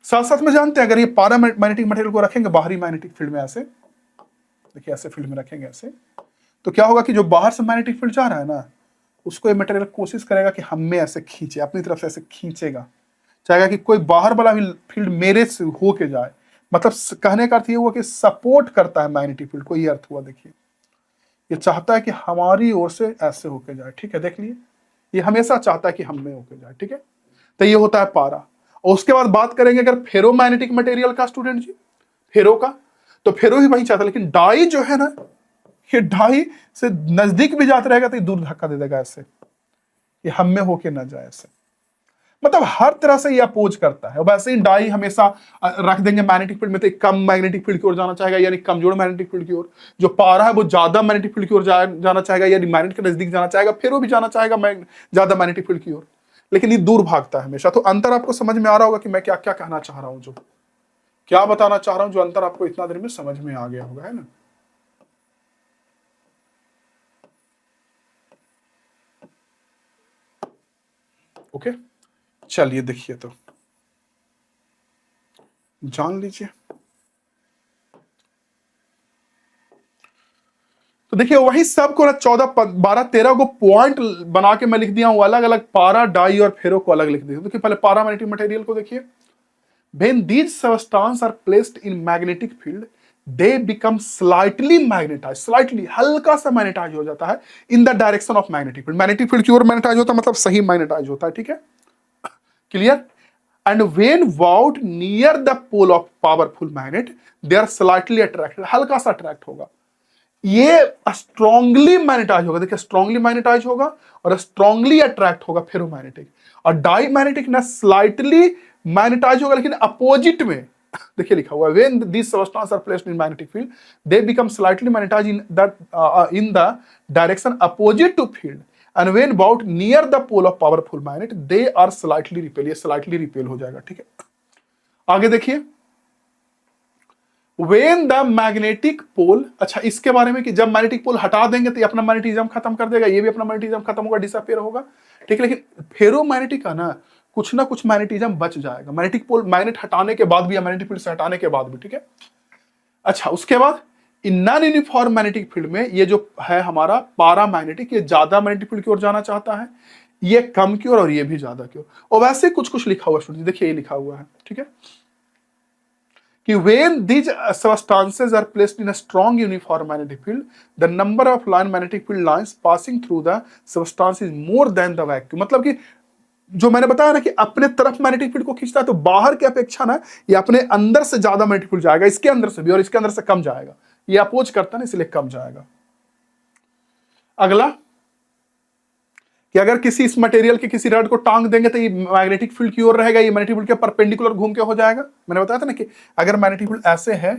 साथ साथ में जानते हैं, अगर ये पारा मैग्नेटिक मटेरियल को रखेंगे बाहरी मैग्नेटिक फील्ड में ऐसे, देखिए ऐसे फील्ड में रखेंगे ऐसे, तो क्या होगा कि जो बाहर से मैग्नेटिक फील्ड जा रहा है ना, उसको ये मटेरियल कोशिश करेगा कि हमें ऐसे खींचे, अपनी तरफ से ऐसे खींचेगा, चाहेगा कि कोई बाहर वाला भी फील्ड मेरे से होके जाए। मतलब कहने का अर्थ ये हुआ कि सपोर्ट करता है मैग्नेटिक फील्ड को, ये अर्थ हुआ। देखिए ये चाहता है कि हमारी ओर से ऐसे होके जाए, ठीक है। देख लिए, ये हमेशा चाहता है कि हम में होके जाए, ठीक है। तो ये होता है पारा। और उसके बाद बात करेंगे अगर फेरोमैग्नेटिक मटेरियल का स्टूडेंट जी, फेरो का, तो फेरो ही वही चाहता है। लेकिन डाई जो है ना, ये डाई से नजदीक भी जाता रहेगा तो ये दूर धक्का दे देगा ऐसे, ये हम में होके ना जाए ऐसे। मतलब हर तरह से ये अपोज करता है। वैसे ही डाई हमेशा रख देंगे मैग्नेटिक फील्ड में तो कम मैग्नेटिक फील्ड की ओर जाना चाहेगा, यानी कमजोर मैग्नेटिक फील्ड की ओर। जो पारा है वो ज्यादा मैग्नेटिक फील्ड की ओर जाना चाहेगा, यानी मैग्नेट के नजदीक जाना चाहेगा। फिर वो भी जाना चाहेगा ज्यादा मैग्नेटिक फील्ड की ओर, लेकिन ये दूर भागता है हमेशा। तो अंतर आपको समझ में आ रहा होगा कि मैं क्या क्या कहना चाह रहा हूं, जो क्या बताना चाह रहा हूं, जो अंतर आपको इतना देर में समझ में आ गया होगा, है ना। ओके, चलिए देखिए, तो जान लीजिए। तो देखिए वही सब को ना 14 12 13 को पॉइंट बना के मैं लिख दिया हूं, अलग अलग पारा, डाई और फेरो को अलग लिख दिया। देखिए पहले पारामैग्नेटिक मटेरियल को देखिए, when these substances are placed in magnetic field they become slightly magnetized, slightly हल्का सा मैग्नेटाइज हो जाता है in the direction of magnetic field, magnetic field की ओर मैग्नेटाइज होता है, मतलब सही मैग्नेटाइज होता है, ठीक है, clear. and when wound near the pole of powerful magnet they are slightly attracted, हल्का सा अट्रैक्ट होगा। ये स्ट्रांगली मैग्नेटाइज होगा, देखिए स्ट्रांगली मैग्नेटाइज होगा और स्ट्रांगली अट्रैक्ट होगा फेरोमैग्नेटिक। और डाई मैग्नेटिक ना स्लाइटली मैग्नेटाइज होगा, लेकिन अपोजिट में देखिए लिखा हुआ है when these substances are placed in magnetic field they become slightly magnetize in the direction opposite to field and when brought near the pole of powerful magnet they are slightly repel, ये slightly repel हो जाएगा, ठीक है। आगे देखिए when the magnetic pole, अच्छा इसके बारे में कि जब मैग्नेटिक पोल हटा देंगे तो ये अपना मैग्नेटिज्म खत्म कर देगा, ये भी अपना मैग्नेटिज्म खत्म होगा, डिसअपियर होगा, ठीक है। लेकिन फेरोमैग्नेटिक का ना कुछ ना कुछ मैग्नेटिज्म बच जाएगा, मैग्नेटिक पोल, मैग्नेट हटाने के बाद भी या मैग्नेटिक फील्ड से हटाने के बाद भी, ठीक है। अच्छा, उसके बाद नॉन यूनिफॉर्म मैग्नेटिक फील्ड में ये जो है हमारा पारा मैग्नेटिक, ये ज्यादा मैग्नेटिक फील्ड की ओर जाना चाहता है, ये कम की ओर और ये भी ज्यादा की ओर। और वैसे कुछ कुछ लिखा हुआ है, देखिए ये लिखा हुआ है, ठीक है, कि when these substances are placed in a strong uniform magnetic field, the number of line magnetic field lines passing through the substance is more than the vacuum। मतलब कि जो मैंने बताया ना कि अपने तरफ मैग्नेटिक फील्ड को खींचता है, तो बाहर की अपेक्षा ना ये अपने अंदर से ज्यादा मैग्नेटिक फील्ड जाएगा, इसके अंदर से भी और इसके अंदर से कम जाएगा, ये अपोज करता है ना, इसलिए कम जाएगा। अगला कि अगर किसी इस मटेरियल के किसी रड को टांग देंगे तो ये मैग्नेटिक फील्ड की ओर रहेगा, ये मैग्नेटिक फील्ड के परपेंडिकुलर घूम के हो जाएगा। मैंने बताया था ना कि अगर मैग्नेटिक फील्ड ऐसे है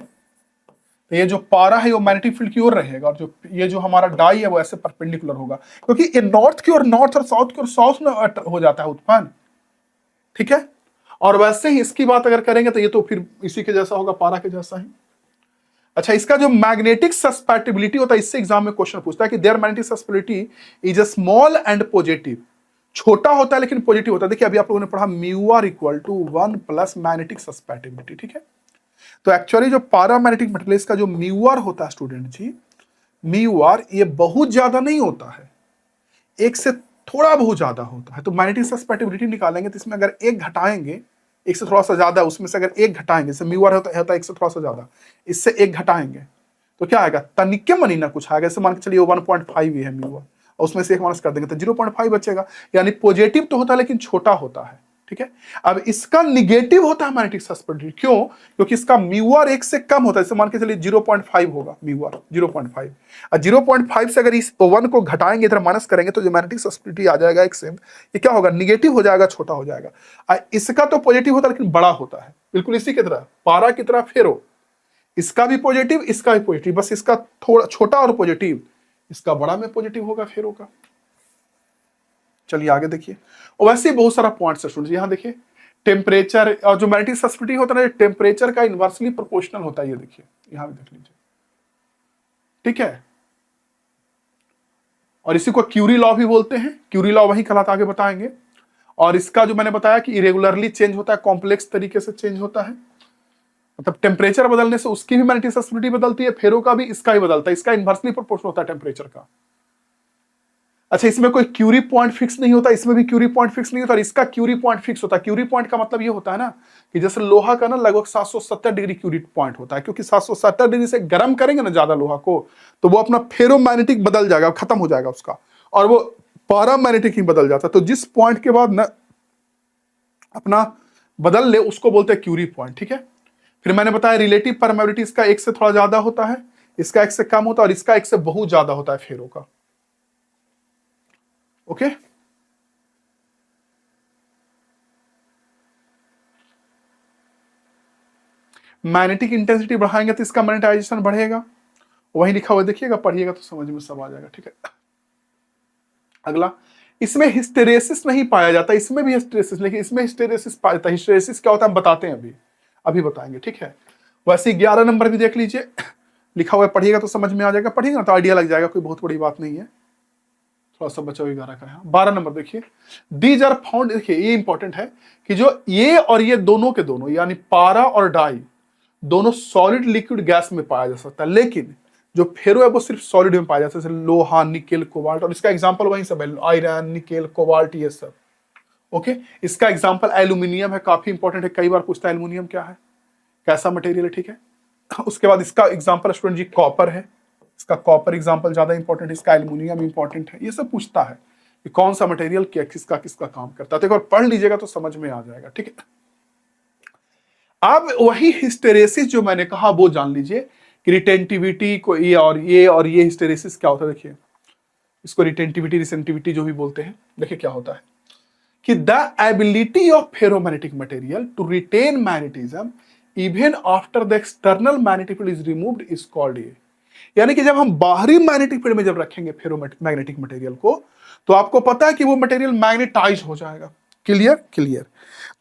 तो ये जो पारा है वो मैग्नेटिक फील्ड की ओर रहेगा, और जो ये जो हमारा डाई है वो ऐसे परपेंडिकुलर होगा, क्योंकि ये नॉर्थ की ओर नॉर्थ और साउथ की ओर साउथ में हो जाता है उत्पन्न, ठीक है। और वैसे ही इसकी बात अगर करेंगे तो ये तो फिर इसी के जैसा होगा, पारा के जैसा ही। अच्छा, इसका जो मैग्नेटिक सस्पेटिबिलिटी होता है, इससे एग्जाम में क्वेश्चन पूछता है कि there magnetic susceptibility is a small and positive, छोटा होता है लेकिन पॉजिटिव होता है। देखिए अभी आप लोगों ने पढ़ा mu r equal to 1 plus magnetic susceptibility, ठीक है। तो एक्चुअली जो पैरामैग्नेटिक मटेरियल, इसका जो म्यू आर होता है स्टूडेंट जी, म्यू आर ये बहुत ज्यादा नहीं होता है, एक से थोड़ा बहुत ज्यादा होता है। तो मैग्नेटिक सस्पेटिबिलिटी निकालेंगे तो इसमें अगर एक घटाएंगे, एक से थोड़ा सा ज्यादा, उसमें से अगर एक घटाएंगे, जैसे म्यू आर होता है एक से थोड़ा सा ज्यादा, इससे एक घटाएंगे तो क्या आएगा, तनिके मनी ना कुछ आएगा। जैसे मान के चलिए 1.5 ही है म्यू आर, और उसमें से एक माइनस कर देंगे तो 0.5 बचेगा, यानी पॉजिटिव तो होता है लेकिन छोटा होता है, ठीक है। अब इसका निगेटिव होता है मैग्नेटिक सस्पेंडिटी, क्यों? क्योंकि इसका म्यू आर एक से कम होता है। जैसे मान के चलिए 0.5 होगा म्यू आर 0.5, और 0.5 से अगर इस 1 को घटाएंगे, इधर माइनस करेंगे, तो जो मैग्नेटिक सस्पेंडिटी आ जाएगा एक से, ये क्या होगा, निगेटिव हो जाएगा, छोटा हो जाएगा। इसका तो पॉजिटिव होता है लेकिन बड़ा होता है, बिल्कुल इसी की तरह, पारा की तरह फेरो, इसका भी पॉजिटिव, इसका भी पॉजिटिव, बस इसका थोड़ा छोटा और पॉजिटिव, इसका बड़ा में पॉजिटिव होगा फेरो का। चलिए आगे देखिए, और वैसे ही बहुत सारा पॉइंट्स है स्टूडेंट्स। यहां देखिए टेम्परेचर, और जो मैग्नेटिक सस्पेंडिटी होता है टेम्परेचर का इनवर्सली प्रोपोर्शनल होता है, ये देखिए यहां भी देख लीजिए, ठीक है। और इसी को क्यूरी लॉ भी बोलते हैं, क्यूरी लॉ वही कहलाता, आगे बताएंगे। और इसका जो मैंने बताया कि इरेगुलरली चेंज होता है, कॉम्प्लेक्स तरीके से चेंज होता है, मतलब टेम्परेचर बदलने से उसकी भी मैग्नेटिक सस्पेंडिटी बदलती है, फेरो का भी, इसका ही बदलता है, इसका इनवर्सली प्रोपोर्शनल होता है टेम्परेचर का। अच्छा, इसमें कोई क्यूरी पॉइंट फिक्स नहीं होता, इसमें भी क्यूरी पॉइंट फिक्स नहीं होता, और इसका क्यूरी पॉइंट फिक्स होता है। क्यूरी पॉइंट का मतलब ये होता है ना कि जैसे लोहा का ना लगभग 770 डिग्री क्यूरी पॉइंट होता है, क्योंकि 770 डिग्री से गर्म करेंगे ना ज्यादा लोहा को, तो वो अपना फेरोमैग्नेटिक बदल जाएगा, खत्म हो जाएगा उसका, और वो पैरामैग्नेटिक ही बदल जाता है। तो जिस पॉइंट के बाद ना अपना बदल ले उसको बोलते हैं क्यूरी पॉइंट, ठीक है। फिर मैंने बताया रिलेटिव परमेबिलिटी, इसका एक से थोड़ा ज्यादा होता है, इसका एक से कम होता है, और इसका एक से बहुत ज्यादा होता है फेरो का, ओके। मैग्नेटिक इंटेंसिटी बढ़ाएंगे तो इसका मैग्नेटाइजेशन बढ़ेगा, वही लिखा हुआ देखिएगा, पढ़िएगा तो समझ में सब आ जाएगा, ठीक है। अगला, इसमें हिस्टेरेसिस नहीं पाया जाता, इसमें भी हिस्टेरेसिस, लेकिन इसमें हिस्टेरेसिस पाया जाता है। हिस्टेरेसिस क्या होता है हम बताते हैं, अभी बताएंगे, ठीक है। वैसे 11 नंबर भी देख लीजिए, लिखा हुआ है, पढ़िएगा तो समझ में आ जाएगा, पढ़िएगा तो आइडिया लग जाएगा, कोई बहुत बड़ी बात नहीं है। थोड़ा सा बचा 11 का है। 12 नंबर देखिए, दीज आर फाउंड, देखिए ये इंपॉर्टेंट है कि जो ये और ये दोनों के दोनों, यानी पारा और डाई दोनों सॉलिड लिक्विड गैस में पाया जा सकता है, लेकिन जो फेरो है वो सिर्फ सॉलिड में पाया जाता है, जैसे लोहा, निकेल, कोबाल्ट, और इसका एग्जांपल वही सब है, आयरन, निकेल, कोबाल्ट, ये सब, ओके। इसका एग्जांपल एल्यूमिनियम है, काफी इंपॉर्टेंट है, कई बार पूछता है एल्यूमिनियम क्या है, कैसा मटेरियल है, ठीक है। उसके बाद इसका एग्जांपल स्टूडेंट जी कॉपर है, इसका कॉपर एग्जांपल ज्यादा इंपॉर्टेंट है, इसका एल्यूमिनियम इंपॉर्टेंट है, ये सब पूछता है कि कौन सा मटेरियल क्या किसका किसका काम करता है, तो एक बार पढ़ लीजिएगा तो समझ में आ जाएगा, ठीक है। अब वही हिस्टेरेसिस जो मैंने कहा वो जान लीजिए कि रिटेंटिविटी को, ये और ये हिस्टेरेसिस क्या होता है, देखिए इसको रिटेंटिविटी, रिसेंटिविटी जो भी बोलते हैं। देखिए क्या होता है कि the ability of ferromagnetic material to retain magnetism even after the external magnetic field is removed is called, ये यानी कि जब हम बाहरी मैग्नेटिक फील्ड में जब रखेंगे फेरोमैग्नेटिक मटेरियल को, तो आपको पता है कि वो मटेरियल मैग्नेटाइज हो जाएगा। क्लियर।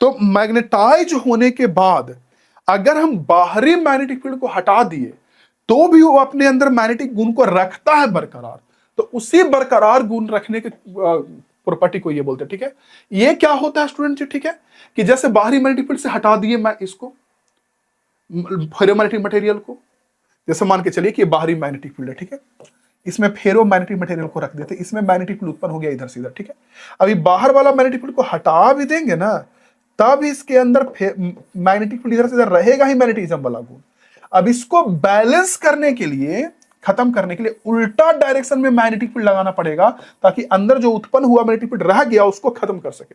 तो मैग्नेटाइज होने के बाद अगर हम बाहरी मैग्नेटिक फील्ड को हटा दिए तो भी वो अपने अंदर मैग्नेटिक गुण को रखता है बरकरार। तो उसी बरकरार गुण रखने के प्रॉपर्टी को ये बोलते हैं, ठीक है। ये क्या होता है स्टूडेंट जी, ठीक है, कि जैसे बाहरी मैग्नेटिक फील्ड से हटा दिए मैं इसको फेरोमैग्नेटिक मटेरियल को, जैसे मान के चलिए कि ये बाहरी मैग्नेटिक फील्ड है, ठीक है, इसमें फेरोमैग्नेटिक मटेरियल को रख देते, इसमें मैग्नेटिक फील्ड उत्पन्न हो गया इधर से इधर, ठीक है। अभी बाहर वाला मैग्नेटिक फील्ड को हटा भी देंगे ना, तब इसके अंदर मैग्नेटिक फील्ड इधर से इधर रहेगा ही, मैग्नेटिज्म वाला गुण। अब इसको बैलेंस करने के लिए, खत्म करने के लिए उल्टा डायरेक्शन में मैग्नेटिक फील्ड लगाना पड़ेगा, ताकि अंदर जो उत्पन्न हुआ मैग्नेटिक फील्ड रह गया उसको खत्म कर सके।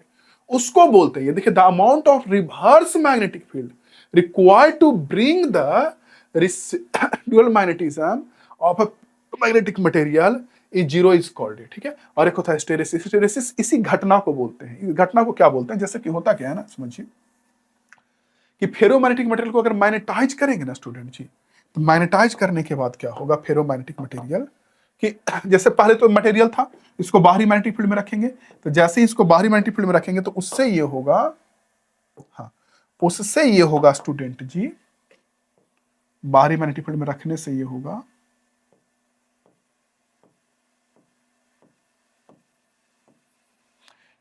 उसको बोलते हैं, ये देखिए, the amount of reverse magnetic field required to bring the residual magnetism of a magnetic material is zero is called, ठीक है। और एक होता है हिस्टेरेसिस। हिस्टेरेसिस इसी घटना को बोलते हैं। इस घटना को क्या बोलते हैं, जैसे कि होता क्या है ना, समझिए कि फेरोमैग्नेटिक मटेरियल को अगर मैग्नेटाइज करेंगे ना स्टूडेंट जी, तो मैग्नेटाइज करने के बाद क्या होगा फेरोमैग्नेटिक मटेरियल कि जैसे पहले तो मटेरियल था, इसको बाहरी मैग्नेटिक फील्ड में रखेंगे, तो जैसे ही इसको बाहरी मैग्नेटिक फील्ड में रखेंगे तो उससे ये होगा, हाँ, उससे ये होगा स्टूडेंट जी, बाहरी मैग्नेटिक फील्ड में रखने से ये होगा,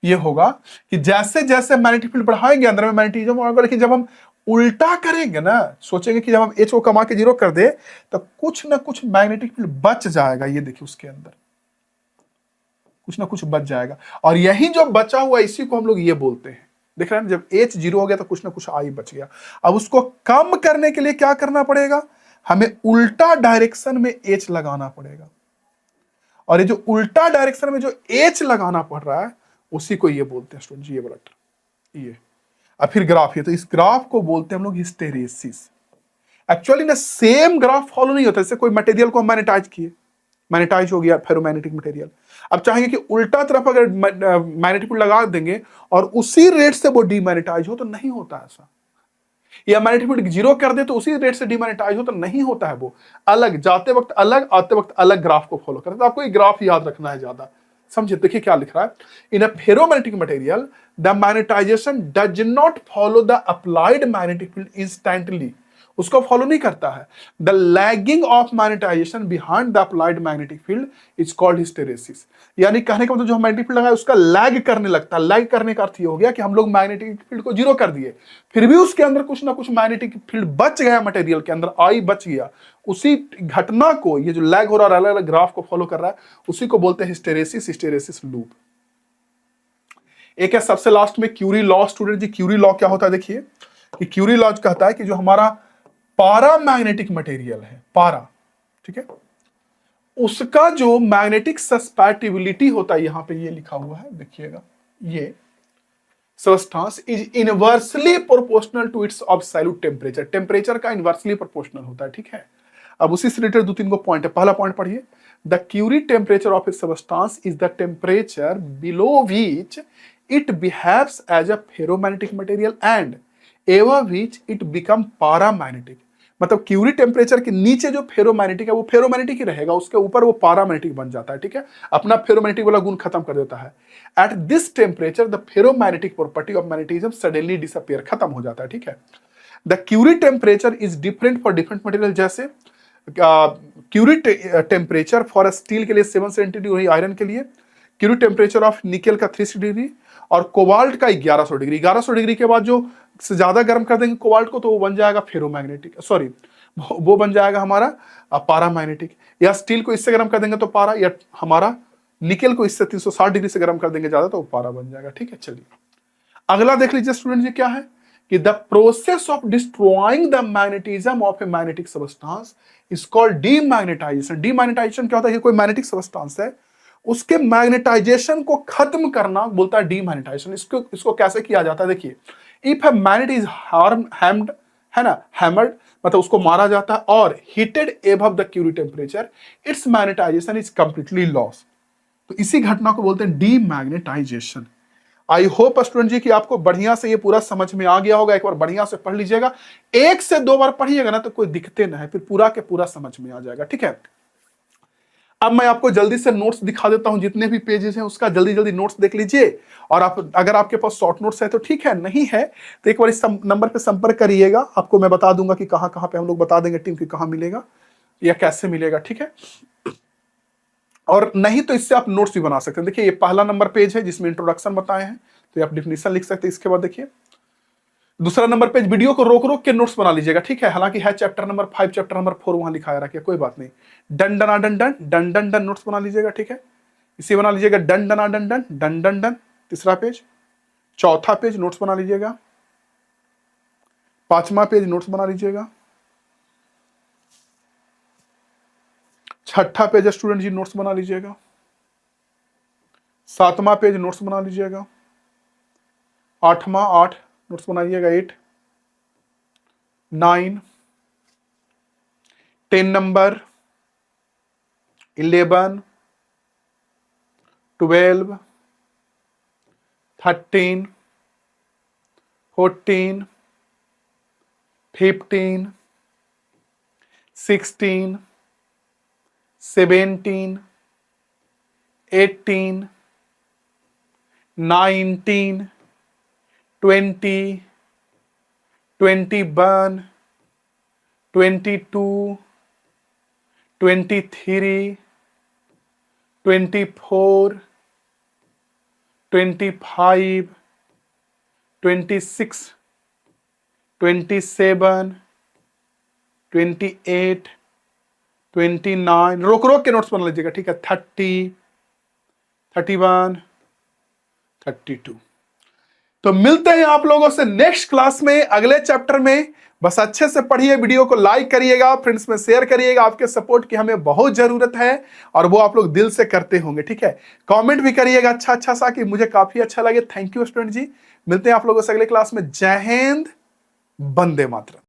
ये होगा कि जैसे जैसे मैग्नेटिक फील्ड बढ़ाएंगे अंदर में मैग्नेटिज्म होगा, लेकिन जब हम उल्टा करेंगे ना, सोचेंगे कि जब हम H को कमा के जीरो कर दे तो कुछ ना कुछ मैग्नेटिक फील्ड बच जाएगा। ये देखिए उसके अंदर कुछ ना कुछ बच जाएगा, और यही जो बचा हुआ इसी को हम लोग ये बोलते हैं। देख रहे हैं, जब H जीरो हो गया तो कुछ ना कुछ I बच गया। अब उसको कम करने के लिए क्या करना पड़ेगा, हमें उल्टा डायरेक्शन में H लगाना पड़ेगा, और ये जो उल्टा डायरेक्शन में जो H लगाना पड़ रहा है उसी को ये बोलते हैं स्टूडेंट जी, ये वाला ये। अब फिर ग्राफ, ये तो इस ग्राफ को बोलते हैं हम लोग हिस्टेरेसिस। एक्चुअली ना सेम ग्राफ फॉलो नहीं होता। जैसे कोई मटेरियल को हम मैग्नेटाइज किए, मैग्नेटाइज हो गया फेरोमैग्नेटिक मटेरियल, अब चाहेंगे कि उल्टा तरफ अगर मैग्नेटिक फील्ड लगा देंगे और उसी रेट से वो डीमैग्नेटाइज हो, तो नहीं होता ऐसा। या मैग्नेटिक फील्ड जीरो कर दे तो उसी रेट से डीमैग्नेटाइज हो, तो नहीं होता है। वो अलग, जाते वक्त अलग, आते वक्त अलग ग्राफ को फॉलो करते। तो आपको ये ग्राफ याद रखना है ज्यादा। समझिए, देखिए क्या लिख रहा है, in a ferromagnetic material the magnetization does not follow the applied magnetic field instantly, उसको फॉलो नहीं करता है। The lagging of magnetization behind the applied magnetic field is called hysteresis. यानी कहने का मतलब जो हम मैग्नेटिक फील्ड लगाए उसका लैग करने लगता है। लैग करने का अर्थ ये हो गया कि हम लोग मैग्नेटिक फील्ड को जीरो कर दिए, फिर भी उसके अंदर कुछ ना कुछ मैग्नेटिक फील्ड बच गया, मटेरियल के अंदर आई बच गया। उसी घटना को, ये जो लैग हो रहा है, अलग अलग ग्राफ को फॉलो कर रहा है, उसी को बोलते हैं हिस्टेरेसिस, हिस्टेरेसिस लूप। एक है सबसे लास्ट में क्यूरी लॉ। स्टूडेंट जी, क्यूरी लॉ क्या होता है, देखिए कि क्यूरी लॉ कहता है कि जो हमारा पारामैग्नेटिक मटेरियल है, पारा, ठीक है, उसका जो मैग्नेटिक सस्पेटिबिलिटी होता है, यहां पे ये लिखा हुआ है, देखिएगा, ये substance is inversely proportional to its absolute temperature. Temperature का इनवर्सली प्रोपोर्शनल होता है, ठीक है। अब उसी से रिलेटेड दो तीन को पॉइंट है। पहला पॉइंट पढ़िए, the Curie temperature of a substance is the temperature below which it behaves as a ferromagnetic material and ever which it become paramagnetic. मतलब क्यूरी टेम्परेचर के नीचे जो फेरोमैग्नेटिक है वो फेरोमैग्नेटिक ही रहेगा, उसके ऊपर वो पारामैग्नेटिक बन जाता है, ठीक है, अपना फेरोमैग्नेटिक वाला गुण खत्म कर देता है। At this temperature the ferromagnetic property of magnetism suddenly disappear, खत्म हो जाता है, ठीक है। The Curie temperature is different for different material. जैसे क्यूरी टेम्परेचर फॉर स्टील के लिए 770 डिग्री, आयरन के लिए क्यूरी टेम्परेचर ऑफ निकेल का 360 डिग्री, और कोबाल्ट का 1100 डिग्री। 1100 डिग्री के बाद जो से ज्यादा गर्म कर देंगे कोबाल्ट को तो वो बन जाएगा फेरोमैग्नेटिक, सॉरी वो बन जाएगा हमारा पारामैग्नेटिक। या स्टील को इससे गर्म कर देंगे तो पारा, या हमारा निकेल को इससे 360 डिग्री से गर्म कर देंगे ज्यादा तो वो पारा बन जाएगा, ठीक है। चलिए अगला देख लीजिए स्टूडेंट जी, क्या है कि the process of destroying the magnetism of a magnetic substance is called demagnetization. Demagnetization क्या होता है कि कोई मैग्नेटिक सबस्टेंस है, उसके मैग्नेटाइजेशन को खत्म करना बोलता है डीमैग्नेटाइजेशन। इसको कैसे किया जाता है, देखिए, if a magnet is hammed, है ना, हैमर्ड, मतलब उसको मारा जाता है, और heated above the Curie temperature, its magnetization is completely loss. तो इसी घटना को बोलते हैं demagnetization. I hope student ji कि आपको बढ़िया से ये पूरा समझ में आ गया होगा। एक बार बढ़िया से पढ़ लीजिएगा, एक से दो बार पढ़िएगा ना तो कोई दिक्कतें ना है, फिर पूरा के पूरा समझ में आ जाएगा, ठीक है। अब मैं आपको जल्दी से नोट्स दिखा देता हूं, जितने भी पेजेस हैं उसका जल्दी जल्दी नोट्स देख लीजिए। और आप अगर आपके पास शॉर्ट नोट्स है तो ठीक है, नहीं है तो एक बार इस नंबर पे संपर्क करिएगा, आपको मैं बता दूंगा कि कहां कहां पे हम लोग बता देंगे टीम की कहां मिलेगा या कैसे मिलेगा, ठीक है। और नहीं तो इससे आप नोट्स भी बना सकते हैं। देखिए ये पहला नंबर पेज है जिसमें इंट्रोडक्शन बताए हैं, तो ये आप डिफिनेशन लिख सकते हैं। इसके बाद देखिए दूसरा नंबर पेज, वीडियो को रोक रोक के नोट्स बना लीजिएगा, ठीक है। हालांकि है चैप्टर नंबर 5, चैप्टर नंबर 4 वहां लिखाया रखिए, कोई बात नहीं। डन डना डन डन डन डन डन नोट्स बना लीजिएगा, ठीक है। इसे बना लीजिएगा डन डना डन डन डन डन डन, तीसरा पेज। चौथा पेज नोट्स बना लीजिएगा। पांचवा पेज नोट्स बना लीजिएगा। छठा पेज स्टूडेंट जी नोट्स बना लीजिएगा। सातवां पेज नोट्स बना लीजिएगा। आठवां 8 नोट्स बनाइएगा, 8 9 10 नंबर 11 12 13 14 15 16 17 18 19 20 21 22 23 24 25 26 27 28 29, रोक रोक के नोट्स बना लीजिएगा, ठीक है। 30 31 32। तो मिलते हैं आप लोगों से नेक्स्ट क्लास में, अगले चैप्टर में। बस अच्छे से पढ़िए, वीडियो को लाइक करिएगा, फ्रेंड्स में शेयर करिएगा। आपके सपोर्ट की हमें बहुत जरूरत है और वो आप लोग दिल से करते होंगे, ठीक है। कमेंट भी करिएगा अच्छा अच्छा सा, कि मुझे काफी अच्छा लगे। थैंक यू स्टूडेंट जी। मिलते हैं आप लोगों से अगले क्लास में। जय हिंद, वंदे मातरम।